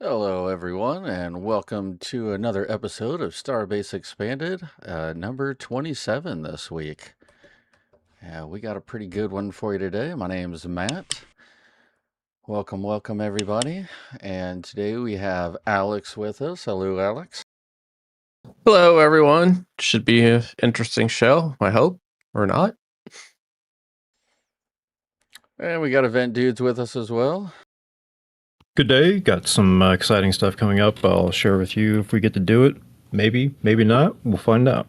Hello, everyone, and welcome to another episode of Starbase Expanded, number 27 this week. We got a pretty good one for you today. My name is Matt. Welcome, everybody. And today we have Alex with us. Hello, Alex. Hello, everyone. Should be an interesting show, I hope, or not. And we got Event Dudes with us as well. Good day. Got some exciting stuff coming up. I'll share with you if we get to do it. Maybe, maybe not. We'll find out.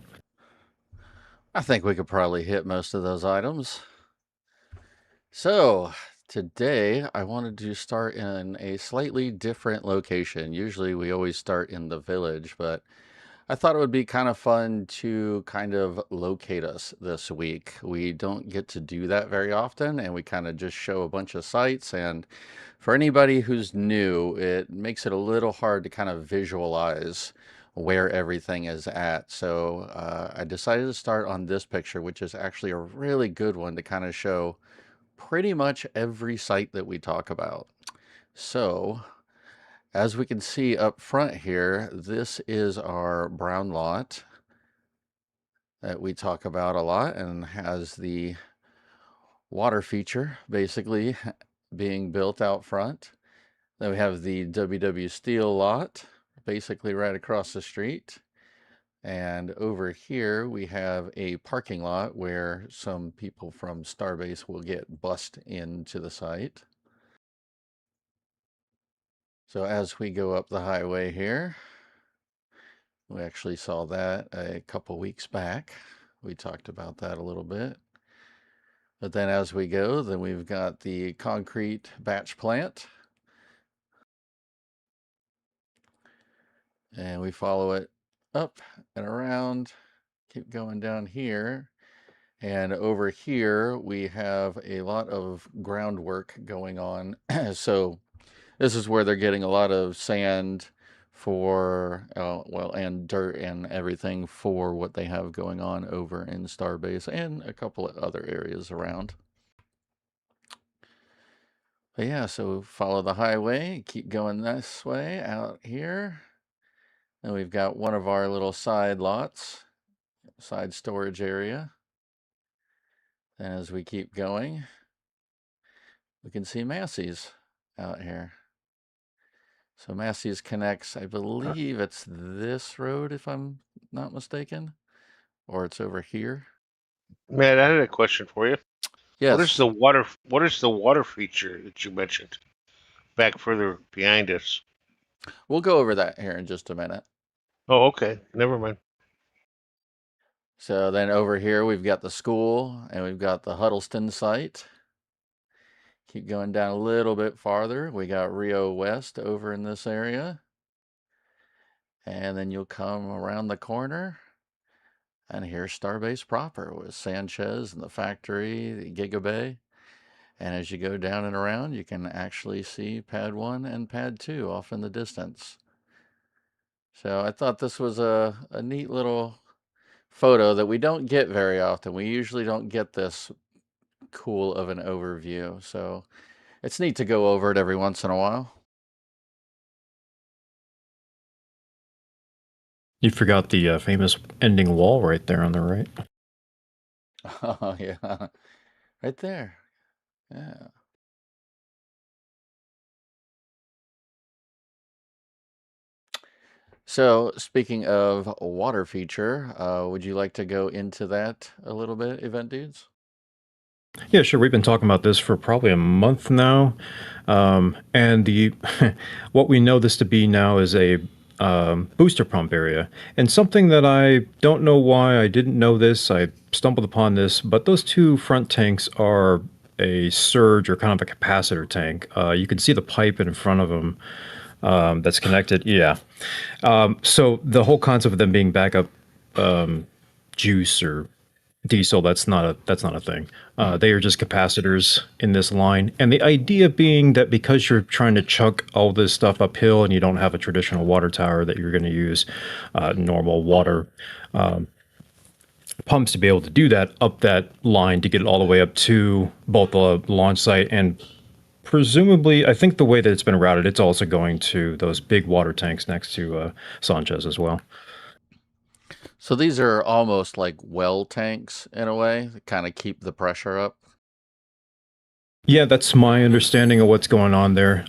I think we could probably hit most of those items. So, today I wanted to start in a slightly different location. Usually we always start in the village, but I thought it would be kind of fun to kind of locate us this week. We don't get to do that very often, and we kind of just show a bunch of sites. And for anybody who's new, it makes it a little hard to kind of visualize where everything is at. So I decided to start on this picture, which is actually a really good one to kind of show pretty much every site that we talk about. So as we can see up front here, this is our brown lot that we talk about a lot and has the water feature basically being built out front. Then we have the WW Steel lot basically right across the street. And over here we have a parking lot where some people from Starbase will get bussed into the site. So as we go up the highway here, we actually saw that a couple weeks back. We talked about that a little bit. But then as we go, then we've got the concrete batch plant. And we follow it up and around, keep going down here. And over here, we have a lot of groundwork going on. So this is where they're getting a lot of sand for, and dirt and everything for what they have going on over in Starbase and a couple of other areas around. But yeah, so follow the highway, keep going this way out here. And we've got one of our little side lots, side storage area. And as we keep going, we can see Massey's out here. So Massey's connects, I believe it's this road, if I'm not mistaken, or it's over here. Matt, I had a question for you. Yes. What is the water feature that you mentioned back further behind us? We'll go over that here in just a minute. Oh, okay. Never mind. So then over here, we've got the school and we've got the Huddleston site. Keep going down a little bit farther. We got Rio West over in this area. And then you'll come around the corner and here's Starbase proper with Sanchez and the factory, the Gigabay. And as you go down and around, you can actually see Pad 1 and Pad 2 off in the distance. So I thought this was a neat little photo that we don't get very often. We usually don't get this cool of an overview. So it's neat to go over it every once in a while. You forgot the famous ending wall right there on the right. Oh, yeah. Right there. Yeah. So speaking of water feature, would you like to go into that a little bit, Event Dudes? Yeah, sure. We've been talking about this for probably a month now, and the what we know this to be now is a booster pump area, and something that I don't know why I didn't know this. I stumbled upon this, but those two front tanks are a surge or kind of a capacitor tank. You can see the pipe in front of them that's connected. Yeah. So the whole concept of them being backup juice or diesel, that's not a thing. They are just capacitors in this line. And the idea being that because you're trying to chuck all this stuff uphill and you don't have a traditional water tower, that you're going to use normal water pumps to be able to do that up that line to get it all the way up to both the launch site and presumably, I think the way that it's been routed, it's also going to those big water tanks next to Sanchez as well. So these are almost like well tanks in a way, that kind of keep the pressure up. Yeah, that's my understanding of what's going on there.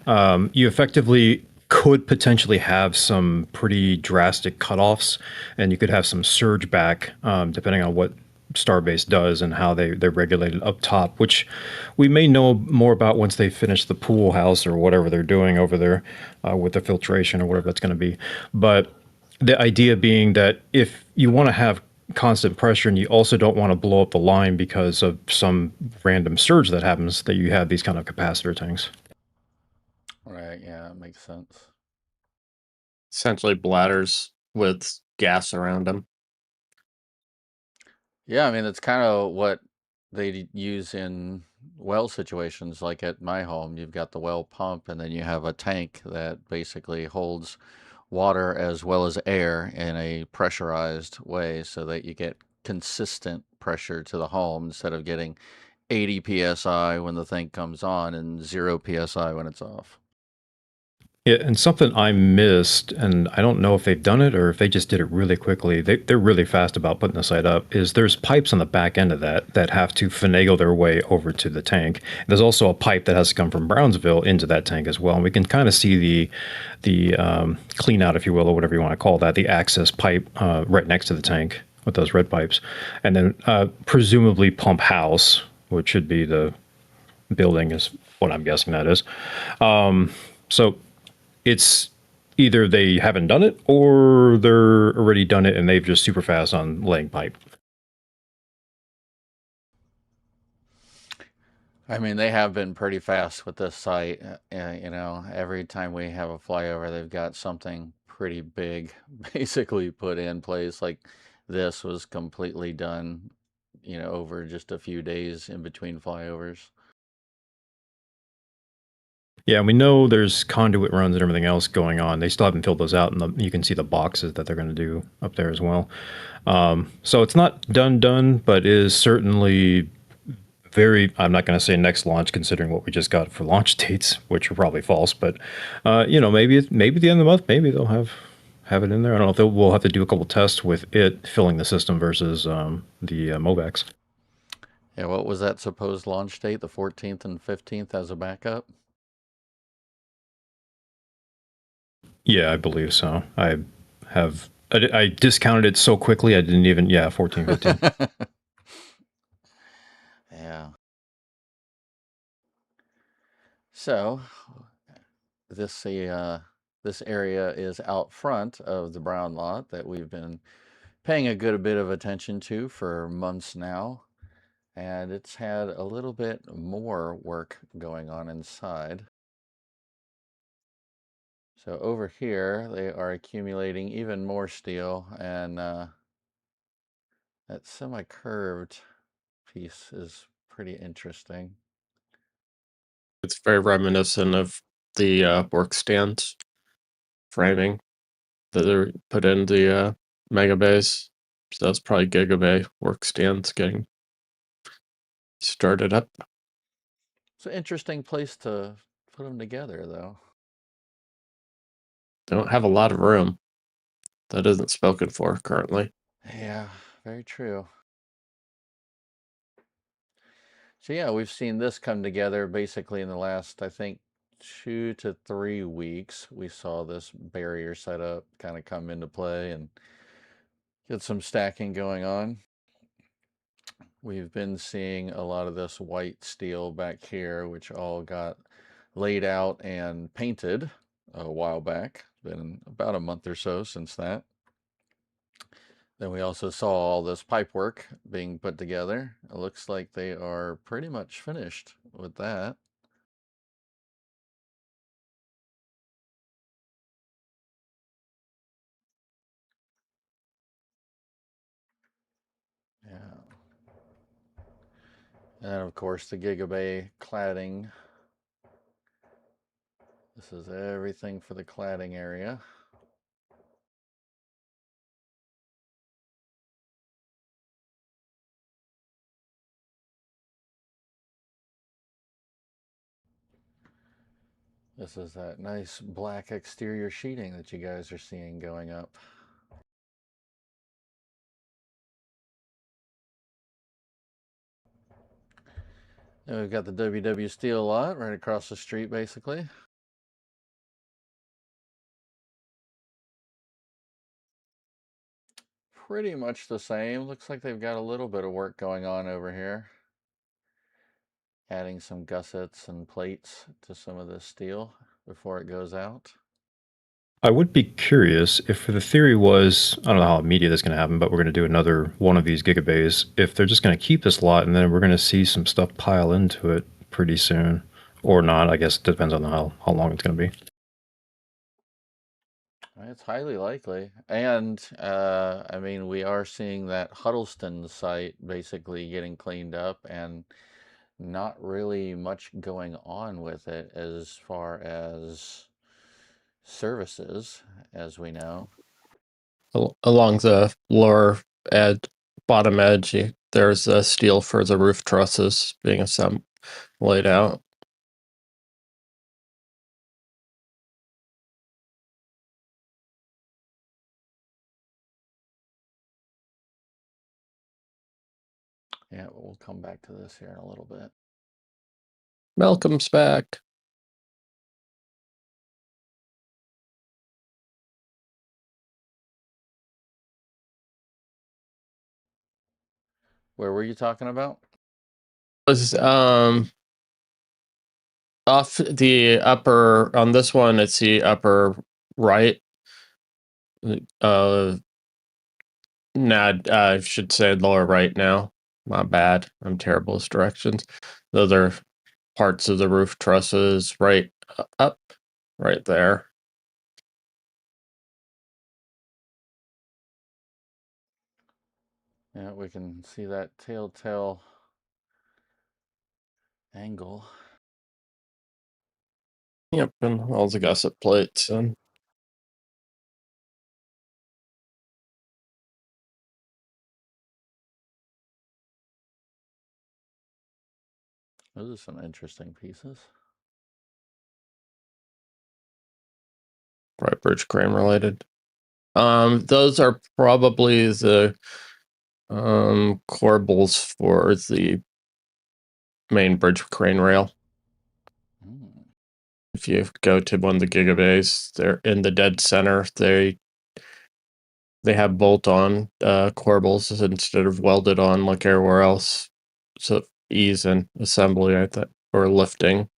You effectively could potentially have some pretty drastic cutoffs, and you could have some surge back, depending on what Starbase does and how they're regulated up top, which we may know more about once they finish the pool house or whatever they're doing over there with the filtration or whatever that's going to be. But the idea being that if you want to have constant pressure and you also don't want to blow up the line because of some random surge that happens, that you have these kind of capacitor tanks. Right, yeah, that makes sense. Essentially bladders with gas around them. Yeah, I mean, it's kind of what they use in well situations. Like at my home, you've got the well pump, and then you have a tank that basically holds water as well as air in a pressurized way so that you get consistent pressure to the home instead of getting 80 psi when the thing comes on and 0 psi when it's off. Yeah, and something I missed, and I don't know if they've done it or if they just did it really quickly. They're really fast about putting the site up. Is there's pipes on the back end of that have to finagle their way over to the tank. There's also a pipe that has to come from Brownsville into that tank as well, and we can kind of see the clean out, if you will, or whatever you want to call that, the access pipe right next to the tank with those red pipes, and then presumably pump house, which should be the building, is what I'm guessing that is. So it's either they haven't done it or they're already done it and they've just super fast on laying pipe. I mean, they have been pretty fast with this site. Every time we have a flyover, they've got something pretty big basically put in place. Like this was completely done, over just a few days in between flyovers. Yeah, and we know there's conduit runs and everything else going on. They still haven't filled those out, and you can see the boxes that they're going to do up there as well. So it's not done, but is certainly very. I'm not going to say next launch, considering what we just got for launch dates, which are probably false. But maybe the end of the month, maybe they'll have it in there. I don't know if we'll have to do a couple tests with it filling the system versus the Movax. Yeah, what was that supposed launch date? The 14th and 15th as a backup? Yeah, I believe so. I discounted it so quickly I didn't even 14, 15. Yeah. So this area is out front of the brown lot that we've been paying a good bit of attention to for months now, and it's had a little bit more work going on inside. So over here, they are accumulating even more steel, and that semi-curved piece is pretty interesting. It's very reminiscent of the work stands framing that are put in the mega bays. So that's probably gigabay work stands getting started up. It's an interesting place to put them together, though. They don't have a lot of room. That isn't spoken for currently. Yeah, very true. So yeah, we've seen this come together basically in the last, I think, 2 to 3 weeks. We saw this barrier setup kind of come into play and get some stacking going on. We've been seeing a lot of this white steel back here, which all got laid out and painted a while back. It's been about a month or so since that. Then we also saw all this pipe work being put together. It looks like they are pretty much finished with that. Yeah. And of course the Gigabay cladding. This is everything for the cladding area. This is that nice black exterior sheeting that you guys are seeing going up. And we've got the WW Steel lot right across the street, basically. Pretty much the same. Looks like they've got a little bit of work going on over here. Adding some gussets and plates to some of this steel before it goes out. I would be curious if the theory was, I don't know how immediate this is going to happen, but we're going to do another one of these gigabays. If they're just going to keep this lot and then we're going to see some stuff pile into it pretty soon, or not. I guess it depends on how long it's going to be. It's highly likely. And, I mean, we are seeing that Huddleston site basically getting cleaned up and not really much going on with it as far as services, as we know. Along the lower bottom edge, there's steel for the roof trusses being laid out. Yeah, but we'll come back to this here in a little bit. Malcolm's back. Where were you talking about? Was off the upper on this one, it's the upper right. I should say lower right now. My bad. I'm terrible with directions. Those are parts of the roof trusses right up, right there. Yeah, we can see that telltale angle. Yep, and all the gusset plates and Those are some interesting pieces. right bridge crane related. Those are probably the corbels for the main bridge crane rail. If you go to one of the gigabays, they're in the dead center. They have bolt-on corbels instead of welded on like everywhere else. So ease in assembly, I think, or lifting.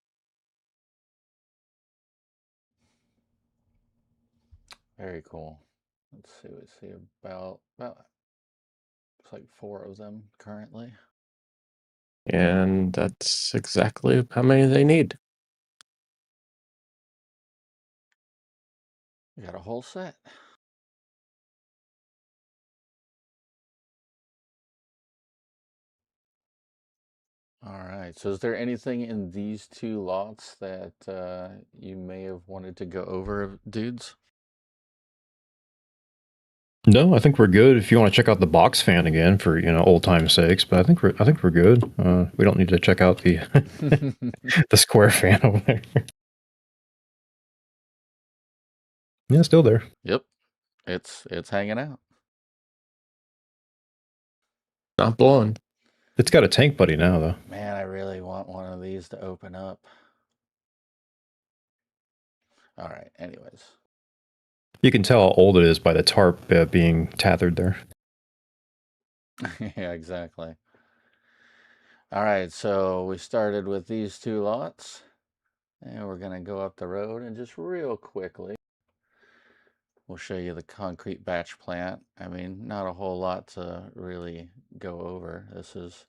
Very cool. Let's see. We see about looks like 4 of them currently. And that's exactly how many they need. We got a whole set. All right. So is there anything in these 2 lots that you may have wanted to go over, dudes? No, I think we're good. If you want to check out the box fan again for old time's sakes, but I think we're good. We don't need to check out the the square fan over there. Yeah, still there. Yep. It's hanging out. Not blowing. It's got a tank buddy now, though. Man, I really want one of these to open up. All right. Anyways. You can tell how old it is by the tarp being tethered there. Yeah, exactly. All right, so we started with these 2 lots, and we're going to go up the road and just real quickly, we'll show you the concrete batch plant. I mean, not a whole lot to really go over. This is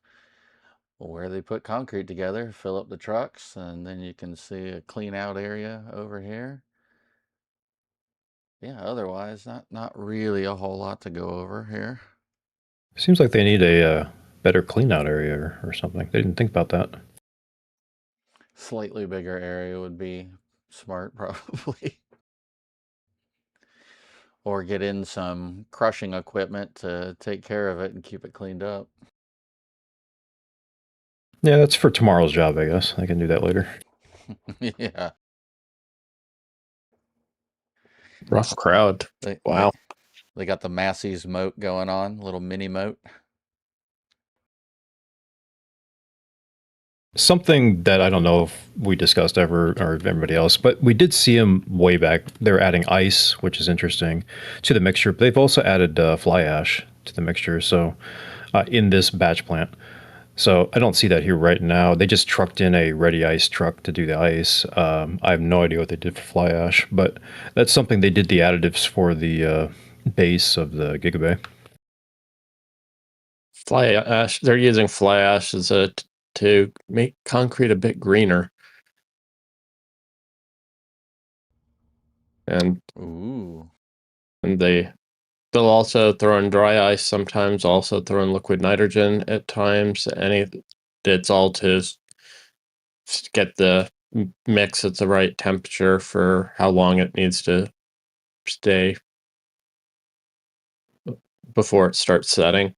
where they put concrete together, fill up the trucks, and then you can see a clean out area over here. Yeah, otherwise, not really a whole lot to go over here. Seems like they need a better clean out area or something. They didn't think about that. Slightly bigger area would be smart, probably. Or get in some crushing equipment to take care of it and keep it cleaned up. Yeah, that's for tomorrow's job, I guess. I can do that later. Yeah. Rough crowd. They, Wow. they got the Massey's moat going on, little mini moat. Something that I don't know if we discussed ever or if everybody else, but we did see them way back. They're adding ice, which is interesting, to the mixture. But they've also added fly ash to the mixture. So in this batch plant. So I don't see that here right now. They just trucked in a ready ice truck to do the ice. I have no idea what they did for fly ash, but that's something they did the additives for the base of the Gigabay. Fly ash. They're using fly ash to make concrete a bit greener. And Ooh. and they'll also throw in dry ice sometimes, also throw in liquid nitrogen at times. It's all to get the mix at the right temperature for how long it needs to stay before it starts setting,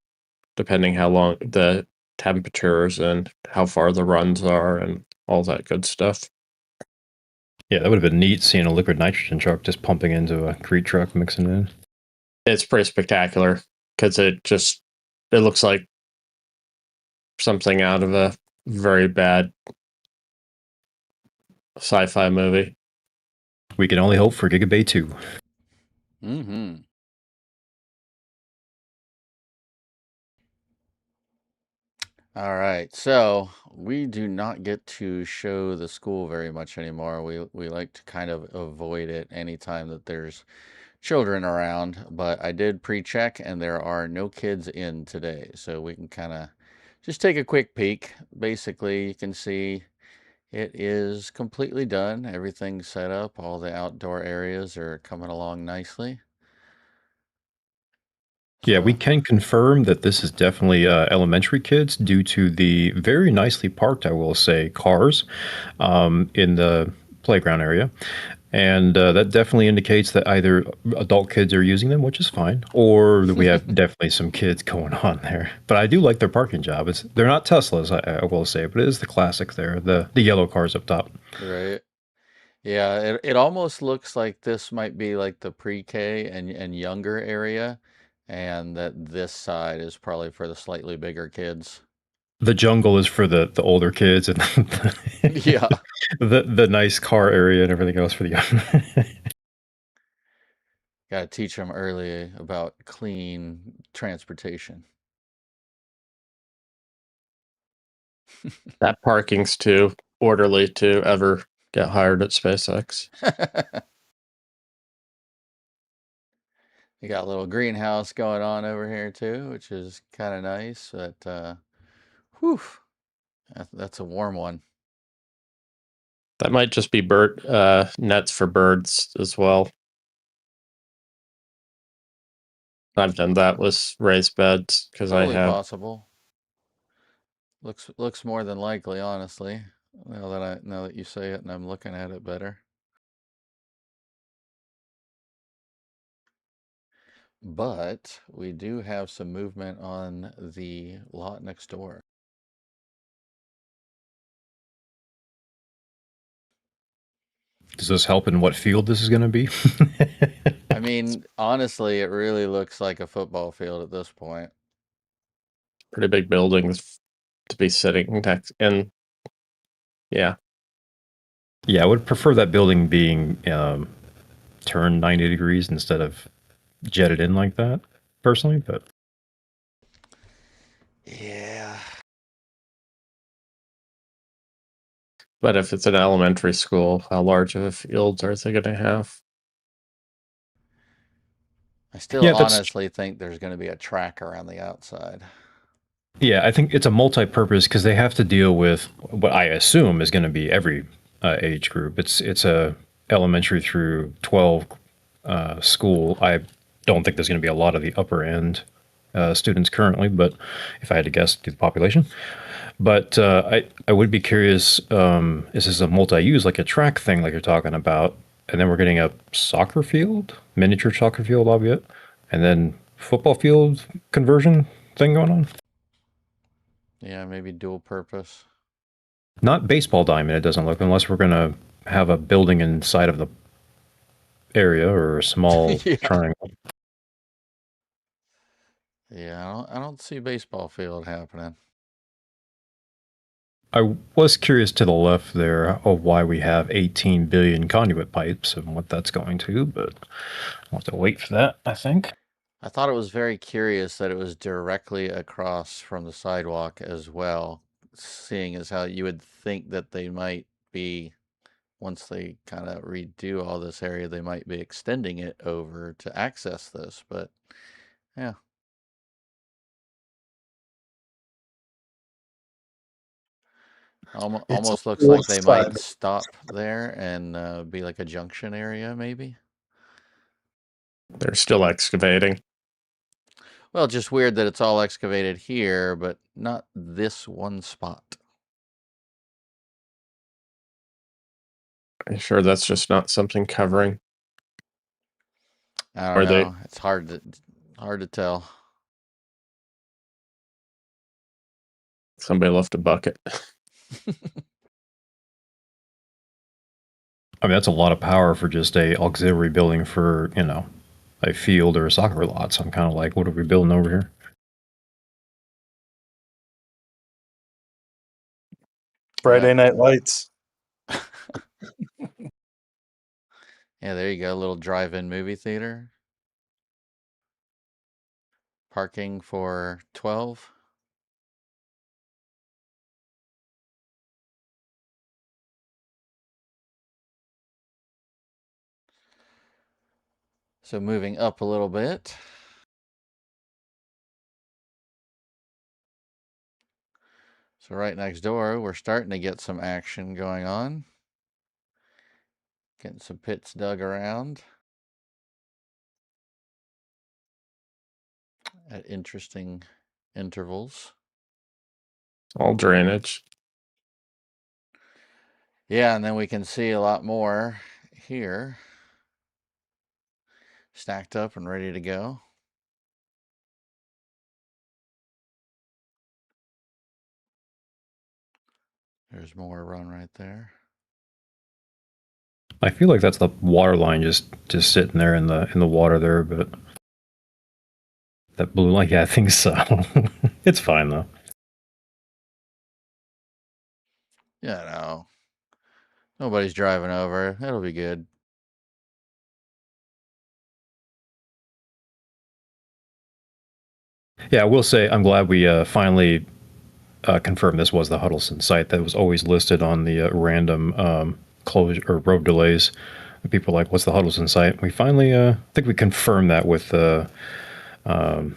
depending how long the temperatures and how far the runs are and all that good stuff. Yeah, that would have been neat seeing a liquid nitrogen truck just pumping into a Crete truck, mixing it in. It's pretty spectacular because it looks like something out of a very bad sci-fi movie. We can only hope for Gigabay 2. Mm-hmm. All right, so we do not get to show the school very much anymore. We like to kind of avoid it anytime that there's children around, but I did pre-check and there are no kids in today, so we can kind of just take a quick peek. Basically, you can see it is completely done. Everything's set up. All the outdoor areas are coming along nicely. Yeah, we So, can confirm that this is definitely elementary kids due to the very nicely parked, I will say, cars in the playground area. And that definitely indicates that either adult kids are using them, which is fine, or that we have definitely some kids going on there. But I do like their parking job. They're not Teslas, I will say, but it is the classic there, the yellow cars up top. right. Yeah, it almost looks like this might be like the pre-K and younger area, and that this side is probably for the slightly bigger kids. The jungle is for the older kids, and Yeah, the nice car area and everything else for the young. got to teach them early about clean transportation. That parking's too orderly to ever get hired at SpaceX. You got a little greenhouse going on over here too, which is kind of nice, but whew, that's a warm one. That might just be nets for birds as well. I've done that with raised beds because I Totally have. possible. Looks more than likely, honestly. Now that you say it and I'm looking at it better. But we do have some movement on the lot next door. Does this help in what field this is going to be? I mean, honestly, it really looks like a football field at this point. Pretty big buildings to be sitting next in. Yeah. Yeah, I would prefer that building being turned 90 degrees instead of jetted in like that, personally. But Yeah. But if it's an elementary school, how large of a field are they going to have? I still yeah, honestly think there's going to be a track around the outside. yeah, I think it's a multi-purpose because they have to deal with what I assume is going to be every age group. It's a elementary through 12 school. I don't think there's going to be a lot of the upper end students currently, but if I had to guess, to the population. But I would be curious, is this a multi-use, like a track thing like you're talking about? And then we're getting a soccer field, miniature soccer field, albeit, and then football field conversion thing going on? Yeah, maybe dual purpose. Not baseball diamond, it doesn't look, unless we're going to have a building inside of the area or a small Yeah. triangle. Yeah, I don't see baseball field happening. I was curious to the left there of why we have 18 billion conduit pipes and what that's going to, but I'll have to wait for that, I think. I thought it was very curious that it was directly across from the sidewalk as well, seeing as how you would think that they might be, once they kind of redo all this area, they might be extending it over to access this, but yeah. It's a Almost looks full like they might side. stop there and be like a junction area, maybe. They're still excavating. Well, just weird that it's all excavated here, but not this one spot. Are you sure that's just not something covering? I Or don't they know. It's hard to tell. somebody left a bucket. I mean, that's a lot of power for just a auxiliary building for, a field or a soccer lot. So I'm kind of like, what are we building over here? Friday night lights. Yeah, there you go. A little drive-in movie theater. Parking for 12. So moving up a little bit. So right next door, we're starting to get some action going on. Getting some pits dug around at interesting intervals. All drainage. Yeah, and then we can see a lot more here. Stacked up and ready to go. There's more run right there. I feel like that's the water line just sitting there in the water there, but that blue line, yeah, I think so. It's fine though. Yeah, no. Nobody's driving over. It'll be good. Yeah, I will say I'm glad we finally confirmed this was the Huddleston site that was always listed on the random closure or road delays. People are like, what's the Huddleston site? We finally, I think we confirmed that with the, not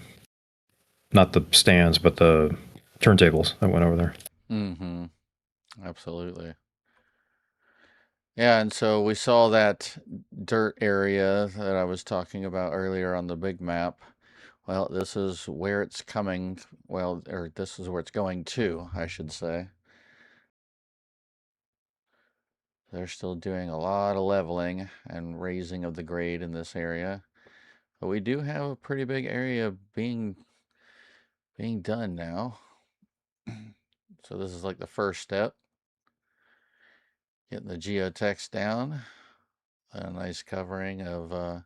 the stands, but the turntables that went over there. Mm-hmm. Absolutely. Yeah, and so we saw that dirt area that I was talking about earlier on the big map. Well, this is where it's coming. Well, or this is where it's going to, I should say. They're still doing a lot of leveling and raising of the grade in this area. But we do have a pretty big area being done now. So this is like the first step. Getting the geotext down. A nice covering of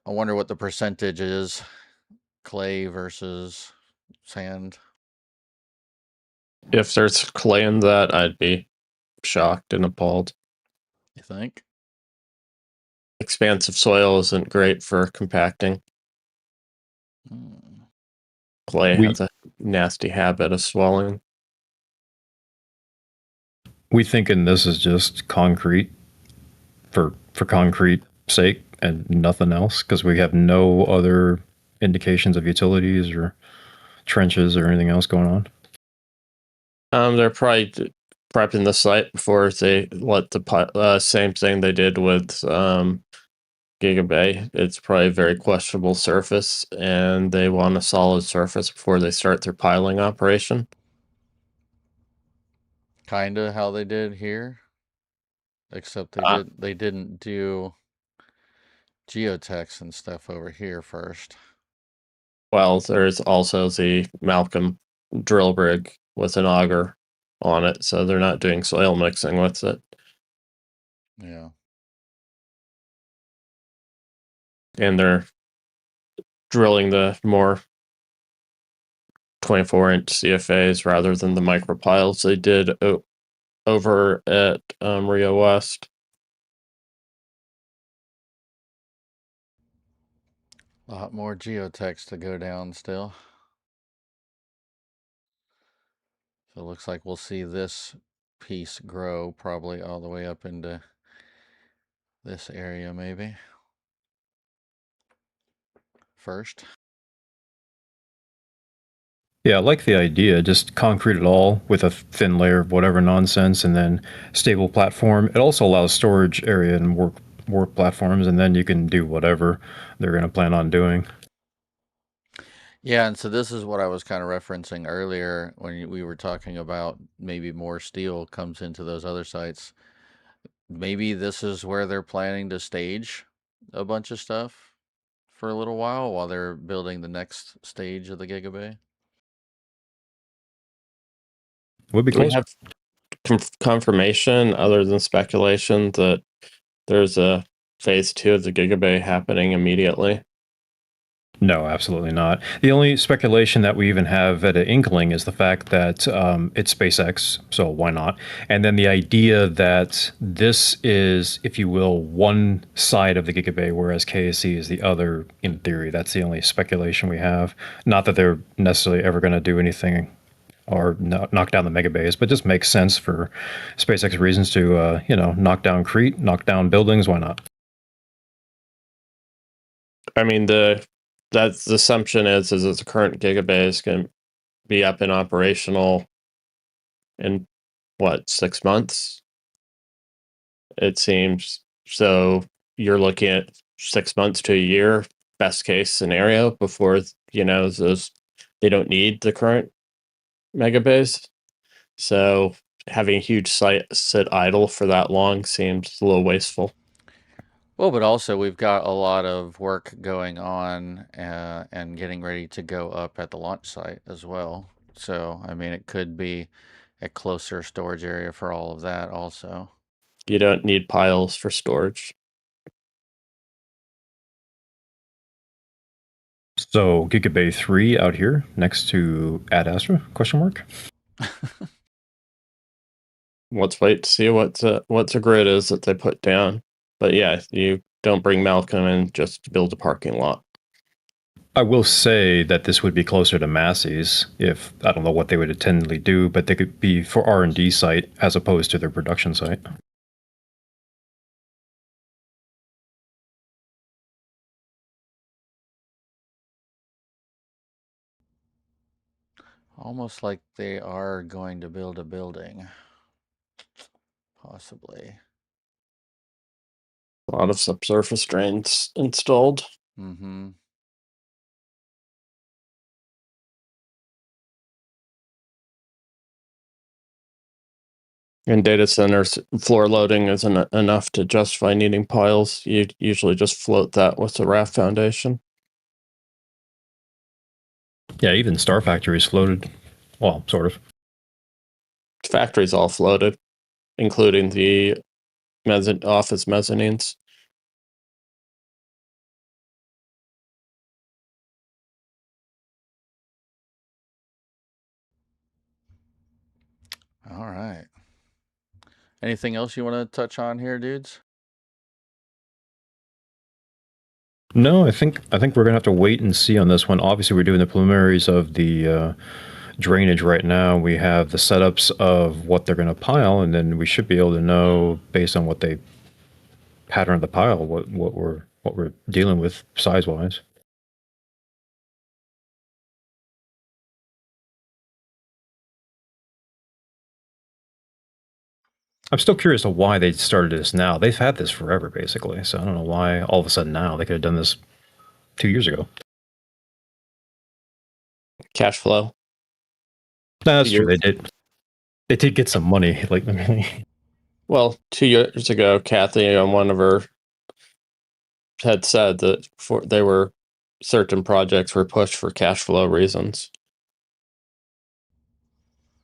I wonder what the percentage is, clay versus sand. If there's clay in that, I'd be shocked and appalled. You think? Expansive soil isn't great for compacting. Clay has a nasty habit of swelling. We thinking this is just concrete for concrete sake and nothing else because we have no other indications of utilities or trenches or anything else going on. They're probably prepping the site before they let the same thing they did with Gigabay. It's probably a very questionable surface, and they want a solid surface before they start their piling operation. Kinda how they did here, except they didn't do geotext and stuff over here first. Well, there's also the Malcolm drill rig with an auger on it, so they're not doing soil mixing with it. Yeah. And they're drilling the more 24-inch CFAs rather than the micropiles they did over at Rio West. A lot more geotechs to go down still. So it looks like we'll see this piece grow probably all the way up into this area maybe first. Yeah, I like the idea. Just concrete it all with a thin layer of whatever nonsense, and then stable platform. It also allows storage area and work platforms, and then you can do whatever they're going to plan on doing. Yeah, and so this is what I was kind of referencing earlier when we were talking about maybe more steel comes into those other sites. Maybe this is where they're planning to stage a bunch of stuff for a little while they're building the next stage of the Gigabay. Would be Do we close. have confirmation other than speculation that there's a phase 2 of the Gigabay happening immediately? No, absolutely not. The only speculation that we even have at an inkling is the fact that it's SpaceX, so why not? And then the idea that this is, if you will, one side of the Gigabay, whereas KSC is the other, in theory. That's the only speculation we have. Not that they're necessarily ever going to do anything or knock down the megabays, but just makes sense for SpaceX reasons to, knock down Crete, knock down buildings. Why not? I mean, the assumption is that the current Gigabay is going to be up and operational in what, 6 months? It seems. So you're looking at 6 months to a year, best case scenario, before those they don't need the current megabays. So having a huge site sit idle for that long seems a little wasteful. Well, but also we've got a lot of work going on and getting ready to go up at the launch site as well. So, I mean, it could be a closer storage area for all of that also. You don't need piles for storage. So Gigabay 3 out here next to Ad Astra, question mark? Let's wait to see what the grid is that they put down. But yeah, you don't bring Malcolm in just to build a parking lot. I will say that this would be closer to Massey's if I don't know what they would intendedly do, but they could be for R&D site as opposed to their production site. Almost like they are going to build a building. Possibly. A lot of subsurface drains installed. Mm-hmm. In data centers, floor loading isn't enough to justify needing piles. You usually just float that with the raft foundation. Yeah, even Star Factory is floated. Well, sort of. Factories all floated, including the office mezzanines. All right. Anything else you want to touch on here, dudes? No, I think we're gonna have to wait and see on this one. Obviously, we're doing the preliminaries of the drainage right now. We have the setups of what they're going to pile, and then we should be able to know based on what they pattern the pile what we're dealing with size wise. I'm still curious of why they started this now. They've had this forever, basically. So I don't know why all of a sudden now they could have done this 2 years ago. Cash flow. Nah, that's true. They did. They did get some money. Like, well, 2 years ago, Kathy on one of her had said that certain projects were pushed for cash flow reasons.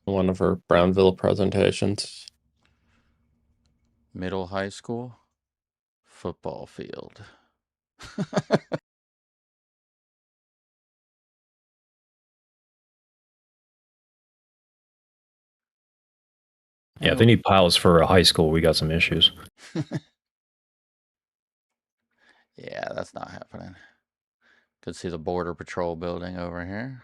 One of her Brownville presentations. Middle high school football field. Yeah, if they need pilots for a high school, we got some issues. Yeah, that's not happening. Could see the Border Patrol building over here.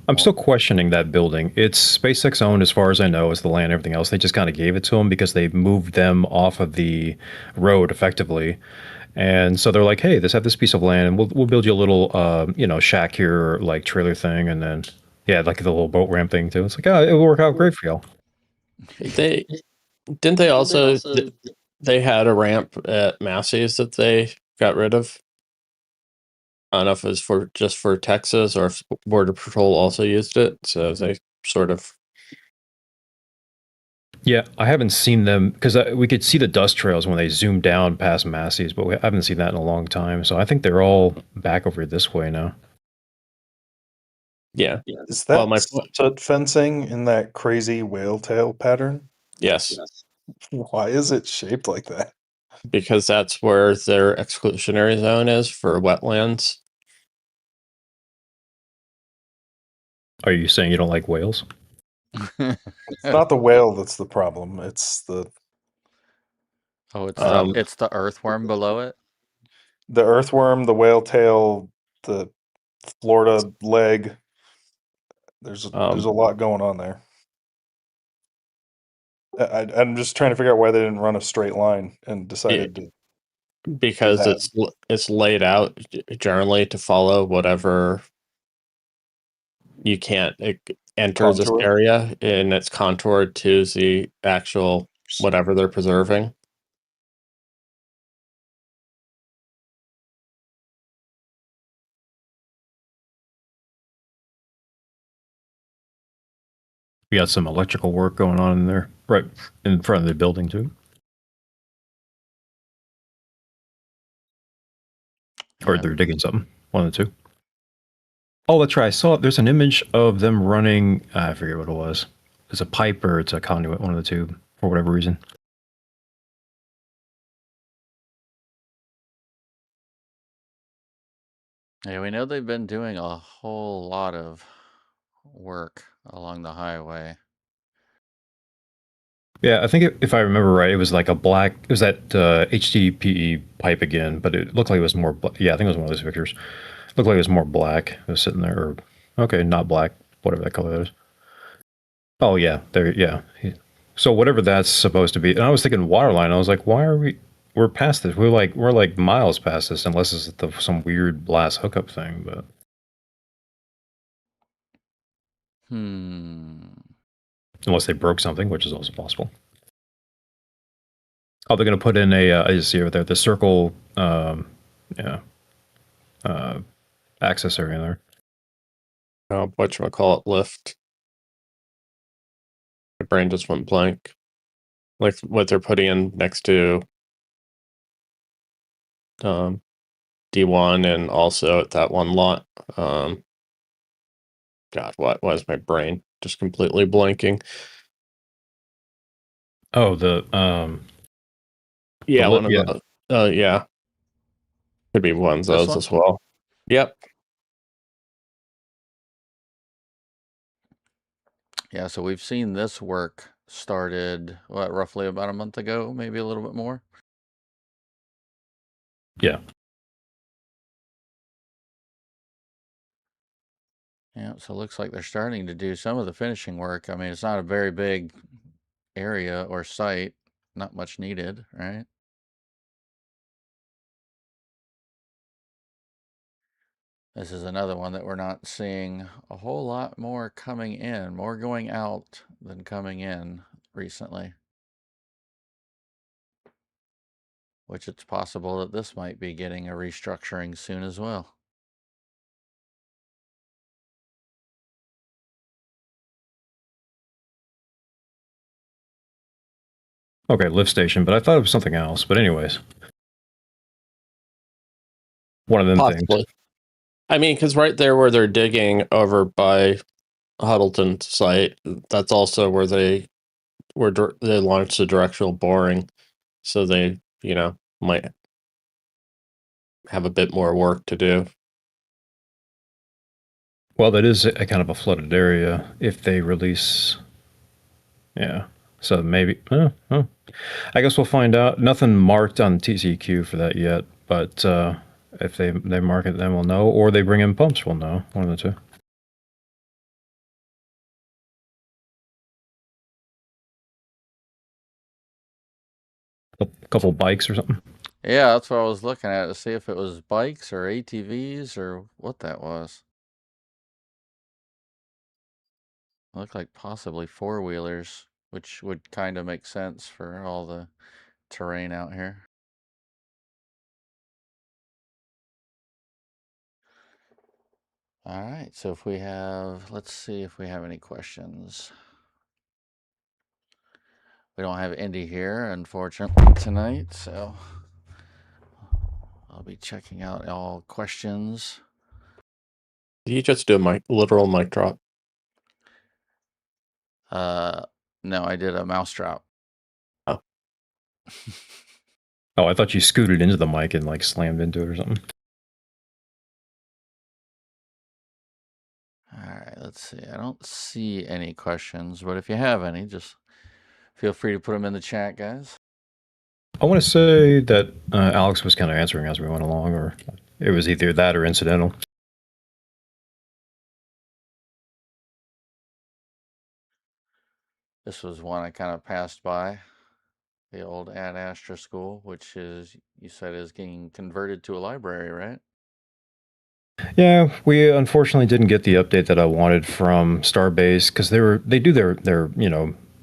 I'm still questioning that building. It's SpaceX owned as far as I know. It's the land and everything else. They just kind of gave it to them because they moved them off of the road effectively. And so they're like, hey, let's have this piece of land and we'll build you a little, shack here, like trailer thing. And then, yeah, like the little boat ramp thing too. It's like, oh, it will work out great for y'all. They didn't they also they had a ramp at Massey's that they got rid of. I don't know if it was for just for Texas or if Border Patrol also used it. So they sort of. Yeah, I haven't seen them because we could see the dust trails when they zoom down past Massey's, but I haven't seen that in a long time. So I think they're all back over this way now. Yeah. Is that Well, my stud fencing in that crazy whale tail pattern? yes, Why is it shaped like that? because that's where their exclusionary zone is for wetlands. Are you saying you don't like whales? It's not the whale that's the problem. It's the Oh, it's Um, it's the earthworm below it. earthworm, the whale tail, the Florida leg. There's a lot going on there. I'm just trying to figure out why they didn't run a straight line and decided to. because that. it's laid out generally to follow whatever you can't enter this Contour? area, and it's contoured to the actual whatever they're preserving. We got some electrical work going on in there, right in front of the building too. Or Yeah. they're digging something. One of the two. Oh, that's right. I saw there's an image of them running. I forget what it was. It's a pipe or it's a conduit, one of the two, for whatever reason. Yeah, we know they've been doing a whole lot of work along the highway. Yeah, I think if I remember right, it was like a black. It was that HDPE pipe again, but it looked like it was more. Yeah, I think it was one of those pictures. Looked like it was more black. It was sitting there. Or, okay, not black. Whatever that color is. Oh yeah, there. Yeah. So whatever that's supposed to be, and I was thinking waterline. I was like, why are we? We're past this. We're like miles past this, unless it's some weird blast hookup thing. But unless they broke something, which is also possible. Oh, they're going to put in a. I just see over there the circle. Access area there. Whatchamacallit lift. My brain just went blank. Like what they're putting in next to D1 and also at that one lot. God, why is my brain just completely blanking? Oh, the Yeah, the one of yeah. the yeah. Could be one of those as well. Yep. Yeah, so we've seen this work started, what, roughly about a month ago, maybe a little bit more? Yeah. Yeah, so it looks like they're starting to do some of the finishing work. I mean, it's not a very big area or site, not much needed, right? This is another one that we're not seeing a whole lot more coming in, more going out than coming in recently. Which it's possible that this might be getting a restructuring soon as well. Okay, lift station, but I thought it was something else. But anyways, one of them Possibly. things. I mean, because right there where they're digging over by Huddleton site, that's also where they where they launched the directional boring, so they, might have a bit more work to do. Well, that is a kind of a flooded area if they release. Yeah. So maybe. I guess we'll find out. Nothing marked on TCQ for that yet, but if they mark it, then we'll know. Or they bring in pumps, we'll know. One of the two. A couple bikes or something. Yeah, that's what I was looking at to see if it was bikes or ATVs or what that was. Looked like possibly four-wheelers, which would kind of make sense for all the terrain out here. All right, so if we have, let's see if we have any questions. We don't have Indy here, unfortunately, tonight, so I'll be checking out all questions. Did you just do a literal mic drop? No, I did a mouse drop. Oh. Oh, I thought you scooted into the mic and like slammed into it or something. All right, let's see. I don't see any questions, but if you have any, just feel free to put them in the chat, guys. I want to say that Alex was kind of answering as we went along, or it was either that or incidental. This was one I kind of passed by. The old Ad Astra School, which is, you said, is getting converted to a library, right? Yeah, we unfortunately didn't get the update that I wanted from Starbase because they do their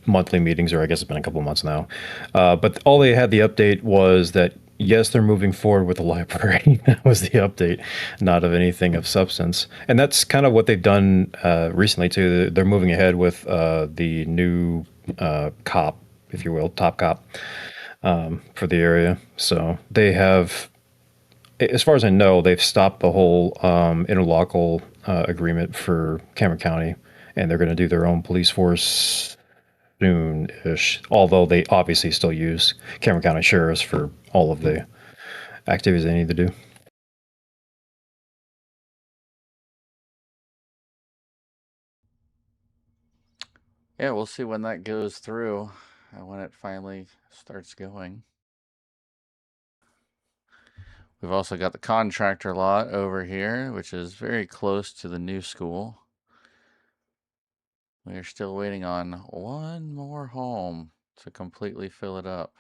monthly meetings, or I guess it's been a couple of months now. But all they had the update was that yes, they're moving forward with the library. That was the update, not of anything of substance. And that's kind of what they've done recently too. They're moving ahead with the new cop, if you will, top cop for the area. So they have, as far as I know, they've stopped the whole interlocal agreement for Cameron County, and they're going to do their own police force soon-ish, although they obviously still use Cameron County Sheriffs for all of the activities they need to do. Yeah, we'll see when that goes through and when it finally starts going. We've also got the contractor lot over here, which is very close to the new school. We are still waiting on one more home to completely fill it up.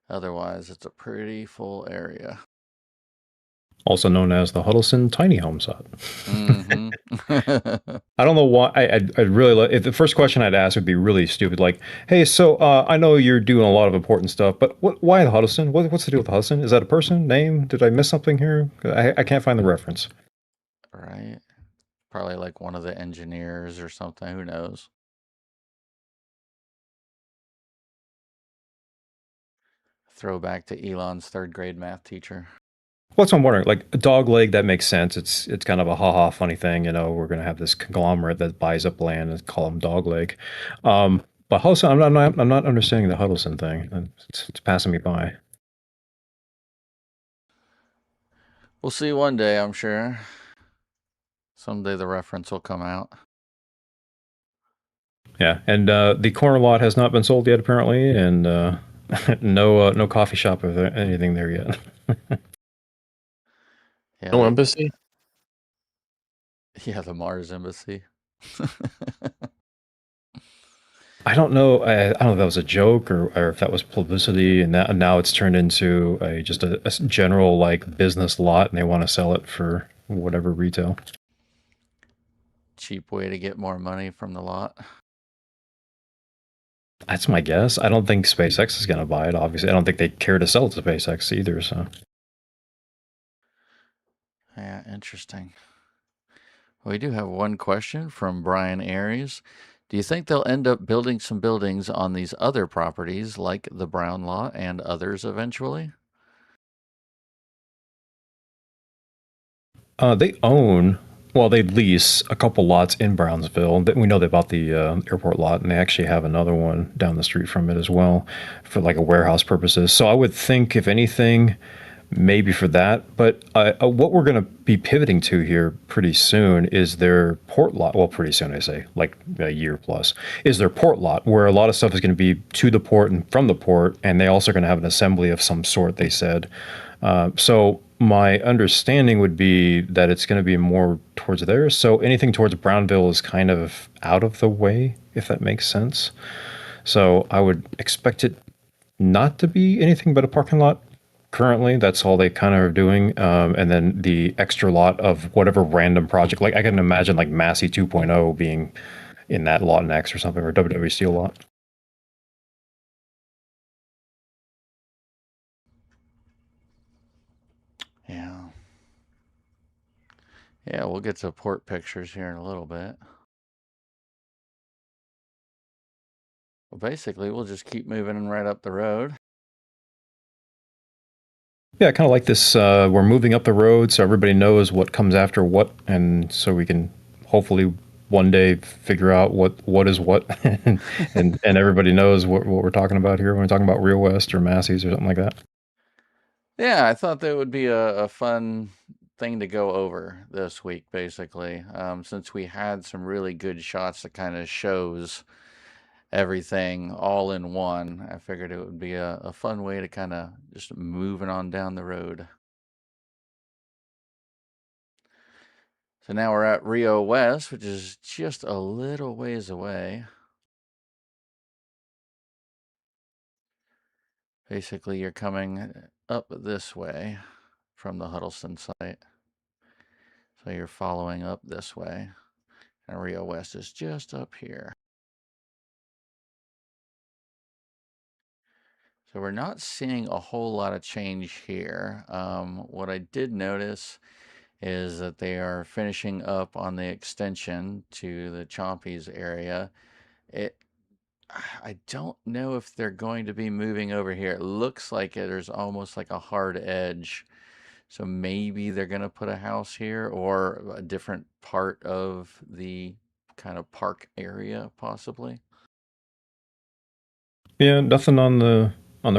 Otherwise, it's a pretty full area. Also known as the Huddleston Tiny Home Site. Mm-hmm. I don't know why. I'd really like, if the first question I'd ask would be really stupid, like, "Hey, so I know you're doing a lot of important stuff, but why the Huddleston? What's the deal with the Huddleston? Is that a person name? Did I miss something here? I can't find the reference." Right. Probably like one of the engineers or something. Who knows? Throwback to Elon's third grade math teacher. What's I'm wondering, like a dog leg, that makes sense. It's kind of a ha-ha funny thing, we're gonna have this conglomerate that buys up land and call them dog leg. But Huddleston, I'm not understanding the Huddleston thing. It's passing me by. We'll see one day, I'm sure. Someday the reference will come out. Yeah, and the corner lot has not been sold yet, apparently, and no coffee shop or anything there yet. Yeah, No embassy? Yeah, the Mars embassy. I don't know. I don't know if that was a joke or if that was publicity, and now it's turned into just a general like business lot, and they want to sell it for whatever retail. Cheap way to get more money from the lot. That's my guess. I don't think SpaceX is going to buy it. Obviously, I don't think they care to sell it to SpaceX either. So, Yeah, interesting. We do have one question from Brian Aries. Do you think they'll end up building some buildings on these other properties like the Brown Lot and others eventually? they own. well, they lease a couple lots in Brownsville. We know they bought the airport lot, and they actually have another one down the street from it as well for like a warehouse purposes. So I would think, if anything, maybe for that. But what we're going to be pivoting to here pretty soon is their port lot. Well, pretty soon, I say, like a year plus, is their port lot, where a lot of stuff is going to be to the port and from the port. And they also are going to have an assembly of some sort, they said. So my understanding would be that it's going to be more towards there. So anything towards Brownville is kind of out of the way, if that makes sense. So I would expect it not to be anything but a parking lot. Currently, that's all they kind of are doing. And then the extra lot of whatever random project, like I can imagine like Massey 2.0 being in that lot next or something, or WWE Steel lot. Yeah. Yeah, we'll get to port pictures here in a little bit. Well, basically, we'll just keep moving right up the road. Yeah, I kind of like this. We're moving up the road so everybody knows what comes after what, and so we can hopefully one day figure out what is what, and everybody knows what we're talking about here when we're talking about Real West or Massey's or something like that. Yeah, I thought that would be a fun thing to go over this week, basically, since we had some really good shots that kind of shows everything all in one. I figured it would be a fun way to kind of just moving on down the road. So now we're at Rio West, which is just a little ways away. Basically, you're coming up this way from the Huddleston site. So you're following up this way. And Rio West is just up here. So we're not seeing a whole lot of change here. What I did notice is that they are finishing up on the extension to the Chompies area. I don't know if they're going to be moving over here. It looks like there's almost like a hard edge. So maybe they're going to put a house here or a different part of the kind of park area, possibly. Yeah, nothing on the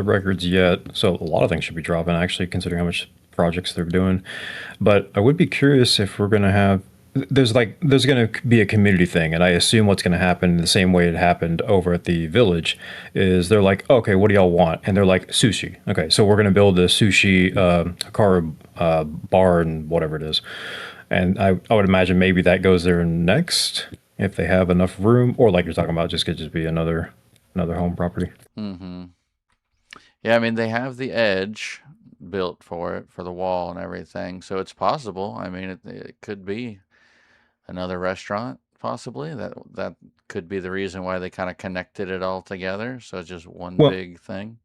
records yet. So a lot of things should be dropping, actually, considering how much projects they're doing. But I would be curious if we're going to have there's going to be a community thing, and I assume what's going to happen the same way it happened over at the village is they're like, okay, what do y'all want? And they're like, sushi. Okay, so we're going to build a sushi car bar and whatever it is. And I would imagine maybe that goes there next if they have enough room, or like you're talking about, just could just be another home property. Mm-hmm. Yeah, I mean, they have the edge built for it, for the wall and everything, so it's possible. I mean, it could be another restaurant, possibly. That could be the reason why they kind of connected it all together, so it's just one big thing.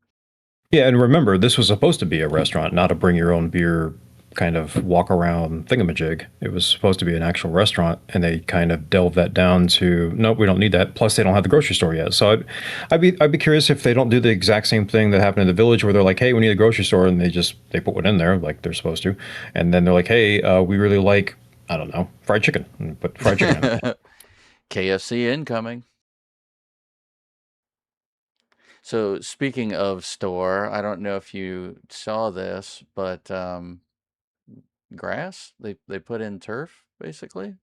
Yeah, and remember, this was supposed to be a restaurant, not a bring your own beer kind of walk around thingamajig. It was supposed to be an actual restaurant, and they kind of delved that down to nope, we don't need that. Plus, they don't have the grocery store yet. So I'd be curious if they don't do the exact same thing that happened in the village, where they're like, hey, we need a grocery store, and they put one in there like they're supposed to, and then they're like, hey, we really like, I don't know, fried chicken, and put fried chicken in it. KFC incoming. So speaking of store, I don't know if you saw this, but grass, they put in turf, basically.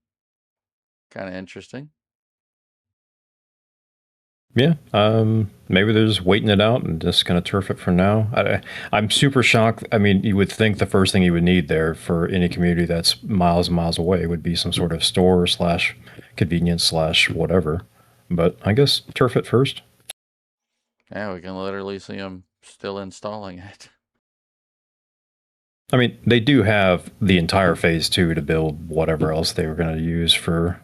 Kind of interesting. Yeah, maybe they're just waiting it out and just going to turf it for now. I'm super shocked. I mean, you would think the first thing you would need there for any community that's miles and miles away would be some sort of store slash convenience slash whatever. But I guess turf it first. Yeah, we can literally see them still installing it. I mean, they do have the entire phase 2 to build whatever else they were going to use for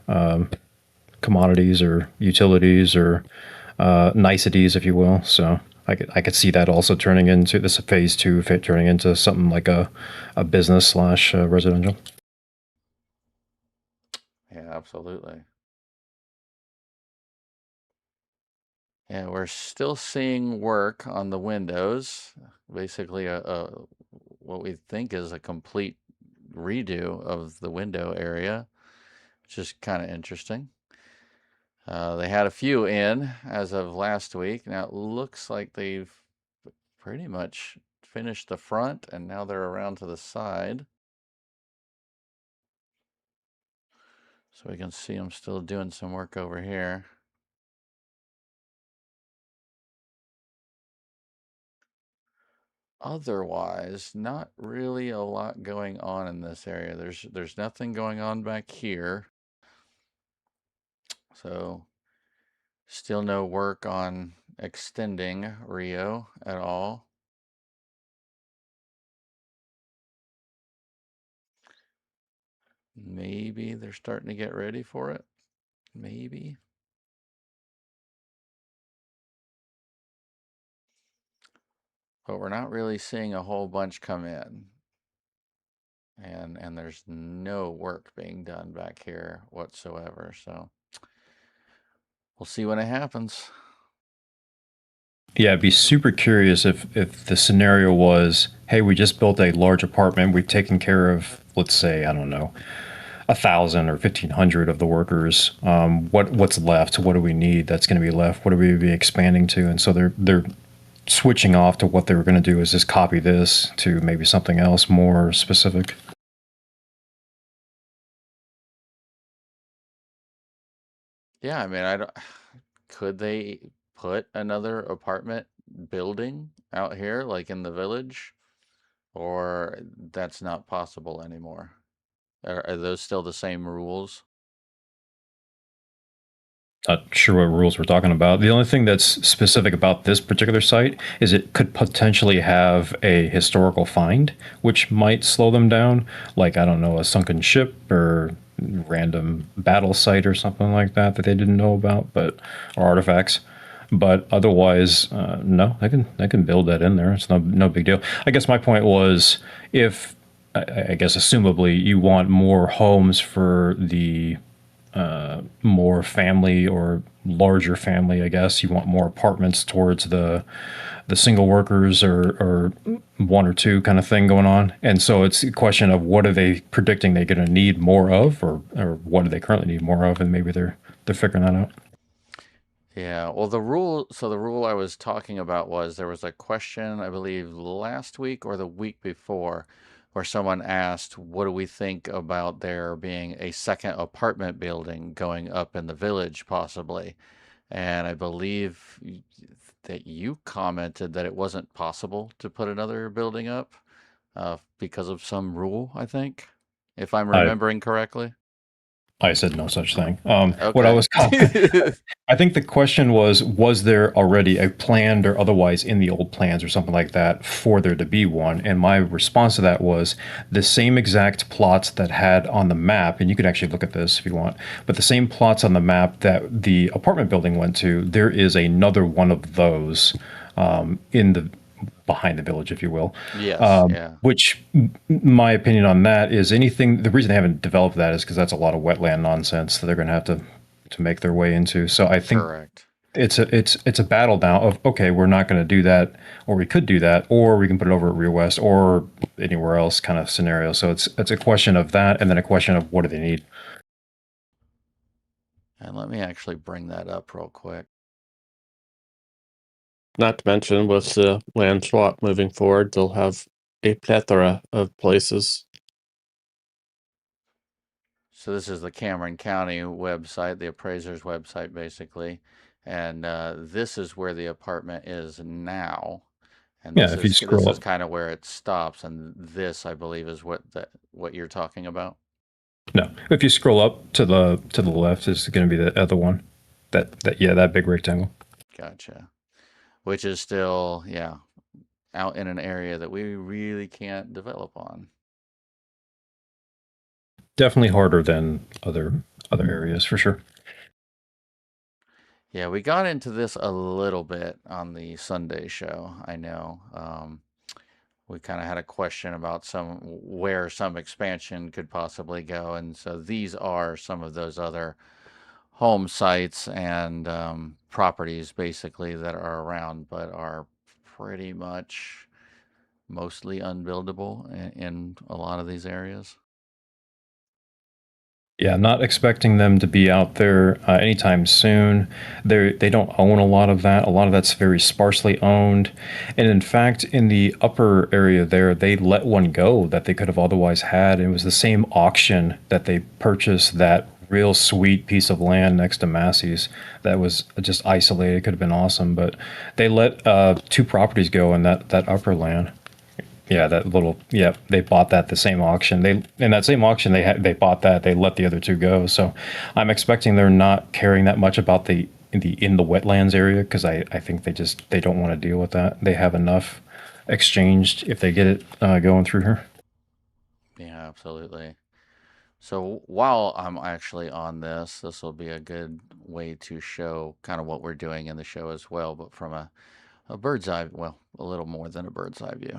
commodities or utilities or niceties, if you will. So I could see that also turning into this phase 2, turning into something like a business slash residential. Yeah, absolutely. Yeah, we're still seeing work on the windows. Basically, what we think is a complete redo of the window area. which is kind of interesting. They had a few in as of last week. Now it looks like they've pretty much finished the front, and now they're around to the side. So we can see them still doing some work over here. Otherwise, not really a lot going on in this area. There's nothing going on back here. So still no work on extending Rio at all. Maybe they're starting to get ready for it. Maybe. But we're not really seeing a whole bunch come in. And there's no work being done back here whatsoever. So we'll see when it happens. Yeah, I'd be super curious if the scenario was, hey, we just built a large apartment, we've taken care of, let's say, I don't know, 1,000 or 1,500 of the workers. What's left? What do we need? That's going to be left. What are we be expanding to? And so they're switching off to what they were going to do is just copy this to maybe something else more specific. Yeah, I mean, I don't. Could they put another apartment building out here, like in the village, or that's not possible anymore? Are those still the same rules? Not sure what rules we're talking about. The only thing that's specific about this particular site is it could potentially have a historical find, which might slow them down, like, I don't know, a sunken ship or random battle site or something like that that they didn't know about, but or artifacts. But otherwise, no, I can build that in there. It's no big deal. I guess my point was, if I guess assumably you want more homes for the more family or larger family, I guess. You want more apartments towards the single workers or one or two kind of thing going on. And so it's a question of what are they predicting they're going to need more of, or what do they currently need more of, and maybe they're figuring that out. Yeah, well, the rule I was talking about was there was a question, I believe, last week or the week before, where someone asked, what do we think about there being a second apartment building going up in the village, possibly? And I believe that you commented that it wasn't possible to put another building up because of some rule, I think, if I'm I remembering correctly. I said no such thing. What I Okay. was I think the question was there already a planned or otherwise in the old plans or something like that for there to be one? And my response to that was the same exact plots that had on the map, and you could actually look at this if you want, but the same plots on the map that the apartment building went to, there is another one of those in the behind the village, if you will. Yes, yeah. Which, my opinion on that is anything. The reason they haven't developed that is because that's a lot of wetland nonsense that they're going to have to make their way into. So I think Correct. it's a battle now of, okay, we're not going to do that, or we could do that, or we can put it over at Rio West or anywhere else kind of scenario. So it's a question of that, and then a question of what do they need. And let me actually bring that up real quick. Not to mention, with the land swap moving forward, they'll have a plethora of places. So this is the Cameron County website, the appraiser's website, basically. And this is where the apartment is now. And Yeah, if you this scroll is up. kind of where it stops. And this, I believe, is what you're talking about. No, if you scroll up to the left is going to be the other one. That big rectangle. Gotcha. Which is still, yeah, out in an area that we really can't develop on. Definitely harder than other areas for sure. Yeah, we got into this a little bit on the Sunday show. I know. We kind of had a question about where some expansion could possibly go, and so these are some of those other home sites and properties, basically, that are around, but are pretty much mostly unbuildable in a lot of these areas. Yeah, not expecting them to be out there anytime soon. They don't own a lot of that. A lot of that's very sparsely owned, and in fact, in the upper area there, they let one go that they could have otherwise had. It was the same auction that they purchased that real sweet piece of land next to Massey's that was just isolated. It could have been awesome, but they let two properties go in that upper land. Yeah, that little. Yeah, they bought that the same auction. They in that same auction they bought that. They let the other two go. So I'm expecting they're not caring that much about the wetlands area because I think they don't want to deal with that. They have enough exchanged if they get it going through here. Yeah, absolutely. So while I'm actually on this will be a good way to show kind of what we're doing in the show as well, but from a bird's eye, well, a little more than a bird's eye view.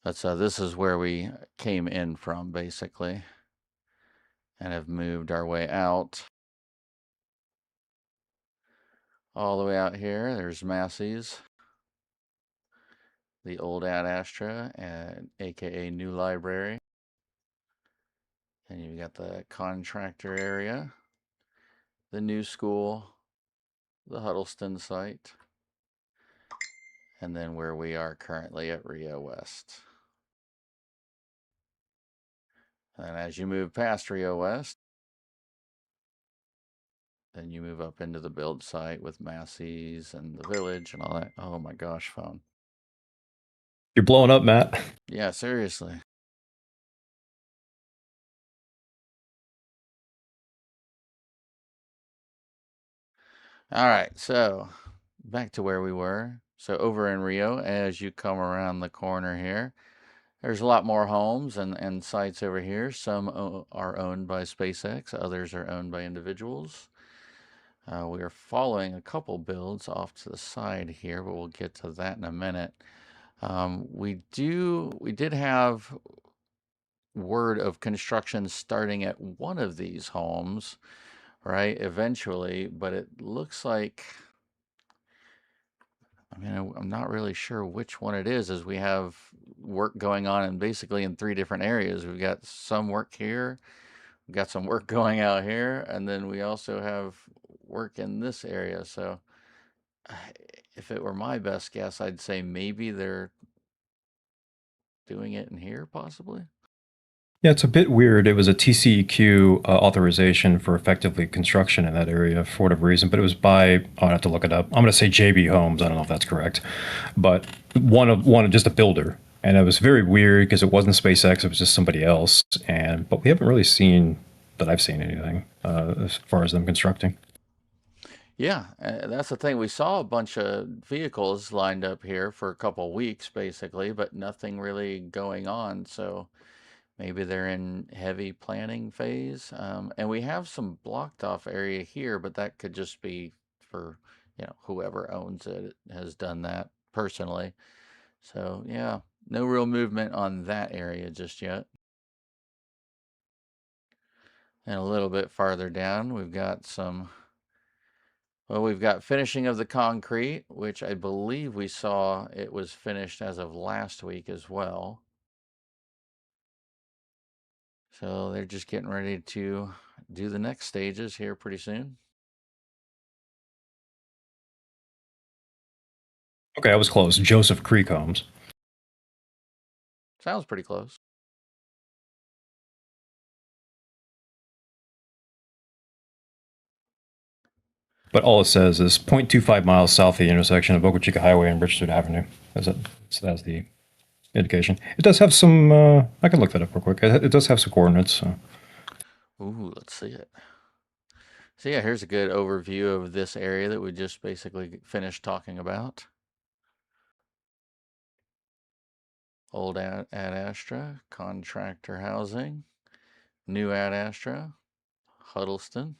This is where we came in from basically and have moved our way out. All the way out here, there's Massey's, the old Ad Astra, and aka New Library. And you got the contractor area, the new school, the Huddleston site, and then where we are currently at Rio West. And as you move past Rio West, then you move up into the build site with Massey's and the village and all that. Oh my gosh, phone. You're blowing up, Matt. Yeah, seriously. All right, so back to where we were. So over in Rio, as you come around the corner here, there's a lot more homes and sites over here. Some are owned by SpaceX, others are owned by individuals. We are following a couple builds off to the side here, but we'll get to that in a minute. We did have word of construction starting at one of these homes, right? Eventually, but it looks like, I mean, I'm not really sure which one it is, as we have work going on and basically in three different areas. We've got some work here, we've got some work going out here, and then we also have work in this area. So if it were my best guess, I'd say maybe they're doing it in here, possibly. Yeah, it's a bit weird. It was a TCEQ authorization for effectively construction in that area for whatever reason, but it was by, I'll have to look it up. I'm going to say JB Homes. I don't know if that's correct, but just a builder. And it was very weird because it wasn't SpaceX, it was just somebody else. But we haven't really seen that I've seen anything as far as them constructing. Yeah, that's the thing. We saw a bunch of vehicles lined up here for a couple weeks, basically, but nothing really going on. So maybe they're in heavy planning phase. And we have some blocked off area here, but that could just be for, whoever owns it has done that personally. So yeah, no real movement on that area just yet. And a little bit farther down, we've got finishing of the concrete, which I believe we saw it was finished as of last week as well. So they're just getting ready to do the next stages here pretty soon. Okay, I was close. Joseph Creek Homes. Sounds pretty close. But all it says is 0.25 miles south of the intersection of Boca Chica Highway and Richardson Avenue. So that's the indication. It does have some, I can look that up real quick. It does have some coordinates. So. Ooh, let's see it. So yeah, here's a good overview of this area that we just basically finished talking about. Old Ad Astra, contractor housing, new Ad Astra, Huddleston,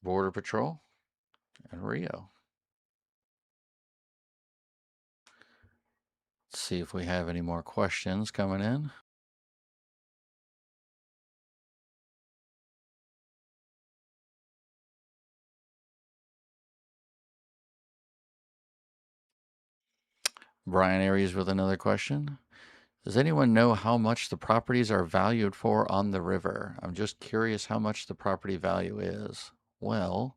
Border Patrol, and Rio. Let's see if we have any more questions coming in. Brian Aries with another question. Does anyone know how much the properties are valued for on the river? I'm just curious how much the property value is. Well,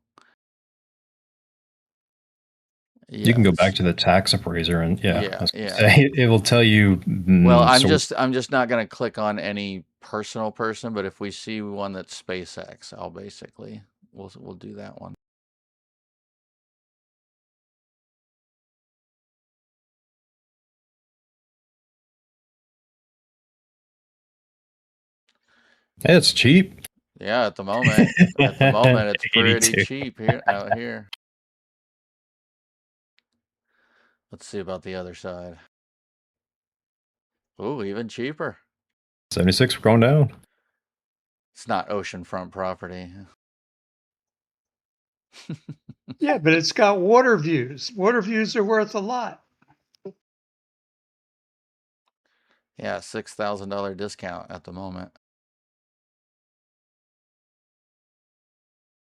You can go back yes. to the tax appraiser and I Yeah, was gonna yeah. say it will tell you. Well, I'm So just not going to click on any personal person, but if we see one that's SpaceX, I'll basically we'll do that one. it's cheap. Yeah, at the moment, it's pretty 82. cheap here out here. Let's see about the other side. Ooh, even cheaper. 76 going down. It's not oceanfront property. Yeah, but it's got water views. Water views are worth a lot. Yeah, $6,000 discount at the moment.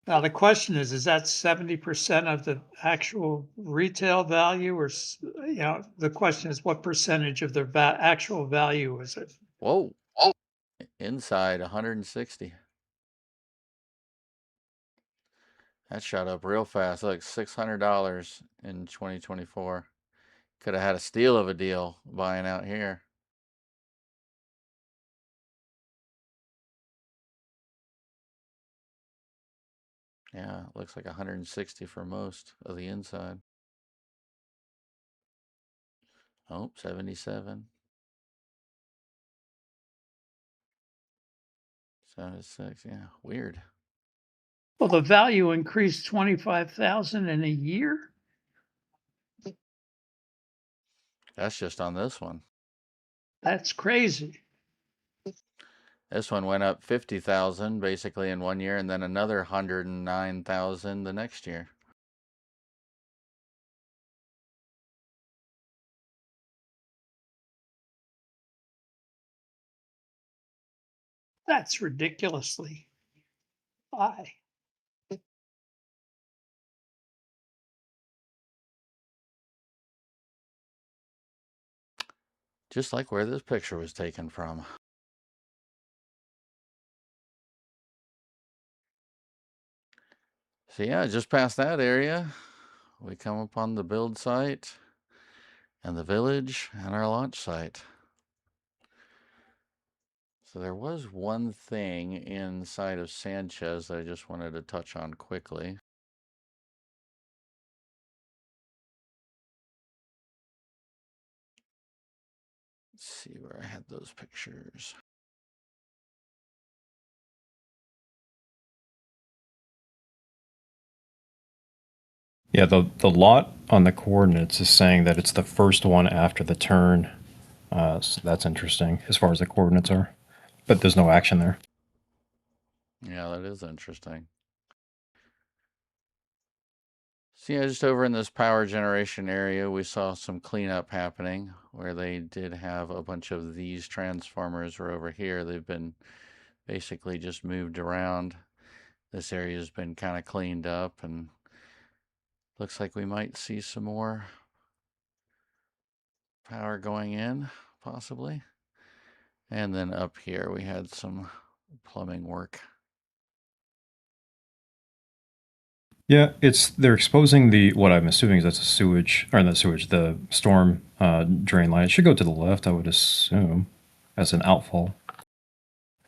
Now, the question is that 70% of the actual retail value, or, the question is what percentage of their actual value is it? Whoa. Inside 160. That shot up real fast. Like $600 in 2024. Could have had a steal of a deal buying out here. Yeah, looks like 160 for most of the inside. Oh, 77. 76. Yeah, weird. Well, the value increased 25,000 in a year. That's just on this one. That's crazy. This one went up 50,000 basically in 1 year, and then another 109,000 the next year. That's ridiculously high. Just like where this picture was taken from. So yeah, just past that area, we come upon the build site and the village and our launch site. So there was one thing inside of Sanchez that I just wanted to touch on quickly. Let's see where I had those pictures. Yeah, the lot on the coordinates is saying that it's the first one after the turn. So that's interesting as far as the coordinates are. But there's no action there. Yeah, that is interesting. So yeah, just over in this power generation area, we saw some cleanup happening where they did have a bunch of these transformers were over here. They've been basically just moved around. This area has been kind of cleaned up, and looks like we might see some more power going in, possibly. And then up here, we had some plumbing work. Yeah, they're exposing what I'm assuming is that's a sewage, or not sewage, the storm drain line. It should go to the left, I would assume, as an outfall.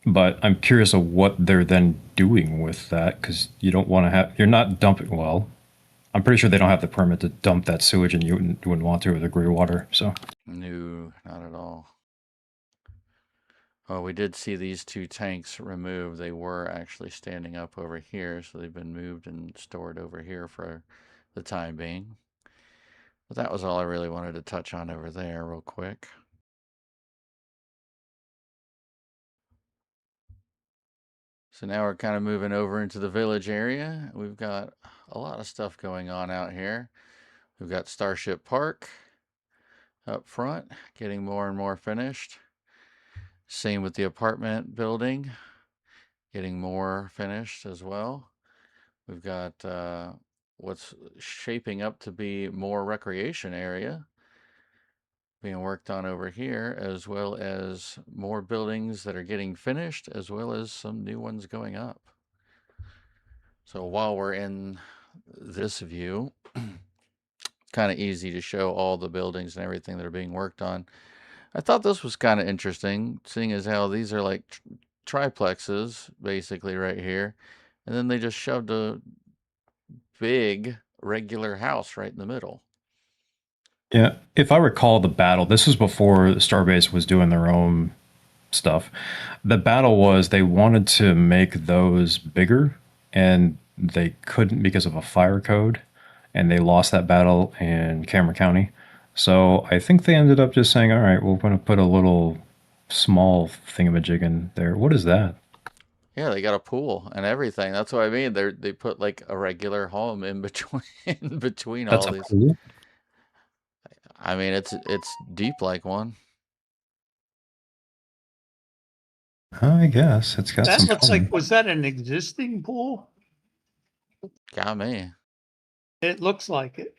But I'm curious of what they're then doing with that, because you don't want to you're not dumping, well, I'm pretty sure they don't have the permit to dump that sewage, and you wouldn't want to with the gray water, so. No, not at all. Oh, we did see these two tanks removed. They were actually standing up over here, so they've been moved and stored over here for the time being. But that was all I really wanted to touch on over there real quick. So now we're kind of moving over into the village area. We've got a lot of stuff going on out here. We've got Starship Park up front, getting more and more finished. Same with the apartment building, getting more finished as well. We've got what's shaping up to be more recreation area being worked on over here, as well as more buildings that are getting finished, as well as some new ones going up. So while we're in this view, kind of easy to show all the buildings and everything that are being worked on. I thought this was kind of interesting, seeing as how these are like triplexes, basically, right here. And then they just shoved a big regular house right in the middle. Yeah, if I recall the battle, this was before Starbase was doing their own stuff. The battle was they wanted to make those bigger, and they couldn't because of a fire code, and they lost that battle in Cameron County. So I think they ended up just saying, all right, we're going to put a little small thingamajig in there. What is that? Yeah, they got a pool and everything. That's what I mean. They put like a regular home in between in between That's all a these. pool? I mean, it's deep like one. I guess it's got That some looks fun. like, was that an existing pool? Got me. It looks like it.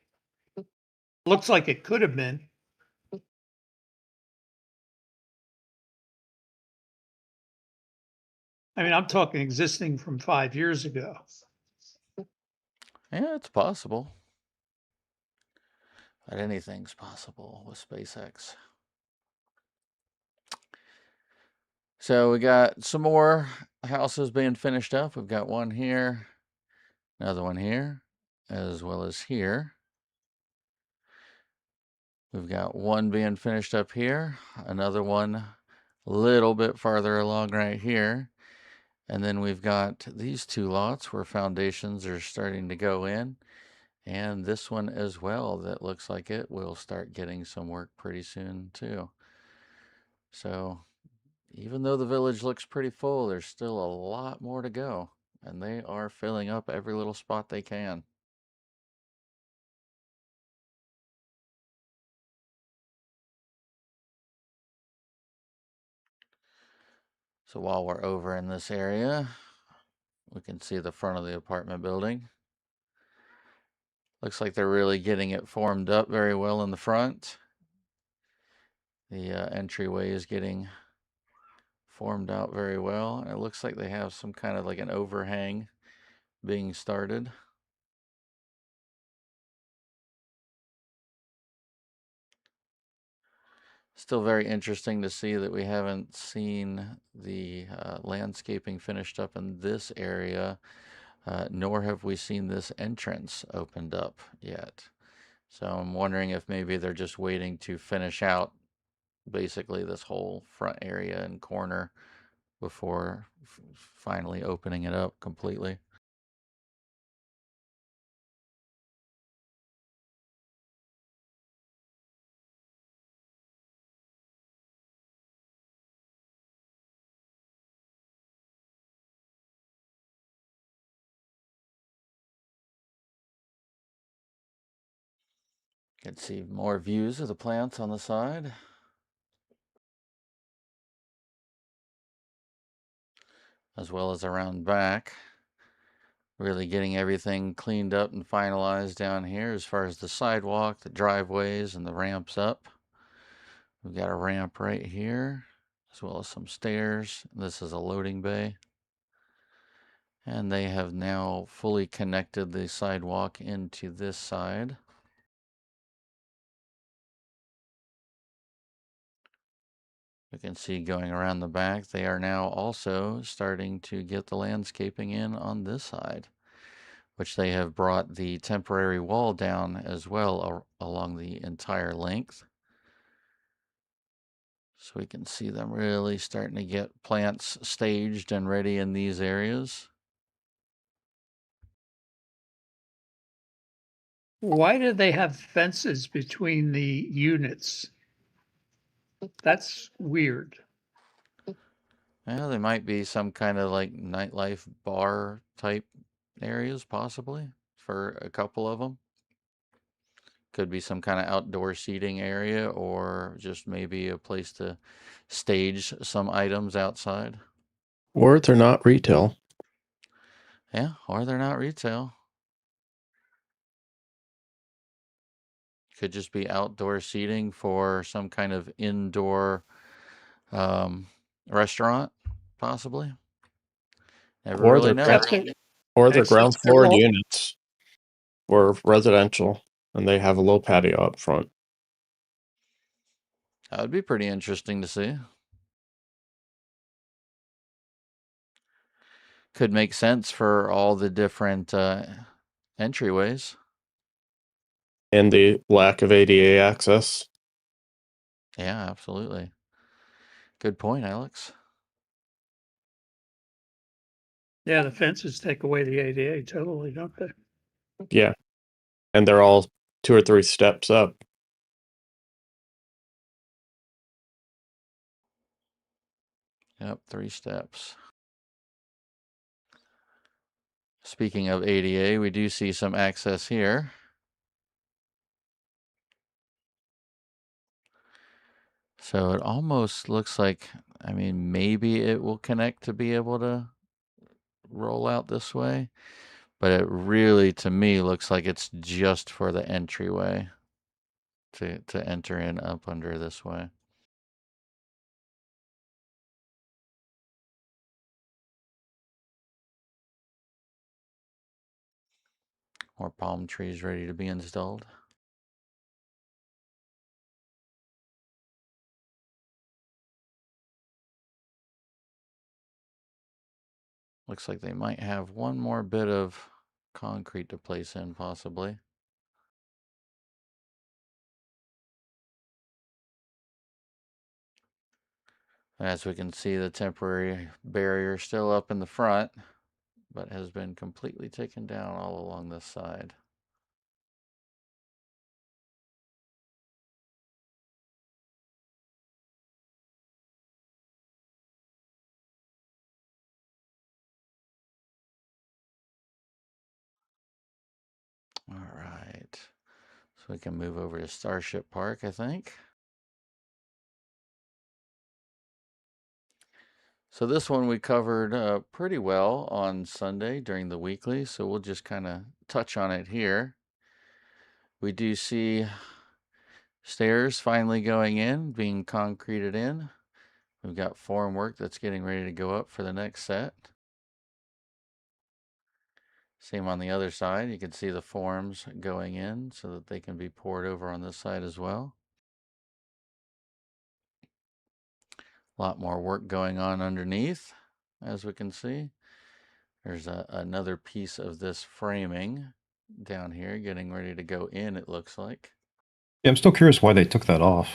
Looks like it could have been. I mean, I'm talking existing from 5 years ago. Yeah, it's possible. But anything's possible with SpaceX. So we got some more houses being finished up. We've got one here, another one here, as well as here. We've got one being finished up here, another one a little bit farther along right here. And then we've got these two lots where foundations are starting to go in. And this one as well that looks like it will start getting some work pretty soon too. So even though the village looks pretty full, there's still a lot more to go. And they are filling up every little spot they can. So while we're over in this area, we can see the front of the apartment building. Looks like they're really getting it formed up very well in the front. The entryway is getting formed out very well. And it looks like they have some kind of like an overhang being started. Still very interesting to see that we haven't seen the landscaping finished up in this area, nor have we seen this entrance opened up yet. So I'm wondering if maybe they're just waiting to finish out basically this whole front area and corner before finally opening it up completely. You can see more views of the plants on the side. As well as around back. Really getting everything cleaned up and finalized down here as far as the sidewalk, the driveways, and the ramps up. We've got a ramp right here, as well as some stairs. This is a loading bay. And they have now fully connected the sidewalk into this side. You can see going around the back, they are now also starting to get the landscaping in on this side, which they have brought the temporary wall down as well along the entire length. So we can see them really starting to get plants staged and ready in these areas. Why do they have fences between the units? That's weird. Yeah, they might be some kind of like nightlife bar type areas, possibly, for a couple of them. Could be some kind of outdoor seating area or just maybe a place to stage some items outside. Or they're not retail. Yeah, or they're not retail. Could just be outdoor seating for some kind of indoor restaurant, possibly. Never Or really their know. or their That's ground just their floor whole- units were residential, and they have a little patio up front. That would be pretty interesting to see. Could make sense for all the different entryways. And the lack of ADA access. Yeah, absolutely. Good point, Alex. Yeah, the fences take away the ADA totally, don't they? Yeah. And they're all 2 or 3 steps up. Yep, 3 steps. Speaking of ADA, we do see some access here. So it almost looks like, I mean, maybe it will connect to be able to roll out this way, but it really, to me, looks like it's just for the entryway to enter in up under this way. More palm trees ready to be installed. Looks like they might have one more bit of concrete to place in, possibly. As we can see, the temporary barrier still up in the front, but has been completely taken down all along this side. All right, so we can move over to Starship Park, I think. So this one we covered pretty well on Sunday during the weekly, so we'll just kind of touch on it here. We do see stairs finally going in, being concreted in. We've got form work that's getting ready to go up for the next set. Same on the other side. You can see the forms going in so that they can be poured over on this side as well. A lot more work going on underneath, as we can see. There's another piece of this framing down here getting ready to go in, it looks like. Yeah, I'm still curious why they took that off.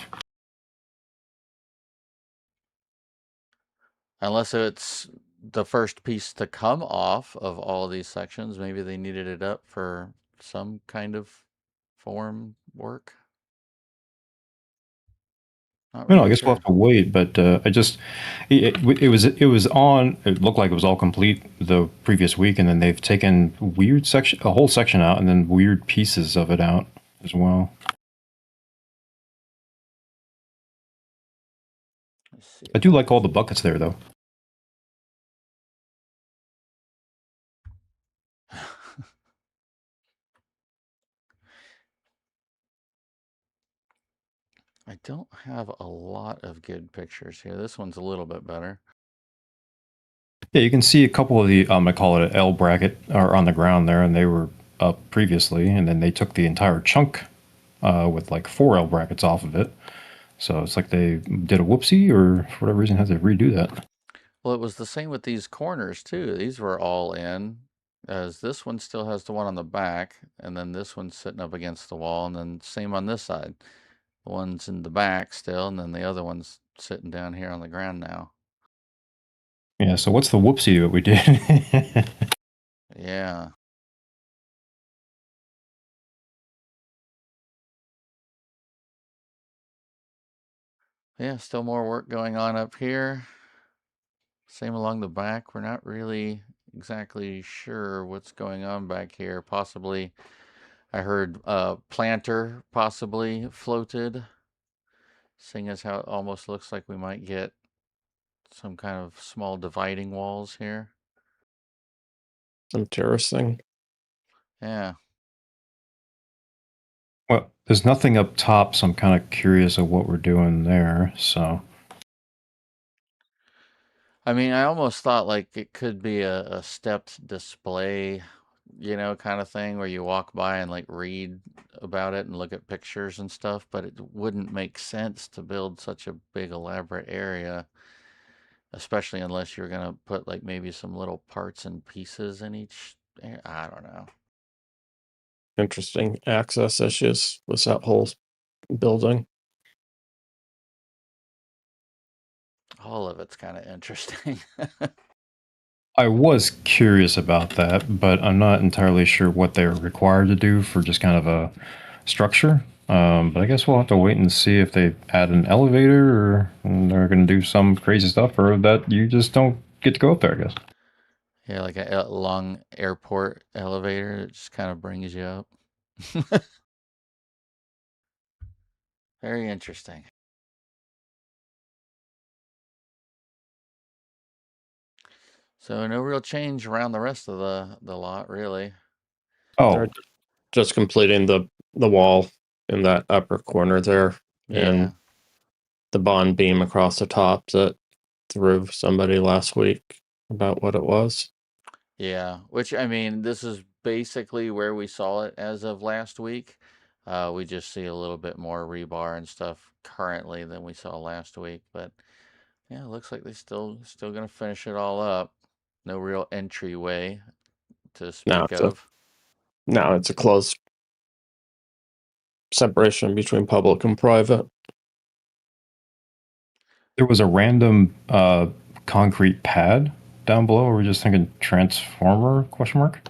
Unless it's the first piece to come off of all of these sections. Maybe they needed it up for some kind of form work. Not I really guess we'll sure. have to wait, but it was on. It looked like it was all complete the previous week, and then they've taken a whole section out, and then weird pieces of it out as well. Let's see. I do like all the buckets there, though. I don't have a lot of good pictures here. This one's a little bit better. Yeah, you can see a couple of the I call it an L bracket are on the ground there, and they were up previously, and then they took the entire chunk with like 4 L brackets off of it. So it's like they did a whoopsie, or for whatever reason had to redo that. Well, it was the same with these corners too. These were all in, as this one still has the one on the back, and then this one's sitting up against the wall, and then same on this side. The one's in the back still, and then the other one's sitting down here on the ground now. Yeah, so what's the whoopsie that we did? Yeah. Yeah, still more work going on up here. Same along the back. We're not really exactly sure what's going on back here. Possibly, I heard planter possibly floated, seeing as how it almost looks like we might get some kind of small dividing walls here. Interesting. Yeah. Well, There's nothing up top, so I'm kind of curious of what we're doing there. So I mean, I almost thought like it could be a stepped display, kind of thing where you walk by and like read about it and look at pictures and stuff, but it wouldn't make sense to build such a big elaborate area, especially unless you're gonna put like maybe some little parts and pieces in each. I don't know. Interesting access issues with that whole building. All of it's kind of interesting. I was curious about that, but I'm not entirely sure what they're required to do for just kind of a structure. But I guess we'll have to wait and see if they add an elevator or they're going to do some crazy stuff or that you just don't get to go up there, I guess. Yeah, like a long airport elevator that just kind of brings you up. Very interesting. So no real change around the rest of the lot, really. They're Oh, just completing the wall in that upper corner there, Yeah. and the bond beam across the top that threw somebody last week about what it was. Yeah, which I mean, this is basically where we saw it as of last week. We just see a little bit more rebar and stuff currently than we saw last week, but yeah, it looks like they still gonna finish it all up. No real entryway to Now speak it's a of. now it's a closed separation between public and private. there was a random concrete pad down below. We're just thinking transformer question mark.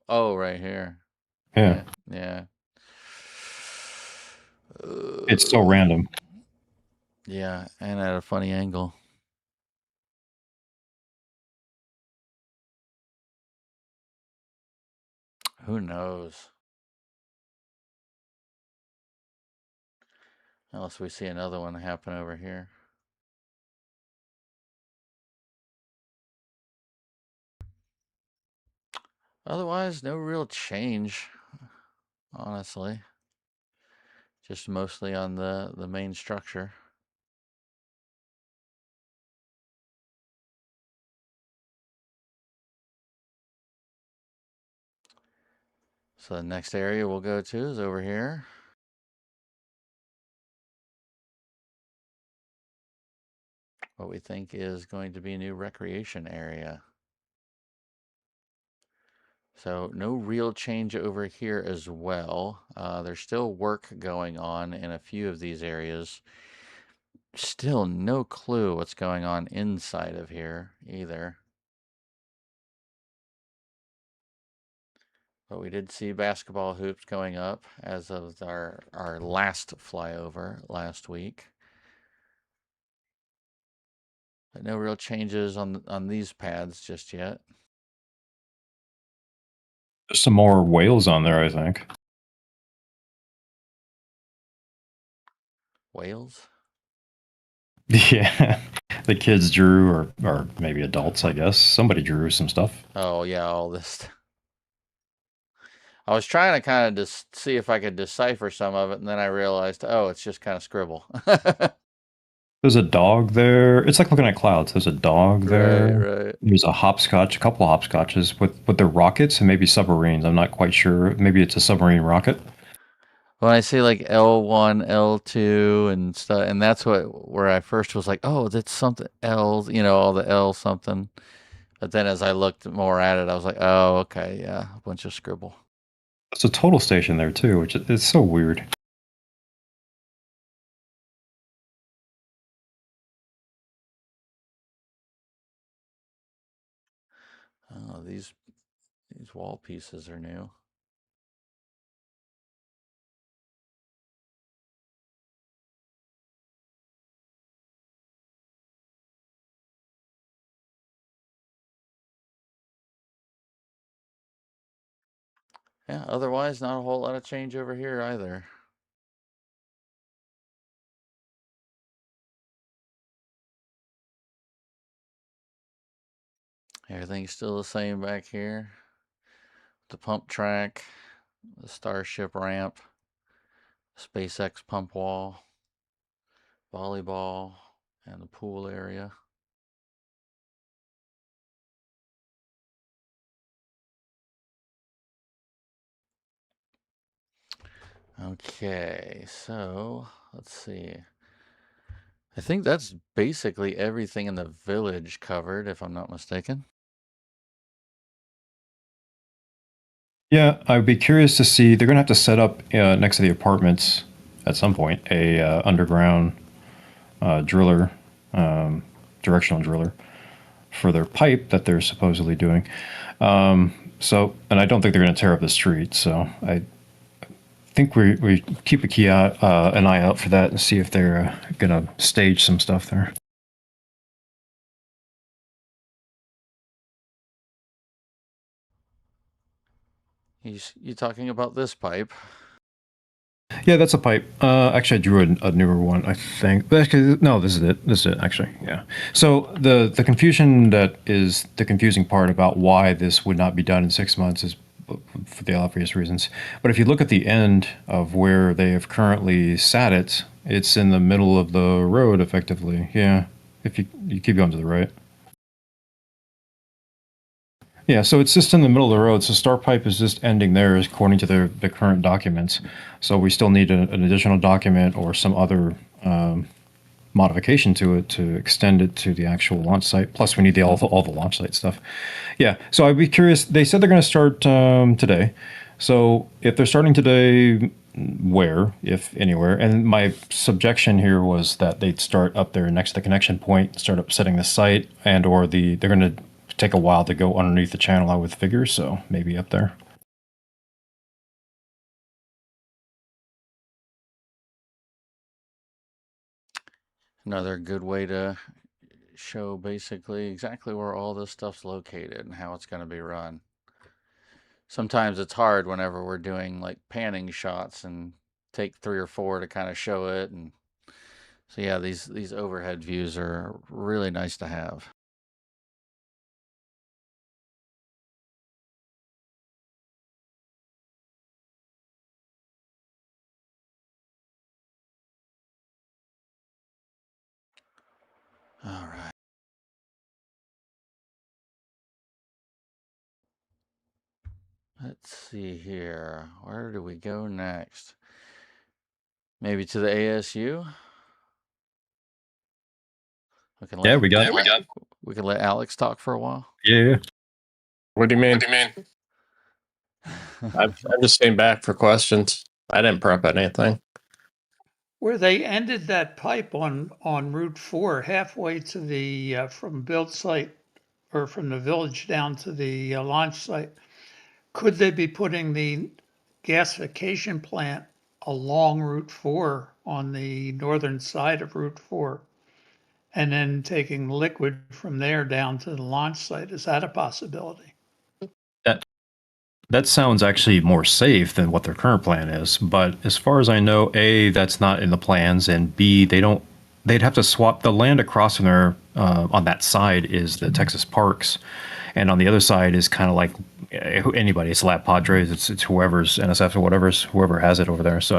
Oh, right here. Yeah, Yeah. it's so random. Yeah, and at a funny angle. Who knows? Unless we see another one happen over here. Otherwise, no real change, honestly. Just mostly on the main structure. So the next area we'll go to is over here. What we think is going to be a new recreation area. So no real change over here as well. There's still work going on in a few of these areas. Still no clue what's going on inside of here either. But we did see basketball hoops going up as of our last flyover last week. But no real changes on these pads just yet. There's some more whales on there, I think. Whales? Yeah, the kids drew, or maybe adults, I guess. Somebody drew some stuff. Oh yeah, all this. I was trying to kind of just see if I could decipher some of it, and then I realized, oh, it's just kind of scribble. There's a dog there. It's like looking at clouds. There's a dog there. Right. There's a hopscotch, a couple of hopscotches with their rockets and maybe submarines. I'm not quite sure. Maybe it's a submarine rocket. When I see like L1, L2, and stuff, and that's where I first was like, oh, that's something L, all the L something. But then as I looked more at it, I was like, oh, okay, yeah, a bunch of scribble. There's a total station there too, which is so weird. Oh, these wall pieces are new. Yeah, otherwise not a whole lot of change over here either. Everything's still the same back here. the pump track, the Starship ramp, SpaceX pump wall, volleyball, and the pool area. Okay, so let's see. I think that's basically everything in the village covered, if I'm not mistaken. Yeah, I would be curious to see. They're going to have to set up next to the apartments at some point a underground driller, directional driller for their pipe that they're supposedly doing. And I don't think they're going to tear up the street. So I think we keep an eye out for that and see if they're going to stage some stuff there. You talking about this pipe? Yeah, that's a pipe. Actually, I drew a newer one, I think. But actually, no, this is it. This is it, actually. Yeah. So the confusion that is the confusing part about why this would not be done in 6 months is for the obvious reasons. But if you look at the end of where they have currently sat it, it's in the middle of the road, effectively. Yeah. If you keep going to the right. Yeah, so it's just in the middle of the road. So Star Pipe is just ending there according to the current documents. So we still need an additional document or some other modification to it to extend it to the actual launch site. Plus, we need all the launch site stuff. Yeah, so I'd be curious. They said they're going to start today. So if they're starting today, where, if anywhere? And my subjection here was that they'd start up there next to the connection point, start up setting the site, and or they're going to take a while to go underneath the channel, I would figure, so maybe up there. Another good way to show basically exactly where all this stuff's located and how it's going to be run. Sometimes it's hard whenever we're doing like panning shots and take 3 or 4 to kind of show it. And so yeah, these overhead views are really nice to have. All right. Let's see here. Where do we go next? Maybe to the ASU? We can let, we can let Alex talk for a while. Yeah. What do you mean? I'm just staying back for questions. I didn't prep anything. Where they ended that pipe on Route 4, halfway to the from build site or from the village down to the launch site, could they be putting the gasification plant along Route 4 on the northern side of Route 4 and then taking liquid from there down to the launch site? Is that a possibility? That sounds actually more safe than what their current plan is. But as far as I know, A, that's not in the plans, and B, they'd have to swap the land across from there on that side is the Texas Parks. And on the other side is kind of like anybody. It's Lab Padres. It's whoever's NSF or whoever has it over there. So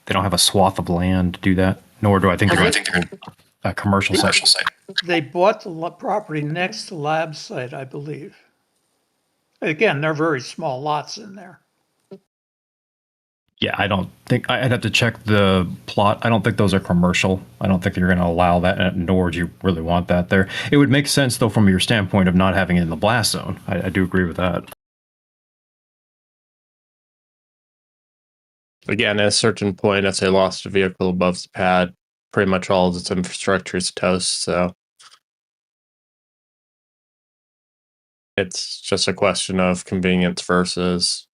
they don't have a swath of land to do that. Nor do I think they're going to a commercial site. They bought the property next to Lab site, I believe. Again, they're very small lots in there. Yeah, I don't think I'd have to check the plot. I don't think those are commercial. I don't think you're going to allow that, nor do you really want that there. It would make sense, though, from your standpoint of not having it in the blast zone. I do agree with that. Again, at a certain point, if they lost a vehicle above the pad, pretty much all of its infrastructure is toast. So it's just a question of convenience versus,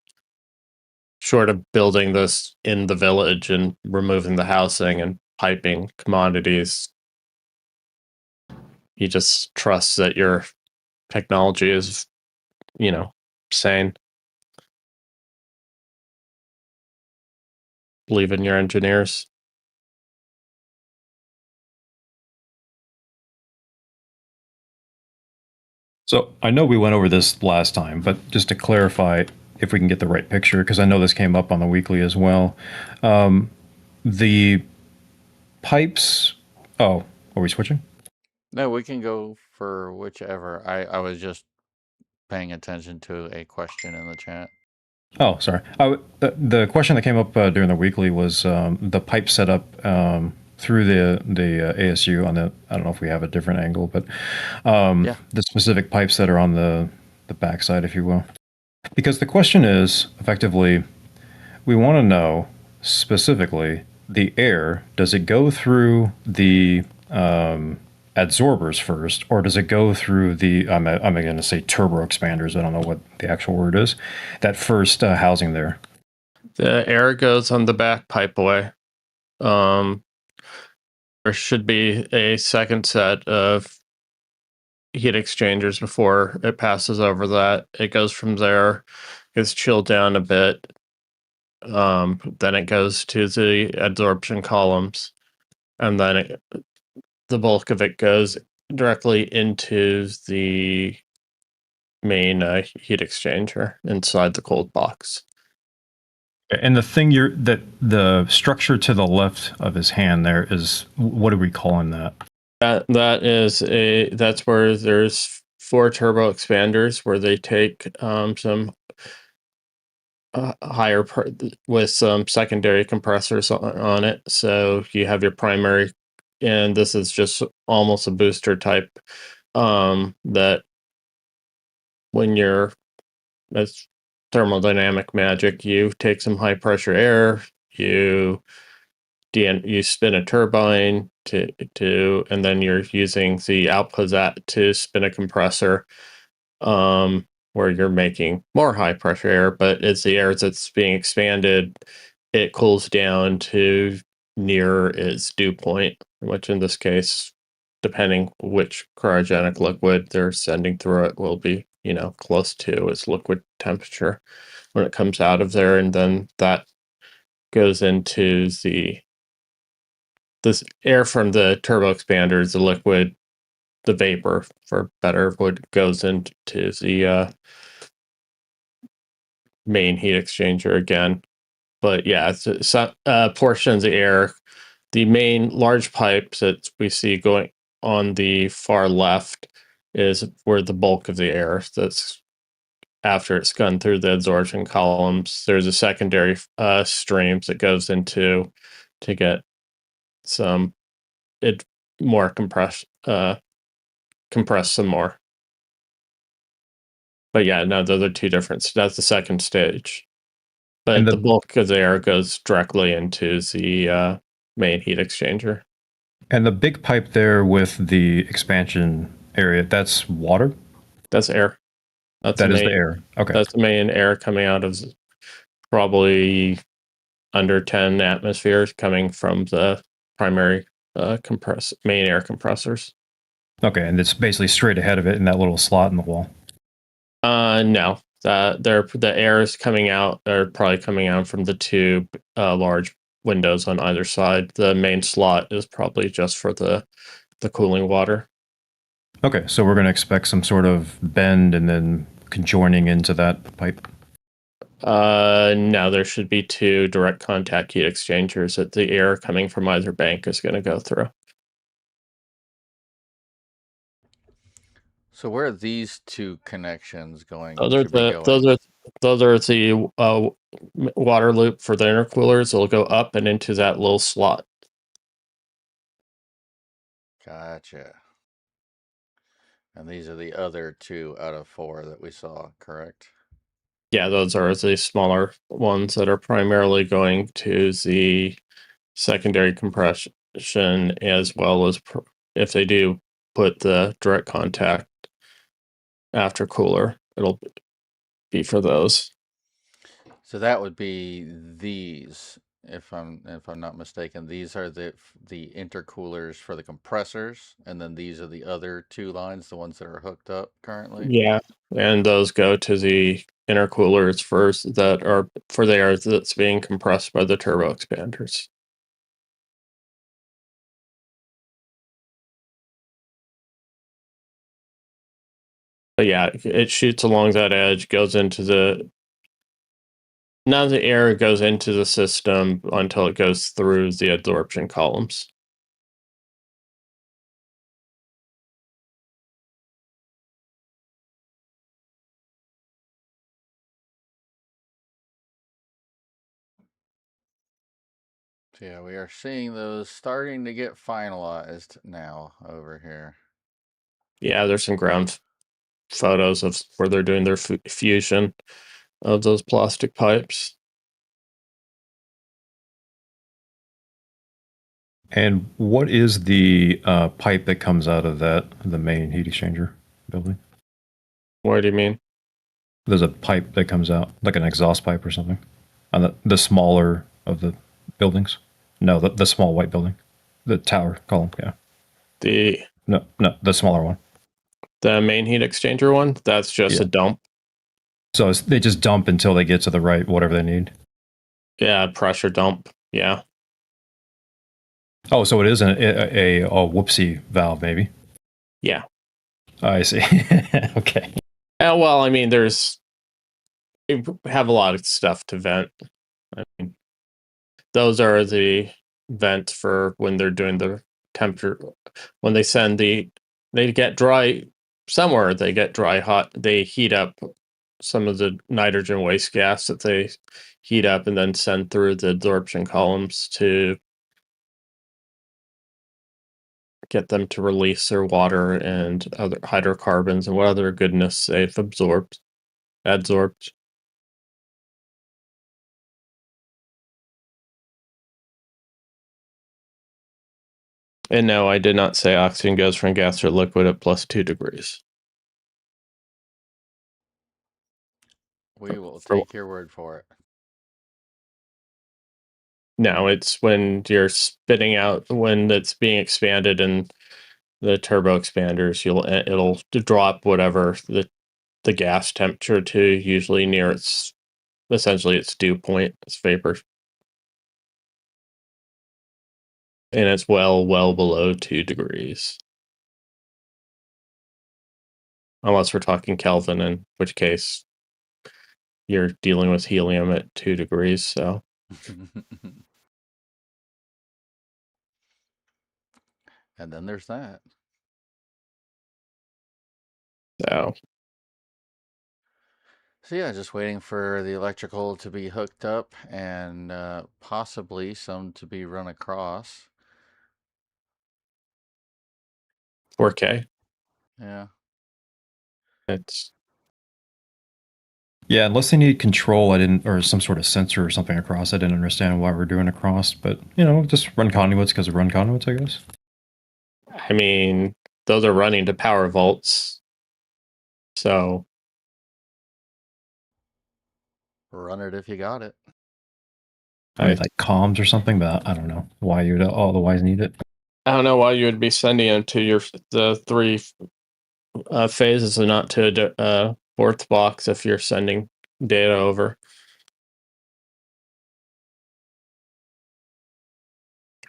short of building this in the village and removing the housing and piping commodities, you just trust that your technology is, sane. Believe in your engineers. So I know we went over this last time, but just to clarify, if we can get the right picture, because I know this came up on the weekly as well. The pipes. Oh, are we switching? No, we can go for whichever. I was just paying attention to a question in the chat. Oh, sorry. The question that came up during the weekly was the pipe setup through the ASU on the. I don't know if we have a different angle, but Yeah. the specific pipes that are on the backside, if you will. Because the question is effectively, we want to know specifically the air. Does it go through the adsorbers first, or does it go through the? I'm going to say turbo expanders. I don't know what the actual word is. That first housing there. The air goes on the back pipeway. There should be a second set of heat exchangers before it passes over that. It goes from there, gets chilled down a bit. Then it goes to the adsorption columns, and then the bulk of it goes directly into the main heat exchanger inside the cold box. And the thing the structure to the left of his hand there is, what are we calling that? That's where there's 4 turbo expanders where they take some higher with some secondary compressors on it. So you have your primary, and this is just almost a booster type that when you're as thermodynamic magic, you take some high pressure air, you spin a turbine and then you're using the output of that to spin a compressor, where you're making more high pressure air, but it's the air that's being expanded. It cools down to near its dew point, which in this case, depending which cryogenic liquid they're sending through it, will be, close to its liquid temperature when it comes out of there. And then that goes into this air from the turbo expanders, the liquid, the vapor for better, what goes into the main heat exchanger again. But yeah, some portions of air, the main large pipes that we see going on the far left is where the bulk of the air that's after it's gone through the adsorption columns. There's a secondary streams that goes into to get some more compress some more. But yeah, no, those are two different. That's the second stage. But the bulk of the air goes directly into the main heat exchanger. And the big pipe there with the expansion area, that's water? That's air. That is the air. Okay. That's the main air coming out of probably under 10 atmospheres coming from the primary main air compressors. Okay, and it's basically straight ahead of it in that little slot in the wall. No. The air is coming out, or probably coming out from the two large windows on either side. The main slot is probably just for the cooling water. Okay, so we're going to expect some sort of bend and then conjoining into that pipe? No, there should be 2 direct contact heat exchangers that the air coming from either bank is going to go through. So where are these 2 connections going? Those are the water loop for the intercoolers. It'll go up and into that little slot. Gotcha. And these are the other 2 out of 4 that we saw, correct? Yeah, those are the smaller ones that are primarily going to the secondary compression, as well as if they do put the direct contact after cooler, it'll be for those. So that would be these, if I'm not mistaken. These are the intercoolers for the compressors, and then these are the other 2 lines, the ones that are hooked up currently. Yeah, and those go to the intercoolers first that are for the air that's being compressed by the turbo expanders. But yeah, it shoots along that edge, goes into the None of the air goes into the system until it goes through the absorption columns. So yeah, we are seeing those starting to get finalized now over here. Yeah, there's some ground photos of where they're doing their fusion of those plastic pipes. And what is the pipe that comes out of the main heat exchanger building? What do you mean? There's a pipe that comes out, like an exhaust pipe or something, on the smaller of the buildings. No, the small white building, the tower column. Yeah. No, the smaller one. The main heat exchanger one. That's just a dump. So they just dump until they get to the right whatever they need. Yeah, pressure dump. Yeah. Oh, so it is a whoopsie valve, maybe. Yeah. I see. Okay. Well, I mean, we have a lot of stuff to vent. I mean, those are the vents for when they're doing the temperature. When they send they get dry somewhere, they get dry hot. They heat up some of the nitrogen waste gas that they heat up and then send through the absorption columns to get them to release their water and other hydrocarbons and what other goodness they've adsorbed. And no, I did not say oxygen goes from gas or liquid at +2 degrees. We will take your word for it. No, it's when you're spitting out, when it's being expanded in the turbo expanders, it'll drop whatever the gas temperature to, usually near its dew point, its vapor. And it's well below 2 degrees. Unless we're talking Kelvin, in which case you're dealing with helium at 2 degrees, so. And then there's that. So yeah, just waiting for the electrical to be hooked up and possibly some to be run across. 4K. Yeah. Yeah, unless they need control, or some sort of sensor or something across. I didn't understand why we're doing across, but just run conduits because of run conduits, I guess. I mean, those are running to power volts, so run it if you got it. I mean, like comms or something, but I don't know why you'd otherwise need it. I don't know why you would be sending them to the 3 phases and not to a fourth box if you're sending data over.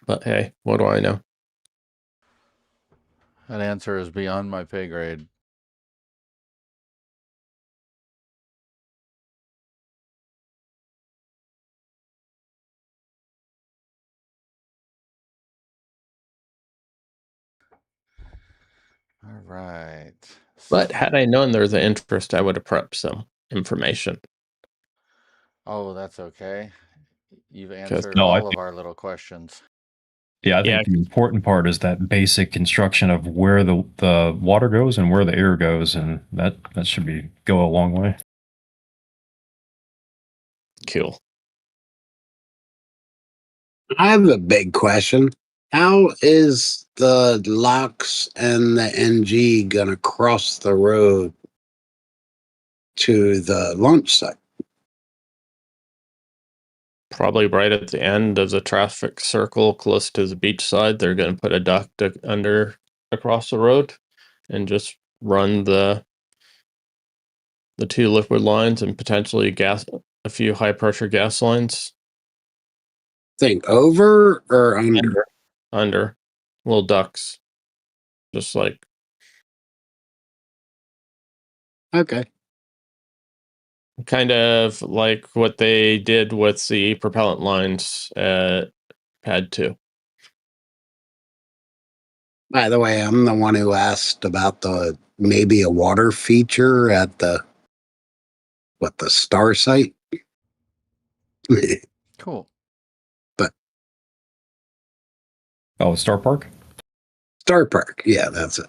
But hey, what do I know? That answer is beyond my pay grade. All right. But had I known there's an interest, I would have prepped some information. Oh, that's okay. You've answered all of our little questions. Yeah, I think the important part is that basic construction of where the water goes and where the air goes, and that should go a long way. Cool. I have a big question. How is the LOX and the NG going to cross the road to the launch site? Probably right at the end of the traffic circle close to the beach side. They're going to put a duct across the road and just run the 2 liquid lines and potentially a few high pressure gas lines. Think over or under? Under. Little ducts. Just like. Okay. Kind of like what they did with the propellant lines at Pad 2. By the way, I'm the one who asked about the maybe a water feature at the star site. Cool. But Oh, Star Park. Star Park, yeah, that's it.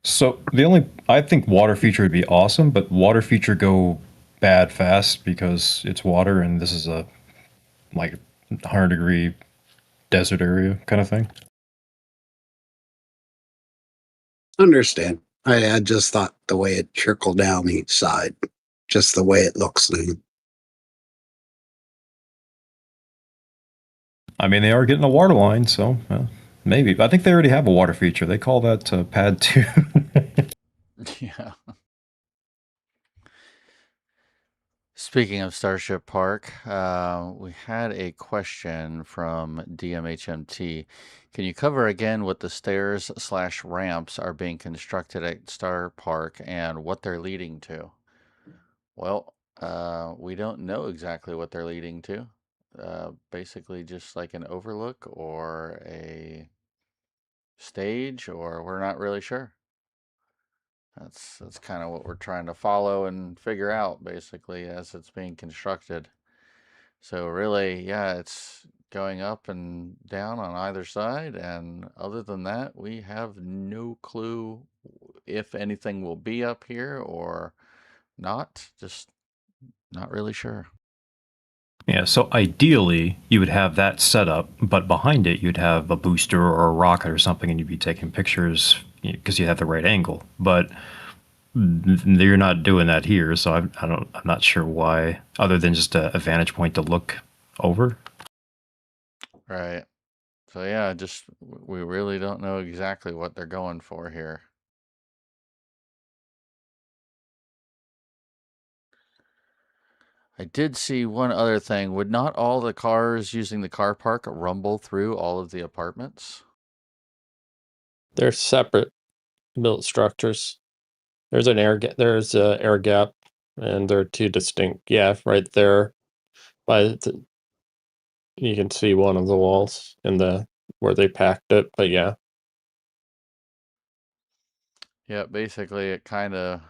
So I think water feature would be awesome, but water feature go bad fast because it's water, and this is a like 100-degree desert area kind of thing. Understand. I just thought the way it trickled down each side, just the way it looks now. I mean, they are getting a water line, so maybe. I think they already have a water feature. They call that Pad 2. Yeah. Speaking of Starship Park, we had a question from DMHMT. Can you cover again what the stairs/ramps are being constructed at Star Park and what they're leading to? Well, we don't know exactly what they're leading to. Basically, just like an overlook or a stage, or we're not really sure. That's kind of what we're trying to follow and figure out, basically, as it's being constructed. So really, yeah, it's going up and down on either side, and other than that, we have no clue if anything will be up here or not. Just not really sure. Yeah, so ideally you would have that set up, but behind it you'd have a booster or a rocket or something, and you'd be taking pictures because you have the right angle. But you're not doing that here, so I'm not sure why, other than just a vantage point to look over. Right. So yeah, just we really don't know exactly what they're going for here. I did see one other thing. Would not all the cars using the car park rumble through all of the apartments? They're separate built structures. There's an there's a air gap, and they're two distinct. Yeah, right there, you can see one of the walls in the where they packed it. But yeah, Yeah, basically it kind of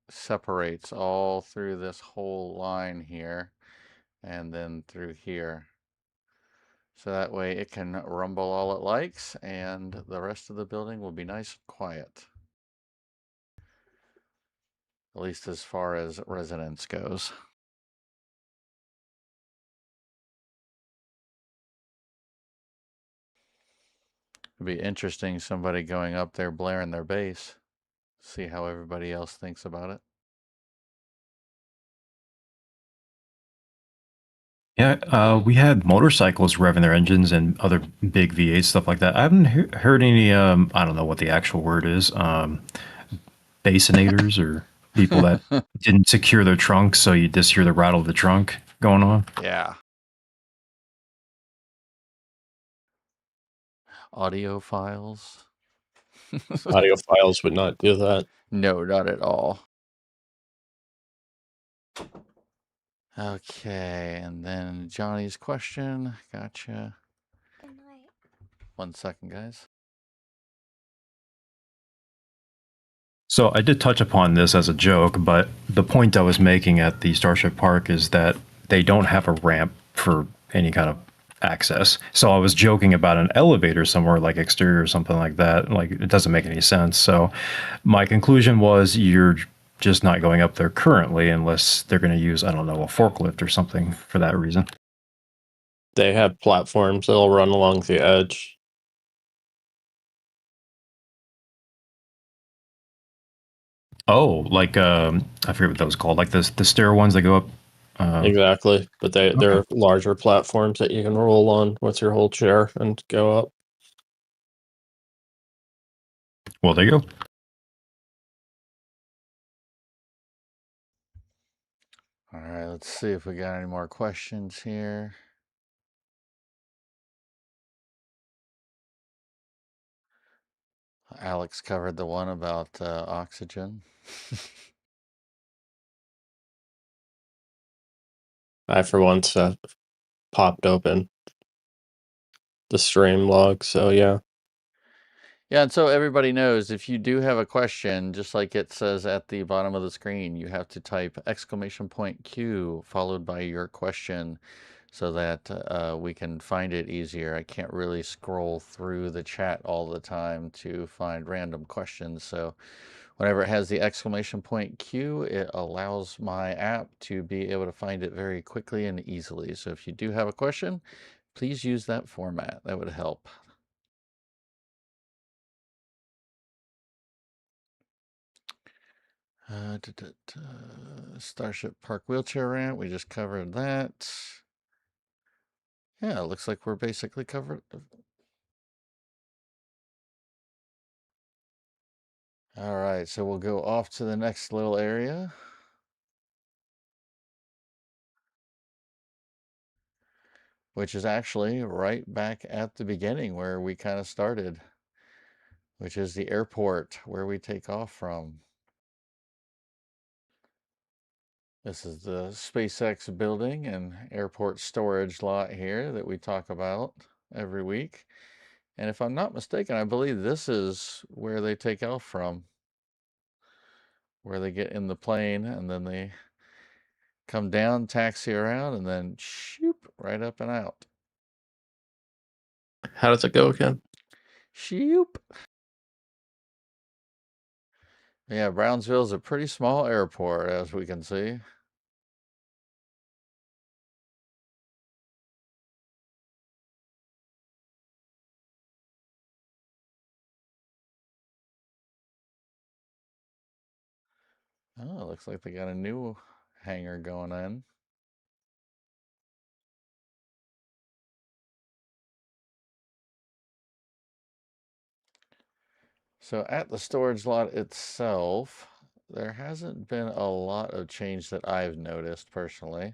separates all through this whole line here and then through here. So that way it can rumble all it likes and the rest of the building will be nice and quiet. At least as far as residence goes. It'd be interesting somebody going up there blaring their bass. See how everybody else thinks about it. Yeah, we had motorcycles revving their engines and other big V8 stuff like that. I haven't heard any. I don't know what the actual word is. Basinators or people that didn't secure their trunk, so you just hear the rattle of the trunk going on. Yeah. Audio files. audiophiles would not do that. No, not at all. Okay, and then Johnny's question. Gotcha. 1 second, guys. So I did touch upon this as a joke, but the point I was making at the Starship Park is that they don't have a ramp for any kind of access. So I was joking about an elevator somewhere like exterior or something like that. Like it doesn't make any sense. So my conclusion was you're just not going up there currently unless they're going to use, I don't know, a forklift or something for that reason. They have platforms that'll run along the edge. Oh, like I forget what that was called, like the stair ones that go up. Exactly, but they're Okay. larger platforms that you can roll on with your whole chair and go up. Well, there you go. All right, let's see if we got any more questions here. Alex covered the one about oxygen. I, for once, popped open the stream log, so yeah. Yeah, and so everybody knows if you do have a question, just like it says at the bottom of the screen, you have to type !Q followed by your question so that we can find it easier. I can't really scroll through the chat all the time to find random questions, so whenever it has the !Q, it allows my app to be able to find it very quickly and easily. So if you do have a question, please use that format. That would help. Starship Park wheelchair ramp, we just covered that. Yeah, it looks like we're basically covered. All right, so we'll go off to the next little area. Which is actually right back at the beginning where we kind of started, which is the airport where we take off from. This is the SpaceX building and airport storage lot here that we talk about every week. And if I'm not mistaken, I believe this is where they take off from, where they get in the plane and then they come down, taxi around, and then shoop, right up and out. How does it go again? Shoop. Yeah, Brownsville is a pretty small airport, as we can see. Oh, looks like they got a new hangar going in. So at the storage lot itself, there hasn't been a lot of change that I've noticed personally.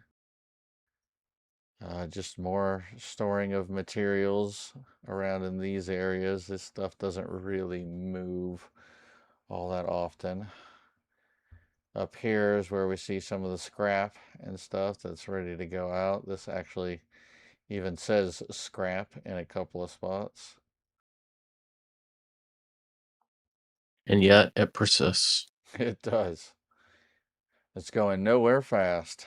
Just more storing of materials around in these areas. This stuff doesn't really move all that often. Up here is where we see some of the scrap and stuff that's ready to go out. This actually even says scrap in a couple of spots. And yet it persists. It does. It's going nowhere fast.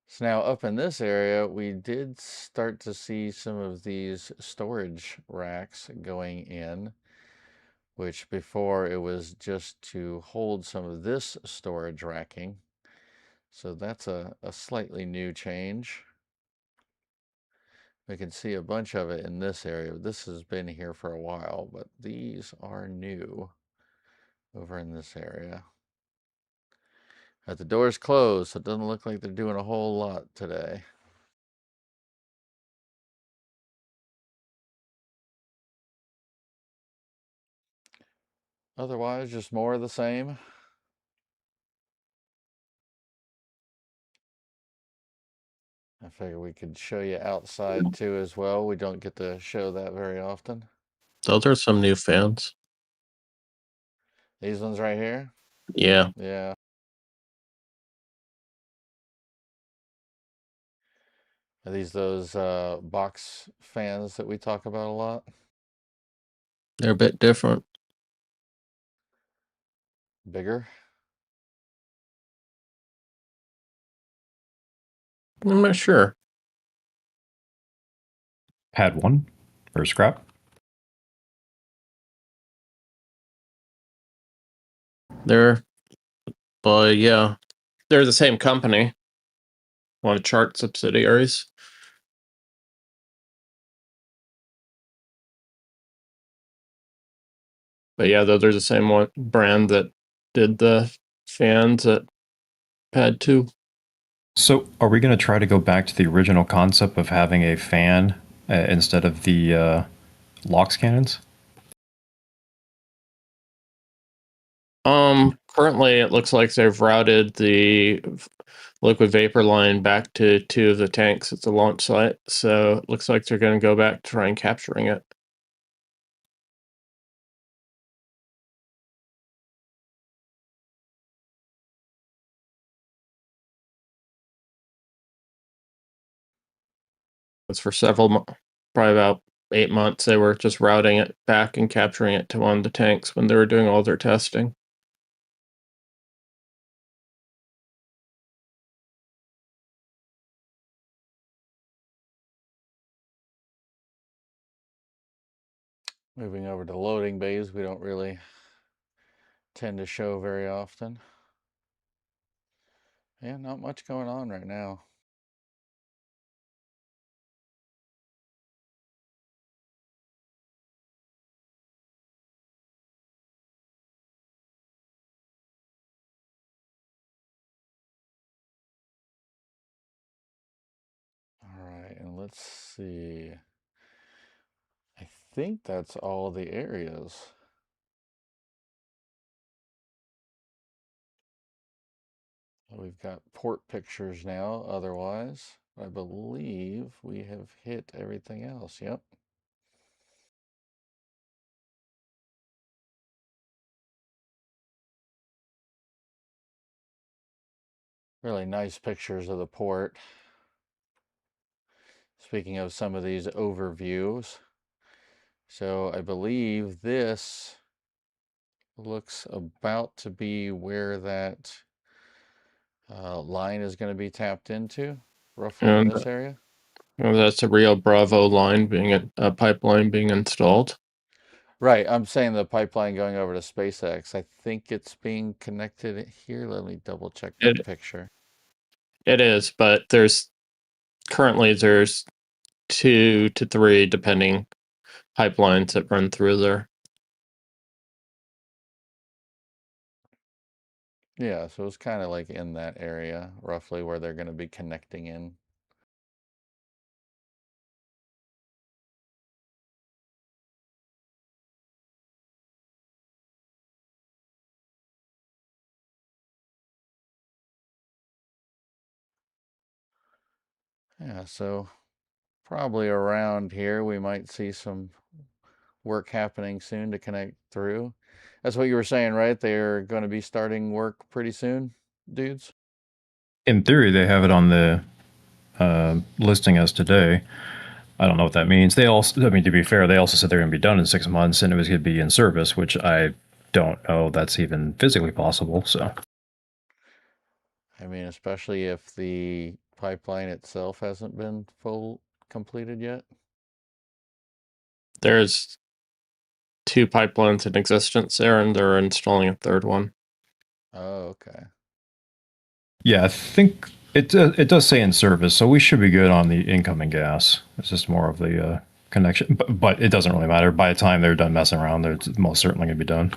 So now up in this area, we did start to see some of these storage racks going in, which before it was just to hold some of this storage racking. So that's a slightly new change. We can see a bunch of it in this area. This has been here for a while, but these are new over in this area. The door's closed, so it doesn't look like they're doing a whole lot today. Otherwise, just more of the same. I figure we could show you outside too as well. We don't get to show that very often. Those are some new fans. These ones right here? Yeah. Yeah. Are these those box fans that we talk about a lot? They're a bit different. Bigger? I'm not sure. Pad 1 or scrap? Yeah. They're the same company. One of Chart subsidiaries. But yeah, those are the same one brand that did the fans at Pad 2. So, are we going to try to go back to the original concept of having a fan instead of the LOX cannons? Currently it looks like they've routed the liquid vapor line back to 2 of the tanks at the launch site, so it looks like they're going to go back to try and capturing it. Because for probably about 8 months, they were just routing it back and capturing it to one of the tanks when they were doing all their testing. Moving over to loading bays, we don't really tend to show very often. Yeah, not much going on right now. All right, and let's see. I think that's all the areas. We've got port pictures now, otherwise. I believe we have hit everything else. Yep. Really nice pictures of the port. Speaking of some of these overviews. So I believe this looks about to be where that line is going to be tapped into, roughly in And this area. that's a Rio Bravo line a pipeline being installed. Right, I'm saying the pipeline going over to SpaceX. I think it's being connected here. Let me double check that picture. It is, but currently there's 2 to 3, depending, pipelines that run through there. Yeah, so it's kind of like in that area, roughly where they're going to be connecting in. Yeah, so probably around here we might see some work happening soon to connect through. That's what you were saying, right? They're going to be starting work pretty soon, dudes? In theory, they have it on the listing as today. I don't know what that means. They also, I mean, to be fair, they also said they're going to be done in 6 months and it was going to be in service, which I don't know that's even physically possible. So, I mean, especially if the pipeline itself hasn't been full completed yet. There's 2 pipelines in existence there, and they're installing a third one. Oh, okay. yeah, I think it does say in service, so we should be good on the incoming gas. It's just more of the connection, but it doesn't really matter. By the time they're done messing around, they're most certainly going to be done.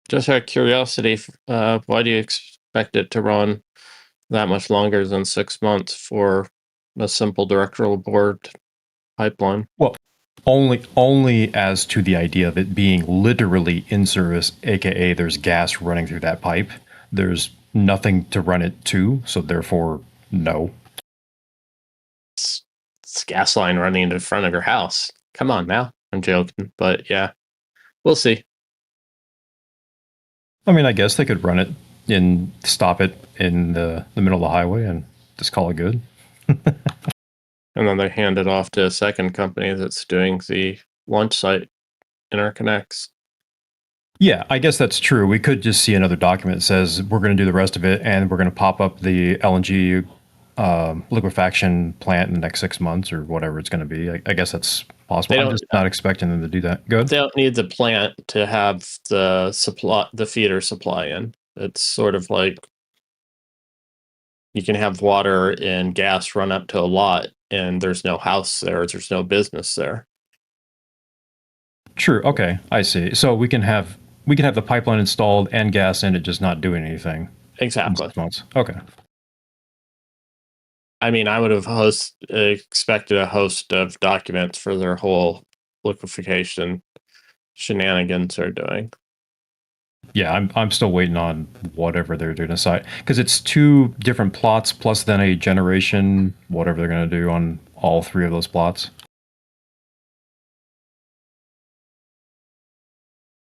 Just out of curiosity, why do you expect it to run that much longer than 6 months for a simple directional board pipeline? Well, only as to the idea of it being literally in service, aka there's gas running through that pipe. There's nothing to run it to, so therefore, no. It's gas line running into the front of your house. Come on now. I'm joking, but yeah, we'll see. I mean, I guess they could run it and stop it in the middle of the highway and just call it good. And then they hand it off to a second company that's doing the launch site interconnects. Yeah, I guess that's true. We could just see another document that says we're going to do the rest of it and we're going to pop up the LNG liquefaction plant in the next 6 months or whatever it's going to be. I guess that's possible. I'm just not expecting them to do that. Good. They don't need the plant to have the feeder supply in. It's sort of like you can have water and gas run up to a lot and there's no house there, there's no business there. True. Okay, I see. So we can have the pipeline installed and gas in it, just not doing anything. Exactly. In 6 months. Okay. I mean, I would have expected a host of documents for their whole liquefaction shenanigans they're doing. Yeah, I'm still waiting on whatever they're doing aside, because it's 2 different plots plus then a generation, whatever they're going to do on all 3 of those plots.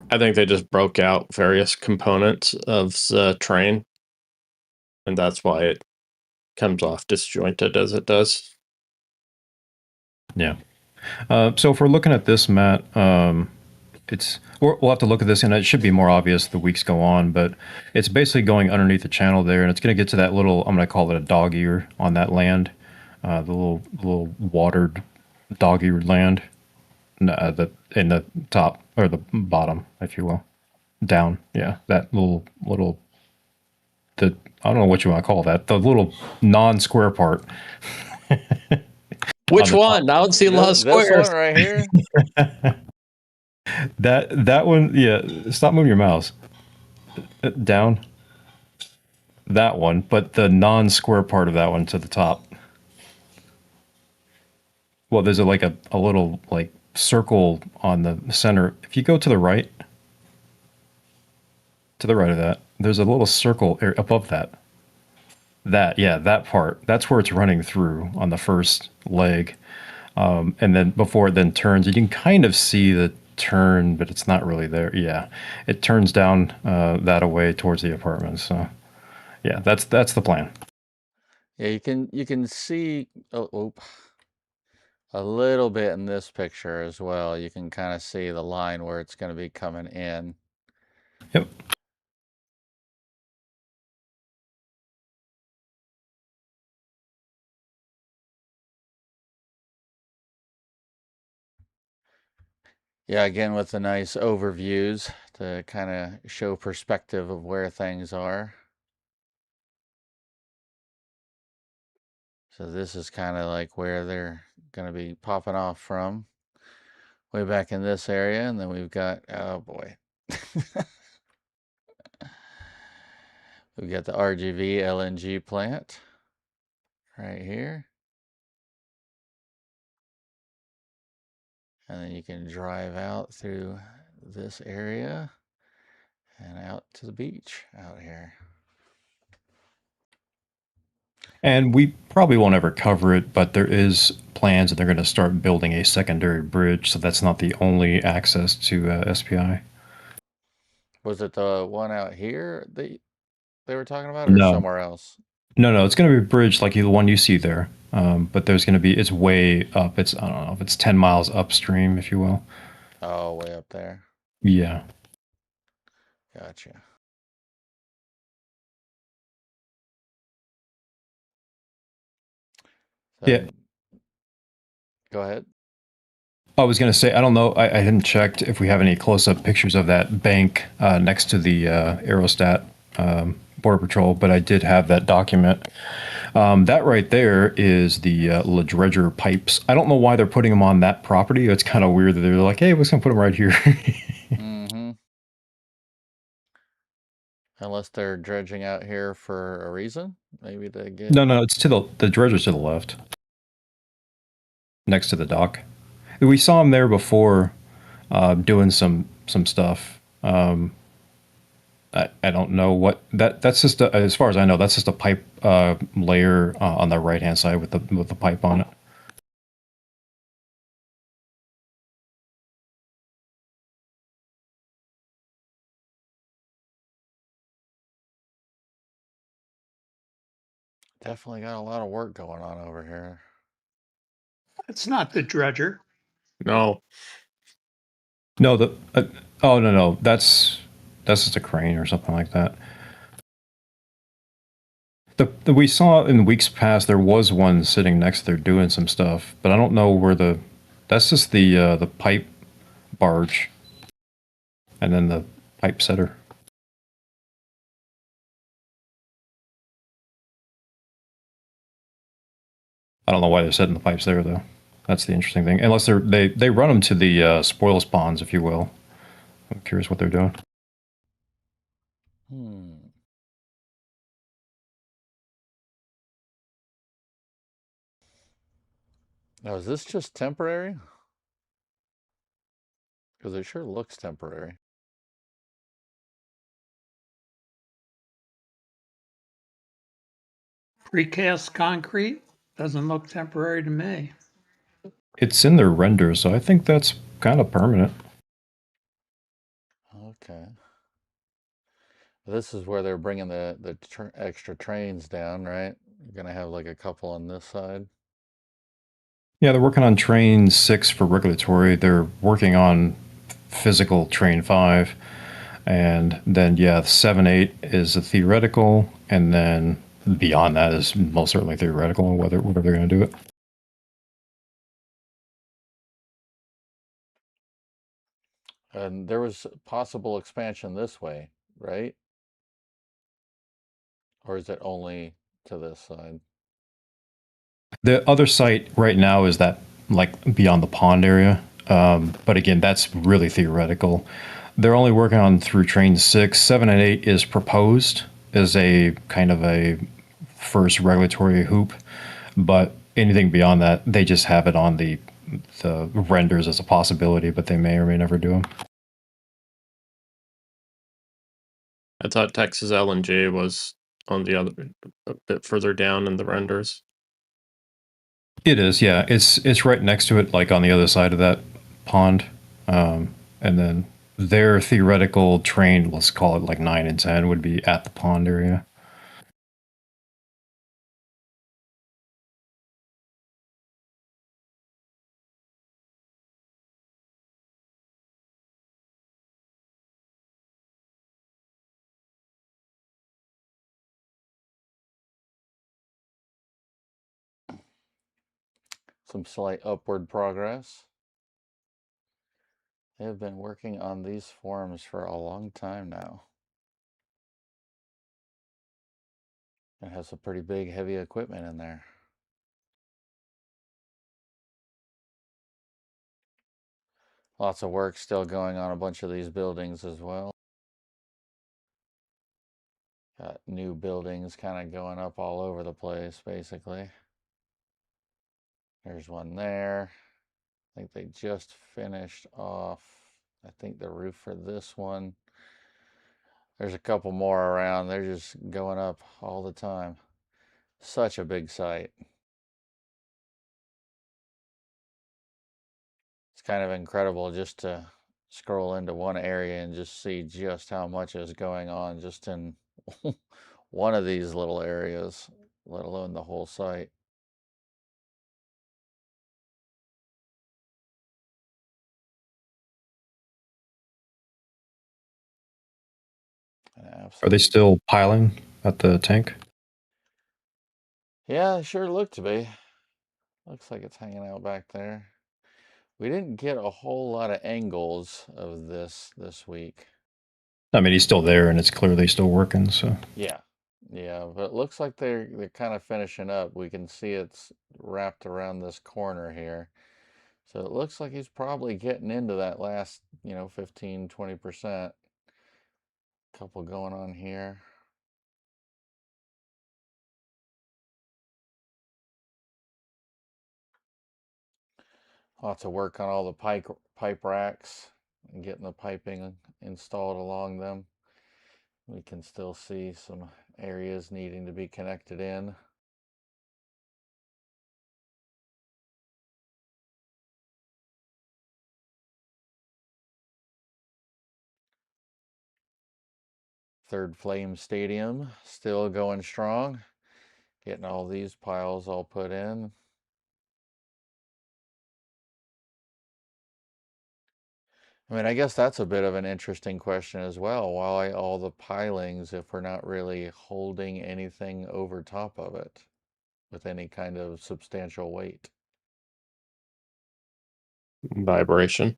I think they just broke out various components of the train, and that's why it comes off disjointed as it does. Yeah. So if we're looking at this, Matt, we'll have to look at this, and it should be more obvious the weeks go on. But it's basically going underneath the channel there, and it's going to get to that little. I'm going to call it a dog ear on that land, the little watered dog eared land, in the top or the bottom, if you will, down. Yeah, that little. I don't know what you want to call that. The little non-square part. Which one? I don't see a lot of This squares. one right here. That one, yeah. Stop moving your mouse. Down. That one, but the non-square part of that one to the top. Well, there's a little like circle on the center. If you go to the right of that, there's a little circle above that. That part. That's where it's running through on the first leg. And then before it then turns, you can kind of see the turn, but it's not really there. Yeah, it turns down that away towards the apartments. So, yeah, that's the plan. Yeah, you can see a little bit in this picture as well. You can kind of see the line where it's going to be coming in. Yep. Yeah, again with the nice overviews to kind of show perspective of where things are. So this is kind of like where they're going to be popping off from. Way back in this area, and then we've got, oh boy. We've got the RGV LNG plant right here. And then you can drive out through this area and out to the beach out here. And we probably won't ever cover it, but there is plans that they're going to start building a secondary bridge, so that's not the only access to SPI. Was it the one out here that they were talking about, or No. somewhere else? No, it's going to be a bridge like the one you see there. But there's going to be, it's way up. I don't know if it's 10 miles upstream, if you will. Oh, way up there. Yeah. Gotcha. So, Yeah. Go ahead. I was going to say, I don't know. I hadn't checked if we have any close-up pictures of that bank next to the Aerostat Border Patrol, but I did have that document. That right there is the La Dredger pipes. I don't know why they're putting them on that property. It's kind of weird that they're like, hey, we're just going to put them right here. Mm-hmm. Unless they're dredging out here for a reason. Maybe they get... No, it's to the dredger's to the left. Next to the dock. We saw them there before doing some stuff. I don't know what that's just as far as I know, that's just a pipe layer on the right hand side with the pipe on it. Definitely got a lot of work going on over here. It's not the dredger. No. No, no, that's just a crane or something like that. We saw in weeks past there was one sitting next there doing some stuff, but I don't know where that's just the pipe barge, and then the pipe setter. I don't know why they're setting the pipes there though. That's the interesting thing. Unless they run them to the spoils ponds, if you will. I'm curious what they're doing. Now, is this just temporary? Because it sure looks temporary. Precast concrete doesn't look temporary to me. It's in their render, so I think that's kind of permanent. Okay. This is where they're bringing the extra trains down, right? You're gonna have like a couple on this side. Yeah, they're working on train 6 for regulatory. They're working on physical train 5. And then, yeah, 7, 8 is a theoretical. And then beyond that is most certainly theoretical, whether they're going to do it. And there was possible expansion this way, right? Or is it only to this side? The other site right now is that, like, beyond the pond area. But again, that's really theoretical. They're only working on through train 6. 7 and 8 is proposed as a kind of a first regulatory hoop. But anything beyond that, they just have it on the renders as a possibility, but they may or may never do them. I thought Texas LNG was on the other, a bit further down in the renders. It is, yeah. It's right next to it, like on the other side of that pond. And then their theoretical train, let's call it like 9 and 10, would be at the pond area. Some slight upward progress. They have been working on these forms for a long time now. It has some pretty big, heavy equipment in there. Lots of work still going on a bunch of these buildings as well. Got new buildings kind of going up all over the place, basically. There's one there. I think they just finished off, I think, the roof for this one. There's a couple more around. They're just going up all the time. Such a big site. It's kind of incredible just to scroll into one area and just see just how much is going on just in one of these little areas, let alone the whole site. Are they still piling at the tank? Yeah, it sure looked to be. Looks like it's hanging out back there. We didn't get a whole lot of angles of this week. I mean, he's still there, and it's clearly still working. So yeah, but it looks like they're kind of finishing up. We can see it's wrapped around this corner here, so it looks like he's probably getting into that last 15-20%. Couple going on here. Lots of work on all the pipe racks and getting the piping installed along them. We can still see some areas needing to be connected in. Third Flame Stadium still going strong. Getting all these piles all put in. I mean, I guess that's a bit of an interesting question as well. Why all the pilings if we're not really holding anything over top of it with any kind of substantial weight? Vibration.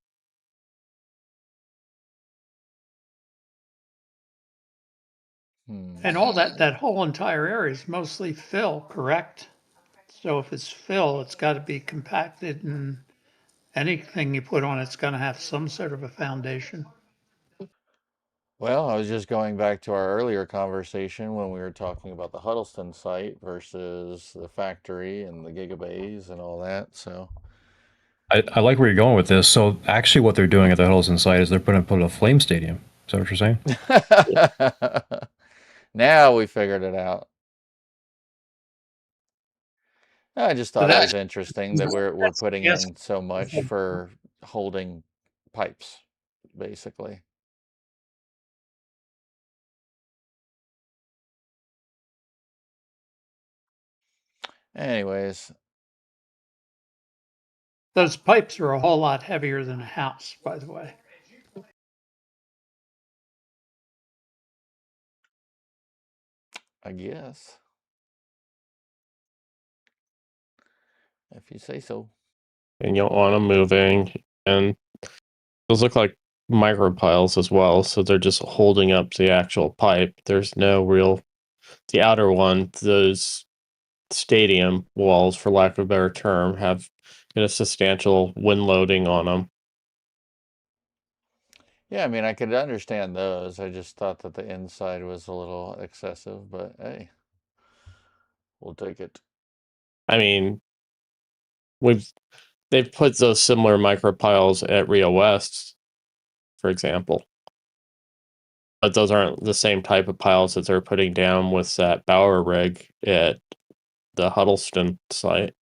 And all that whole entire area is mostly fill, correct? So if it's fill, it's got to be compacted, and anything you put on it's going to have some sort of a foundation. Well, I was just going back to our earlier conversation when we were talking about the Huddleston site versus the factory and the gigabays and all that. So I like where you're going with this. So actually, what they're doing at the Huddleston site is they're putting a flame stadium. Is that what you're saying? now we figured it out. I just thought it was interesting that we're putting in so much for holding pipes, basically. Anyways, Those pipes are a whole lot heavier than a house, by the way. I guess. If you say so. And you don't want them moving. And those look like micropiles as well, so they're just holding up the actual pipe. There's no real... The outer one, those stadium walls, for lack of a better term, have a substantial wind loading on them. Yeah, I mean, I could understand those. I just thought that the inside was a little excessive, but hey, we'll take it. I mean, they've put those similar micropiles at Rio West, for example. But those aren't the same type of piles that they're putting down with that Bauer rig at the Huddleston site.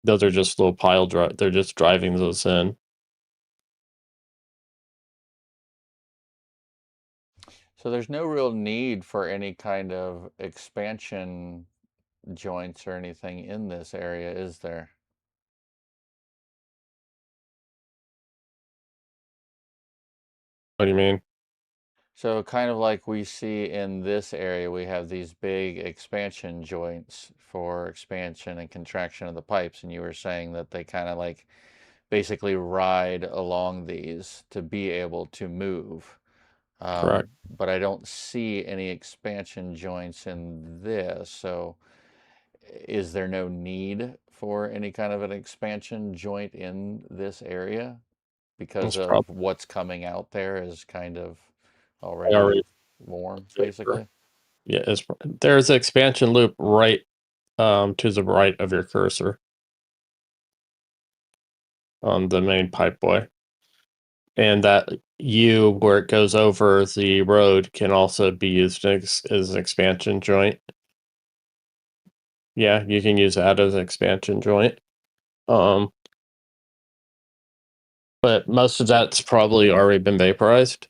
Those are just little pile drive. They're just driving those in. So there's no real need for any kind of expansion joints or anything in this area, is there? What do you mean? So kind of like we see in this area, we have these big expansion joints for expansion and contraction of the pipes. And you were saying that they kind of like basically ride along these to be able to move. Correct. But I don't see any expansion joints in this. So is there no need for any kind of an expansion joint in this area because It's of what's coming out there is kind of already already warm, basically? Yeah, there's an expansion loop right to the right of your cursor on the main pipeway. And that U, where it goes over the road, can also be used as an expansion joint. Yeah, you can use that as an expansion joint. But most of that's probably already been vaporized.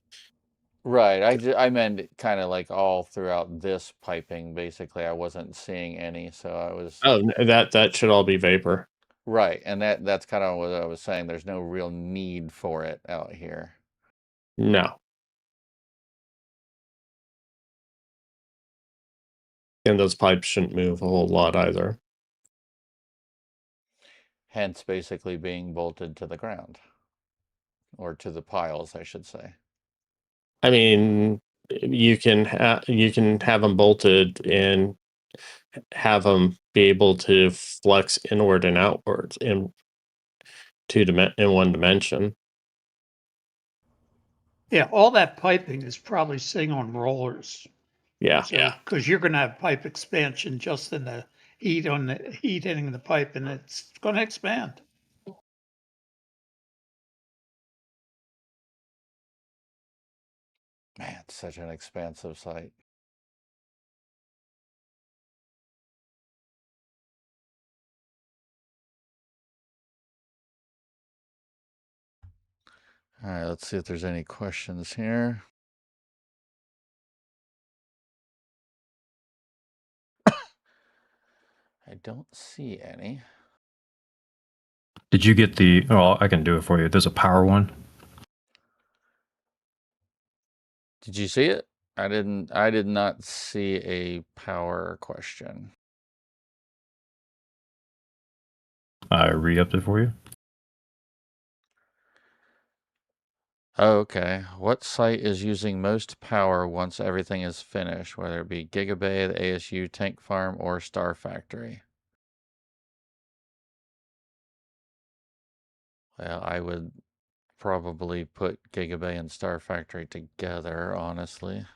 Right. I meant kind of like all throughout this piping, basically. I wasn't seeing any, so I was... Oh, that should all be vapor. Right, and that's kind of what I was saying. There's no real need for it out here. No. And those pipes shouldn't move a whole lot either. Hence, basically being bolted to the ground. Or to the piles, I should say. I mean, you can have them bolted and have them be able to flex inward and outwards in one dimension. Yeah, all that piping is probably sitting on rollers. Yeah. So, because you're going to have pipe expansion just in the heat hitting the pipe, and it's going to expand. Man, it's such an expansive site. All right, let's see if there's any questions here. I don't see any. Did you get the... Oh, I can do it for you. There's a power one. Did you see it? I did not see a power question. I re-upped it for you. Oh, okay. What site is using most power once everything is finished, whether it be Gigabay, the ASU, Tank Farm, or Star Factory? Well, I would probably put Gigabay and Star Factory together, honestly.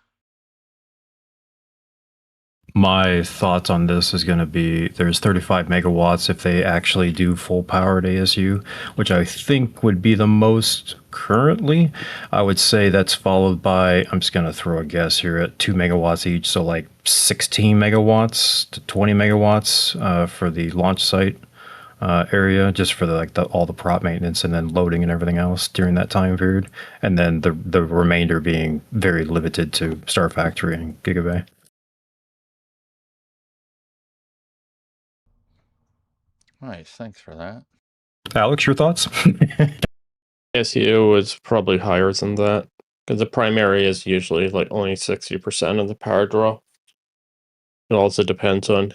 My thoughts on this is going to be there's 35 megawatts if they actually do full powered ASU, which I think would be the most currently. I would say that's followed by, I'm just going to throw a guess here, at 2 megawatts each, so like 16 megawatts to 20 megawatts for the launch site area, just for all the prop maintenance and then loading and everything else during that time period, and then the remainder being very limited to Star Factory and Gigabay. Nice. Thanks for that. Alex, your thoughts? ASU is probably higher than that because the primary is usually like only 60% of the power draw. It also depends on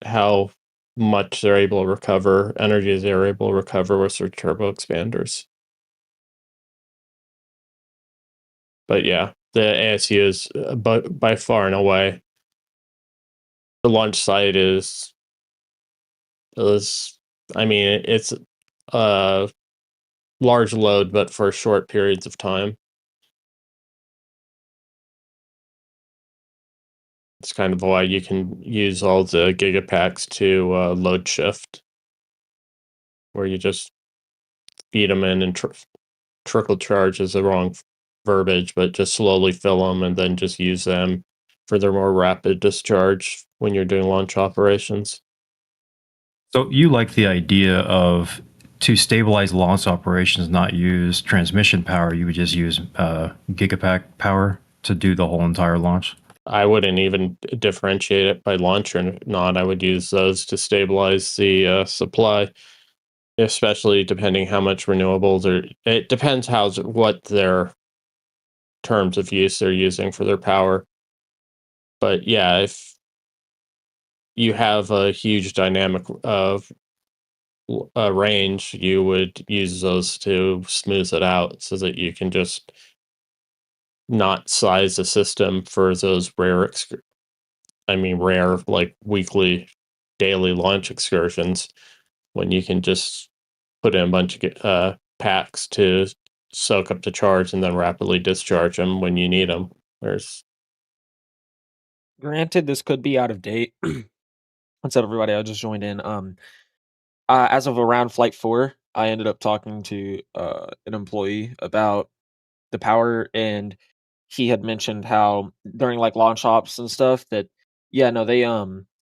how much they're able to recover, energy they're able to recover with their turbo expanders. But yeah, the ASU is by far and away the launch site is I mean it's a large load, but for short periods of time. It's kind of why you can use all the gigapacks to load shift, where you just feed them in and trickle charge is the wrong verbiage, but just slowly fill them and then just use them for their more rapid discharge when you're doing launch operations. So you like the idea of, to stabilize launch operations, not use transmission power, you would just use gigapack power to do the whole entire launch? I wouldn't even differentiate it by launch or not. I would use those to stabilize the supply, especially depending how much renewables are. It depends what their terms of use they're using for their power. But yeah, if you have a huge dynamic of range, you would use those to smooth it out so that you can just not size the system for those rare like weekly, daily launch excursions when you can just put in a bunch of packs to soak up the charge and then rapidly discharge them when you need them. Granted, this could be out of date. What's up, everybody? I just joined in. As of around flight 4, I ended up talking to an employee about the power, and he had mentioned how during like launch ops and stuff that yeah, no,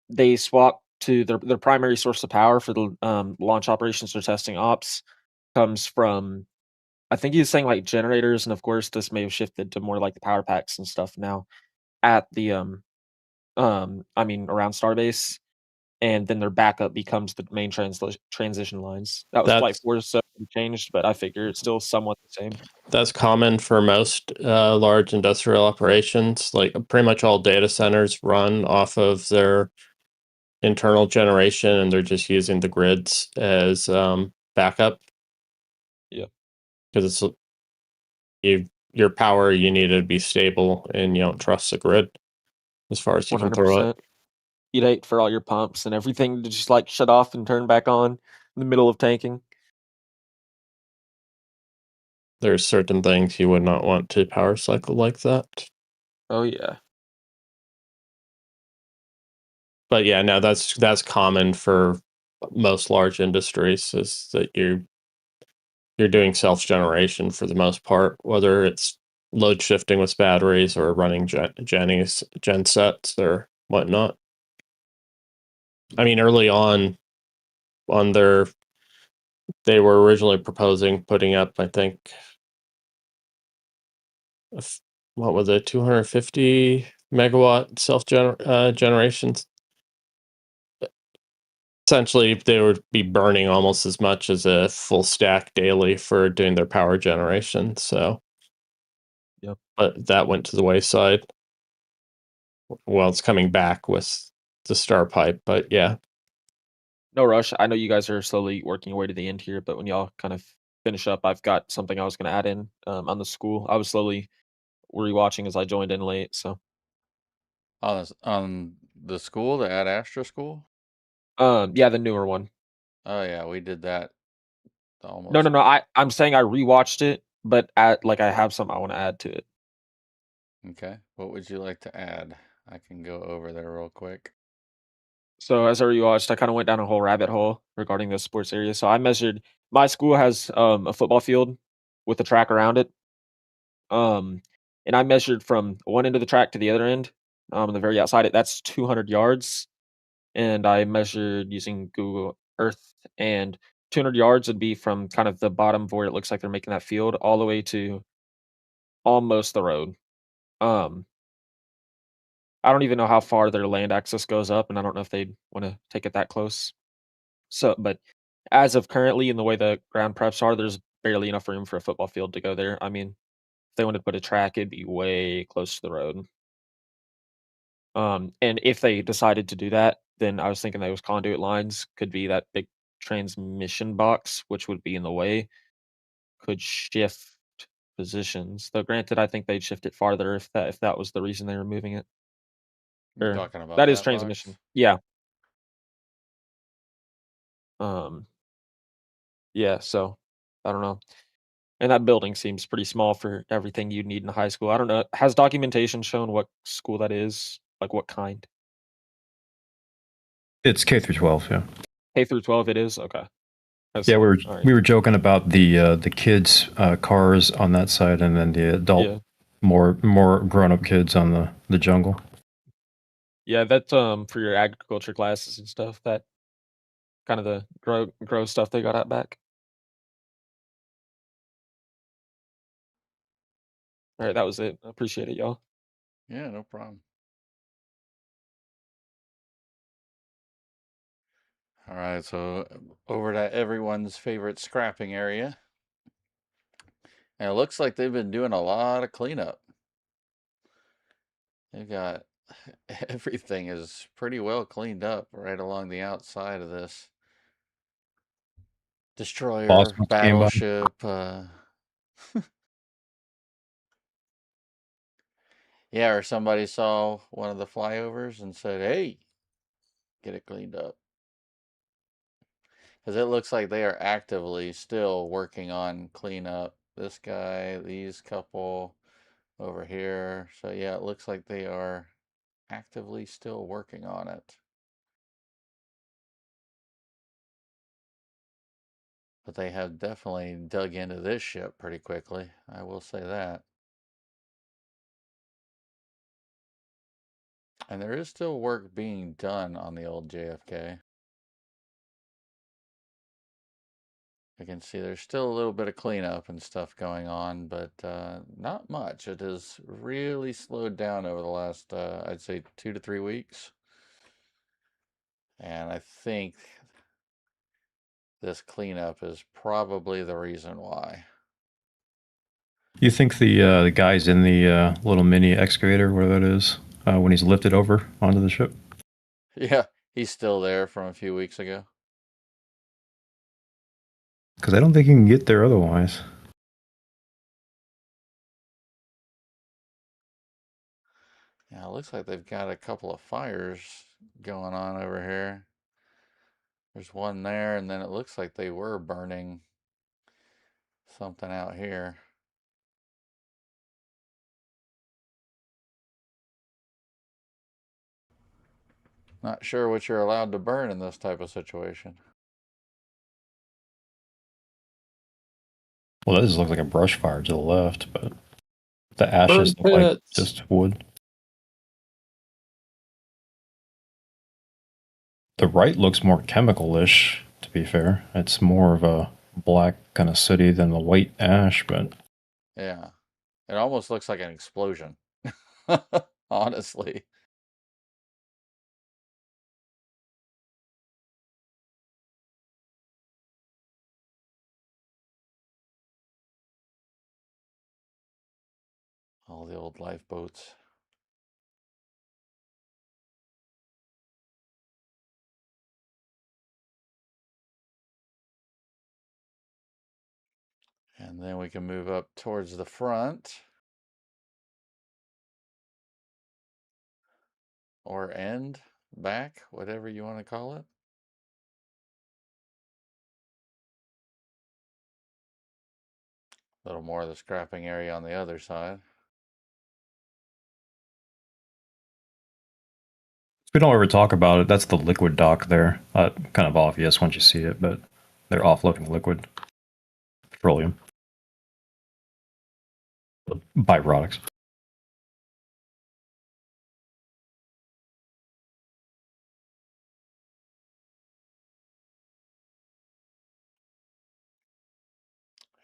they swap to their primary source of power for the launch operations or testing ops comes from, I think he was saying like generators, and of course this may have shifted to more like the power packs and stuff now at the I mean around Starbase, and then their backup becomes the main transition lines. That was flight That's 4, so it changed, but I figure it's still somewhat the same. that's common for most large industrial operations. Like pretty much all data centers run off of their internal generation, and they're just using the grids as backup. Yeah, because your power, you need to be stable, and you don't trust the grid as far as you can throw it. 100%. You'd hate for all your pumps and everything to just like shut off and turn back on in the middle of tanking. There's certain things you would not want to power cycle like that. Oh yeah. But yeah, no, that's common for most large industries, is that you're doing self-generation for the most part, whether it's load shifting with batteries or running gen sets or whatnot. I mean, early on they were originally proposing putting up, I think, what was it, 250 megawatt generations. Essentially, they would be burning almost as much as a full stack daily for doing their power generation. So, Yep. But that went to the wayside. Well, it's coming back with the star pipe, but yeah. No rush. I know you guys are slowly working your way to the end here, but when y'all kind of finish up, I've got something I was going to add in on the school. I was slowly rewatching as I joined in late, so. On the school, the Ad Astra school? Yeah, the newer one. Oh yeah, we did that No, almost. I'm saying I rewatched it, but I have something I want to add to it. Okay. What would you like to add? I can go over there real quick. So as I rewatched, I kind of went down a whole rabbit hole regarding the sports area. So I measured, my school has a football field with a track around it. And I measured from one end of the track to the other end, on the very outside it. That's 200 yards. And I measured using Google Earth, and 200 yards would be from kind of the bottom of where it looks like they're making that field all the way to almost the road. Um, I don't even know how far their land access goes up, and I don't know if they'd want to take it that close. So, but as of currently, in the way the ground preps are, there's barely enough room for a football field to go there. I mean, if they wanted to put a track, it'd be way close to the road. And if they decided to do that, then I was thinking those conduit lines could be that big transmission box, which would be in the way, could shift positions. Though granted, I think they'd shift it farther if that was the reason they were moving it. You're Or talking about that is that transmission. box? Yeah. Yeah, so I don't know. And that building seems pretty small for everything you'd need in a high school. I don't know. Has documentation shown what school that is? Like what kind? It's K through 12, yeah. K through 12 it is? Okay. Yeah, we Alright. were joking about the kids' cars on that side, and then the adult, Yeah. more grown up kids on the jungle. Yeah, that's for your agriculture classes and stuff. That kind of the grow stuff they got at back. All right, that was it. I appreciate it, y'all. Yeah, no problem. All right, so over to everyone's favorite scrapping area. And it looks like they've been doing a lot of cleanup. They've got everything is pretty well cleaned up right along the outside of this destroyer, Boston came by. battleship. Yeah, or somebody saw one of the flyovers and said, hey, get it cleaned up. Because it looks like they are actively still working on cleanup. This guy, these couple over here. So yeah, it looks like they are actively still working on it. But they have definitely dug into this ship pretty quickly. I will say that. And there is still work being done on the old JFK. You can see there's still a little bit of cleanup and stuff going on, but not much. It has really slowed down over the last, I'd say, 2 to 3 weeks. And I think this cleanup is probably the reason why. You think the guy's in the little mini excavator, where that is, when he's lifted over onto the ship? Yeah, he's still there from a few weeks ago. Because I don't think you can get there otherwise. Yeah, it looks like they've got a couple of fires going on over here. There's one there, and then it looks like they were burning something out here. Not sure what you're allowed to burn in this type of situation. Well, this looks like a brush fire to the left, but the ashes look like just wood. The right looks more chemical-ish, to be fair. It's more of a black kind of sooty than the white ash, but... Yeah. It almost looks like an explosion. Honestly. All the old lifeboats. And then we can move up towards the front. Or end, back, whatever you want to call it. A little more of the scrapping area on the other side. We don't ever talk about it. That's the liquid dock there. Kind of obvious once you see it, but they're offloading liquid petroleum. Byproducts.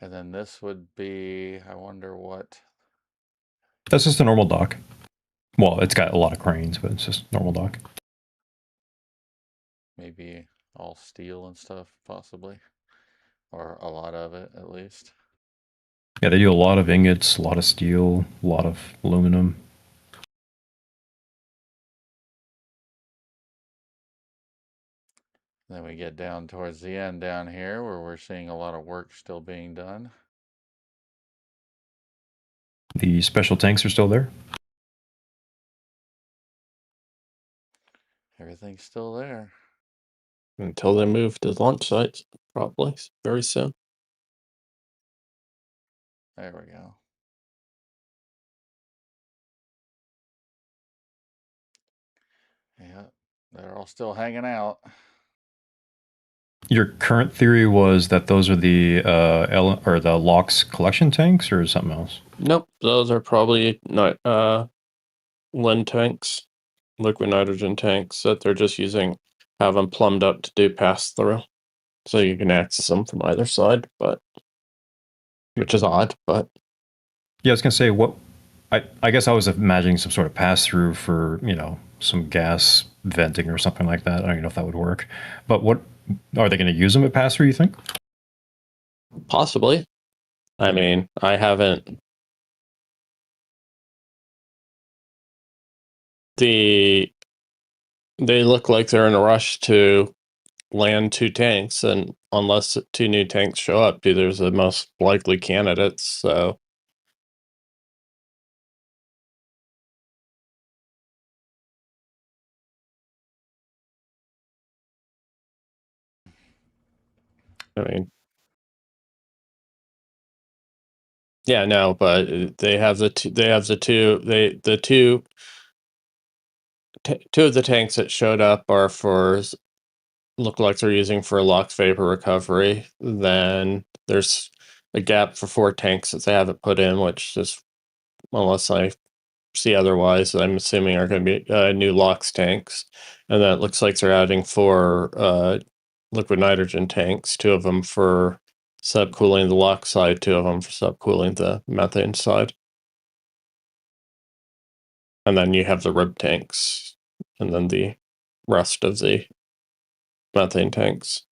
And then this would be, I wonder what. That's just a normal dock. Well, it's got a lot of cranes, but it's just normal dock. Maybe All steel and stuff, possibly. Or a lot of it, at least. Yeah, they do a lot of ingots, a lot of steel, a lot of aluminum. Then we get down towards the end down here where we're seeing a lot of work still being done. The special tanks are still there. Everything's still there. Until they move to launch sites, probably very soon. There we go. Yeah, they're all still hanging out. Your current theory was that those are the the LOX collection tanks, or something else? Nope, those are probably not LIN tanks, liquid nitrogen tanks that they're just using, have them plumbed up to do pass through, so you can access them from either side. But which is odd, but Yeah, I was gonna say what. I guess I was imagining some sort of pass through for, you know, some gas venting or something like that. I don't even know if that would work. But what are they going to use them at pass through, you think? possibly. I mean, I haven't. They look like they're in a rush to land 2 tanks, and unless 2 new tanks show up, there's the most likely candidates. So I mean, yeah, no, but they have the two. They have the two. The two. Two of the tanks that showed up are for look like they're using for LOX vapor recovery. Then there's a gap for 4 tanks that they haven't put in, which is, unless I see otherwise, I'm assuming are going to be new LOX tanks. And then it looks like they're adding 4 liquid nitrogen tanks, 2 of them for subcooling the LOX side, 2 of them for subcooling the methane side. And then you have the rib tanks, and then the rest of the methane tanks.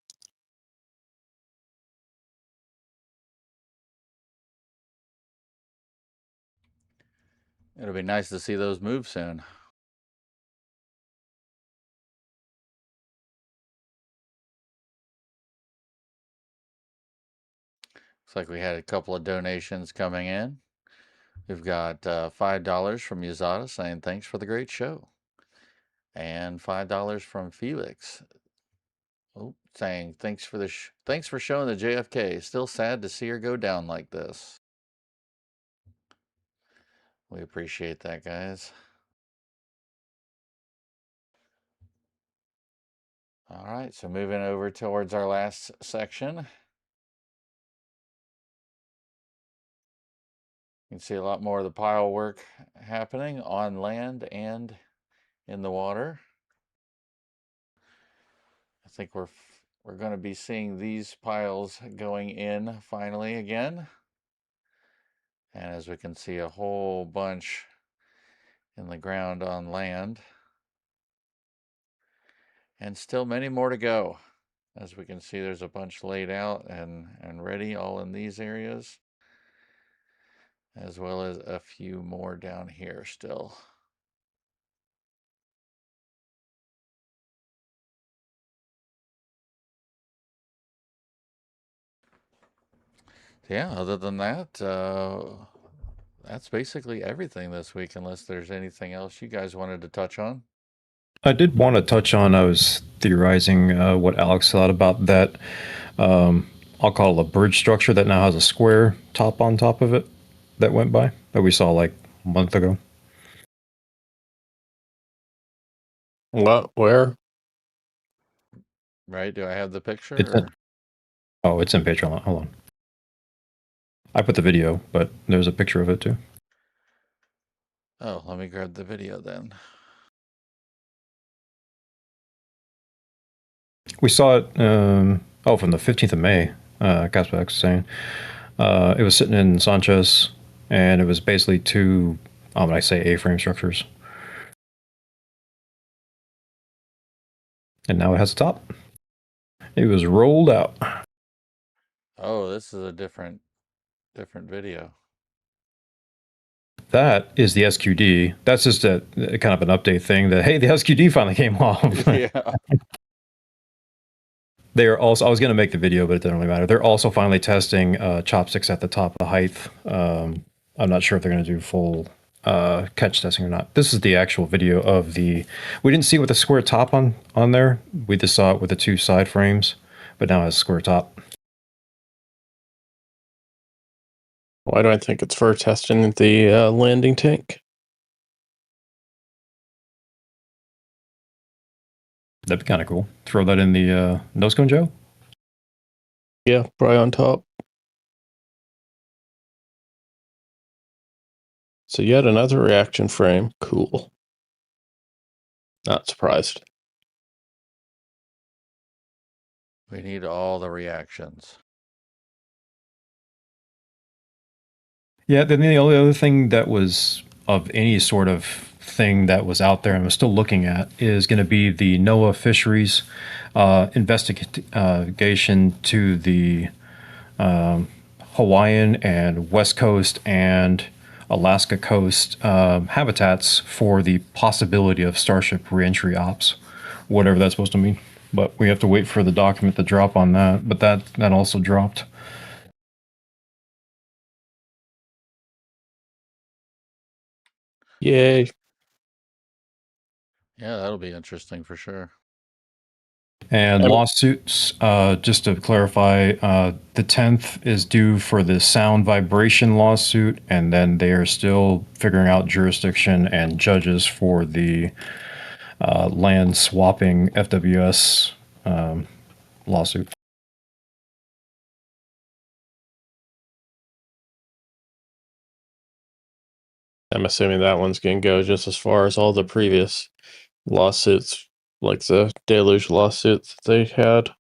It'll be nice to see those move soon. Looks like we had a couple of donations coming in. We've got $5 from Yazada saying thanks for the great show. And $5 from Felix. Oh, saying thanks for showing the JFK. Still sad to see her go down like this. We appreciate that, guys. All right, so moving over towards our last section. You can see a lot more of the pile work happening on land and in the water. I think we're going to be seeing these piles going in finally again. And as we can see, a whole bunch in the ground on land. And still many more to go. As we can see, there's a bunch laid out and ready all in these areas, as well as a few more down here still. Yeah, other than that, that's basically everything this week, unless there's anything else you guys wanted to touch on. I did want to touch on, I was theorizing what Alex thought about that. I'll call it a bridge structure that now has a square top on top of it that went by, that we saw like a month ago. What? Where? Right? Do I have the picture? It's in Patreon. Hold on. I put the video, but there's a picture of it too. Oh, let me grab the video then. We saw it, from the 15th of May, Caspex saying. It was sitting in Sanchez, and it was basically 2, I say A-frame structures. And now it has a top. It was rolled out. Oh, this is a different video. That is the SQD. That's just a kind of an update thing that, hey, the SQD finally came off. Yeah. They are also, I was going to make the video, but it doesn't really matter. They're also finally testing chopsticks at the top of the height. I'm not sure if they're going to do full catch testing or not. This is the actual video of the, we didn't see it with the square top on there. We just saw it with the two side frames, but now it has a square top. Why do I think it's for testing the landing tank? That'd be kind of cool. Throw that in the nose cone, Joe? Yeah, probably on top. So yet another reaction frame. Cool. Not surprised. We need all the reactions. Yeah, then the only other thing that was of any sort of thing that was out there and was still looking at is going to be the NOAA fisheries investigation to the Hawaiian and West Coast and Alaska coast habitats for the possibility of Starship reentry ops, whatever that's supposed to mean. But we have to wait for the document to drop on that. But that also dropped. Yay. Yeah, that'll be interesting for sure. And lawsuits, just to clarify, the 10th is due for the sound vibration lawsuit, and then they are still figuring out jurisdiction and judges for the land swapping FWS lawsuit. I'm assuming that one's going to go just as far as all the previous lawsuits, like the deluge lawsuits that they had.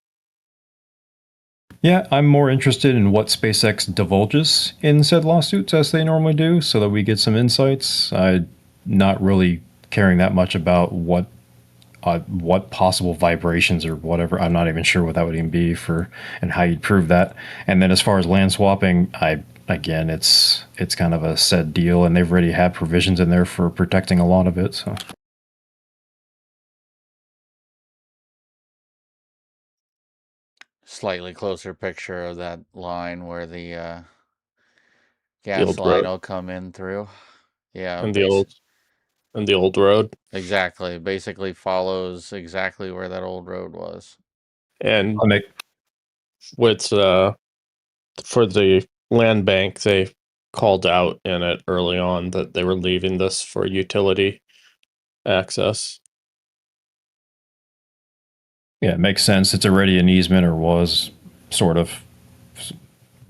Yeah, I'm more interested in what SpaceX divulges in said lawsuits as they normally do, so that we get some insights. I'm not really caring that much about what possible vibrations or whatever. I'm not even sure what that would even be for, and how you'd prove that. And then as far as land swapping, again, it's kind of a set deal, and they've already had provisions in there for protecting a lot of it. So. Slightly closer picture of that line where the gas line will come in through. Yeah, and the old road. Exactly. Basically follows exactly where that old road was. And with for the land bank, they called out in it early on that they were leaving this for utility access. Yeah, it makes sense. It's already an easement, or was sort of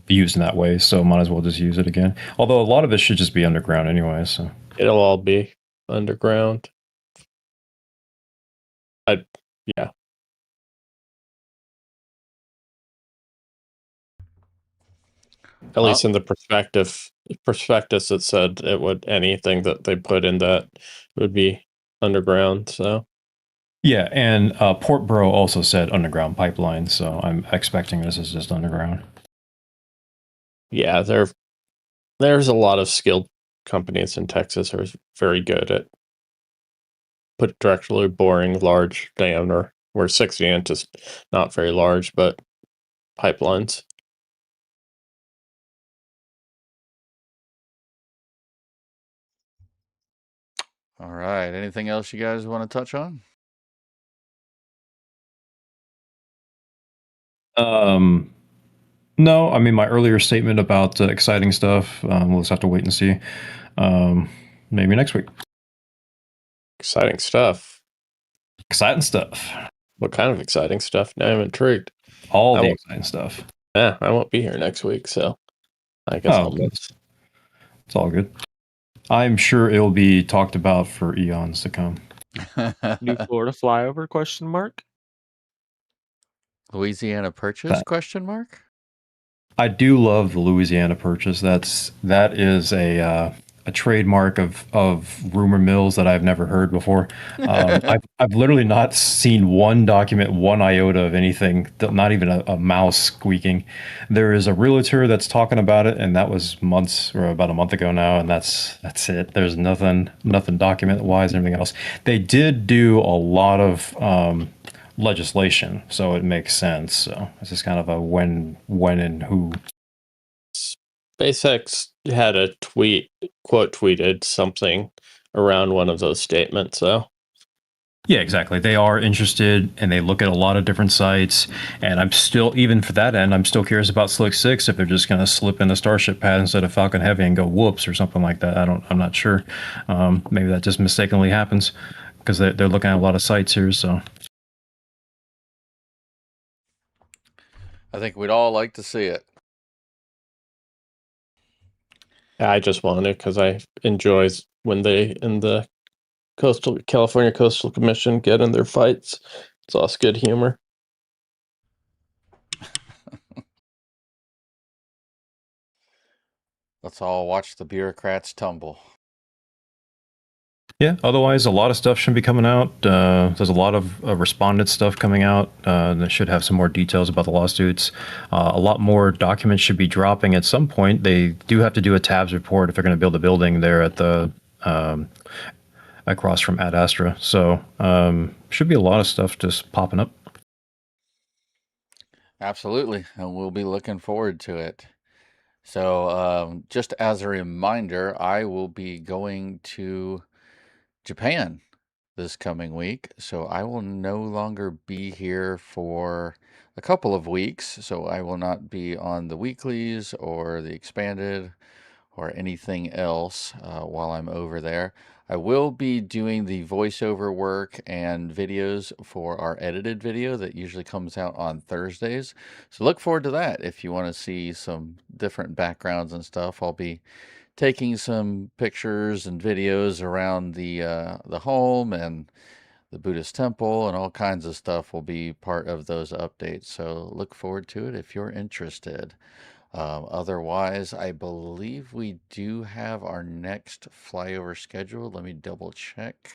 used in that way, so might as well just use it again. Although a lot of it should just be underground anyway, so. It'll all be underground. Yeah. At least in the prospectus, it said it would, anything that they put in that would be underground. So yeah, and Portbro also said underground pipeline, so I'm expecting this is just underground. Yeah, there's a lot of skilled companies in Texas who are very good at directly boring large diameter, where 60 inch is not very large, but pipelines. All right. Anything else you guys want to touch on? No, I mean, my earlier statement about exciting stuff, we'll just have to wait and see. Maybe next week. Exciting stuff. Exciting stuff. What kind of exciting stuff? Now I'm intrigued. All the exciting stuff. Yeah, I won't be here next week, so I guess I'll miss. It's all good. I'm sure it'll be talked about for eons to come. New Florida flyover? Question mark. Louisiana Purchase? Question mark. I do love the Louisiana Purchase. That is a a trademark of rumor mills that I've never heard before. I've literally not seen one document, one iota of anything, not even a mouse squeaking. There is a realtor that's talking about it, and that was months or about a month ago now, and that's it. There's nothing document wise and everything else. They did do a lot of legislation, so it makes sense. So it's just kind of a when and who. SpaceX had a quote tweeted something around one of those statements, though. Yeah, exactly. They are interested and they look at a lot of different sites. And I'm still, even for that end, I'm still curious about Slick 6 if they're just going to slip in the Starship pad instead of Falcon Heavy and go whoops or something like that. I'm not sure. Maybe that just mistakenly happens because they're looking at a lot of sites here. So I think we'd all like to see it. I just wanted because I enjoy when they in the California Coastal Commission get in their fights. It's all good humor. Let's all watch the bureaucrats tumble. yeah, otherwise a lot of stuff should be coming out. There's a lot of respondent stuff coming out. They should have some more details about the lawsuits. A lot more documents should be dropping at some point. They do have to do a tabs report if they're going to build a building there at the across from Ad Astra. So should be a lot of stuff just popping up. Absolutely, and we'll be looking forward to it. So just as a reminder, I will be going to Japan this coming week, so I will no longer be here for a couple of weeks, so I will not be on the weeklies or the Xpanded or anything else while I'm over there. I will be doing the voiceover work and videos for our edited video that usually comes out on Thursdays. So look forward to that if you want to see some different backgrounds and stuff. I'll be taking some pictures and videos around the home and the Buddhist temple, and all kinds of stuff will be part of those updates. So look forward to it if you're interested. Otherwise, I believe we do have our next flyover scheduled. Let me double check.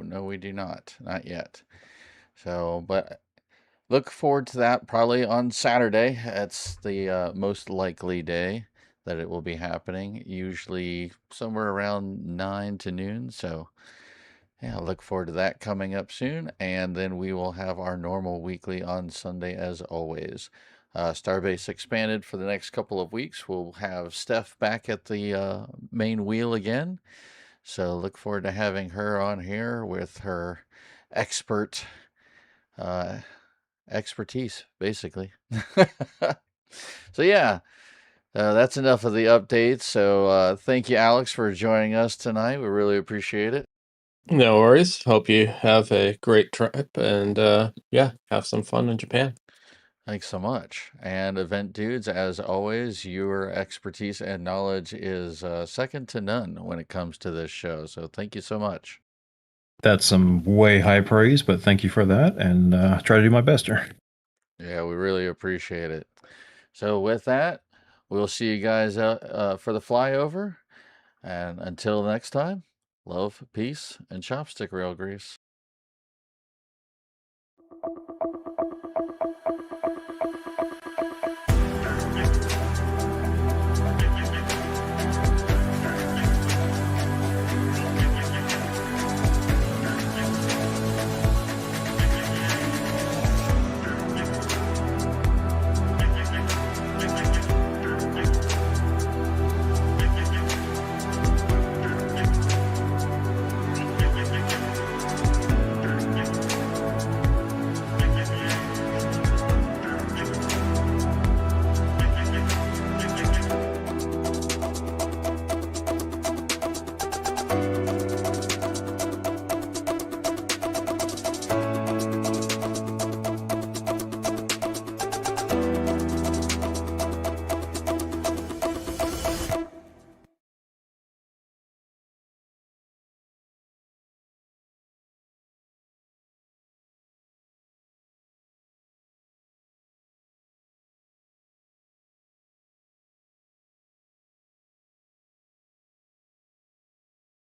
No, we do not. Not yet. So, but look forward to that probably on Saturday. That's the most likely day that it will be happening, usually somewhere around 9 to noon. So, yeah, I look forward to that coming up soon. And then we will have our normal weekly on Sunday as always. Starbase Expanded for the next couple of weeks. We'll have Steph back at the main wheel again. So look forward to having her on here with her expert expertise, basically. So yeah, that's enough of the updates. So thank you, Alex, for joining us tonight. We really appreciate it. No worries. Hope you have a great trip and yeah, have some fun in Japan. Thanks so much. And Event Dudes, as always, your expertise and knowledge is second to none when it comes to this show. So thank you so much. That's some way high praise, but thank you for that, and try to do my best here. Yeah, we really appreciate it. So with that, we'll see you guys for the flyover. And until next time, love, peace, and chopstick rail grease.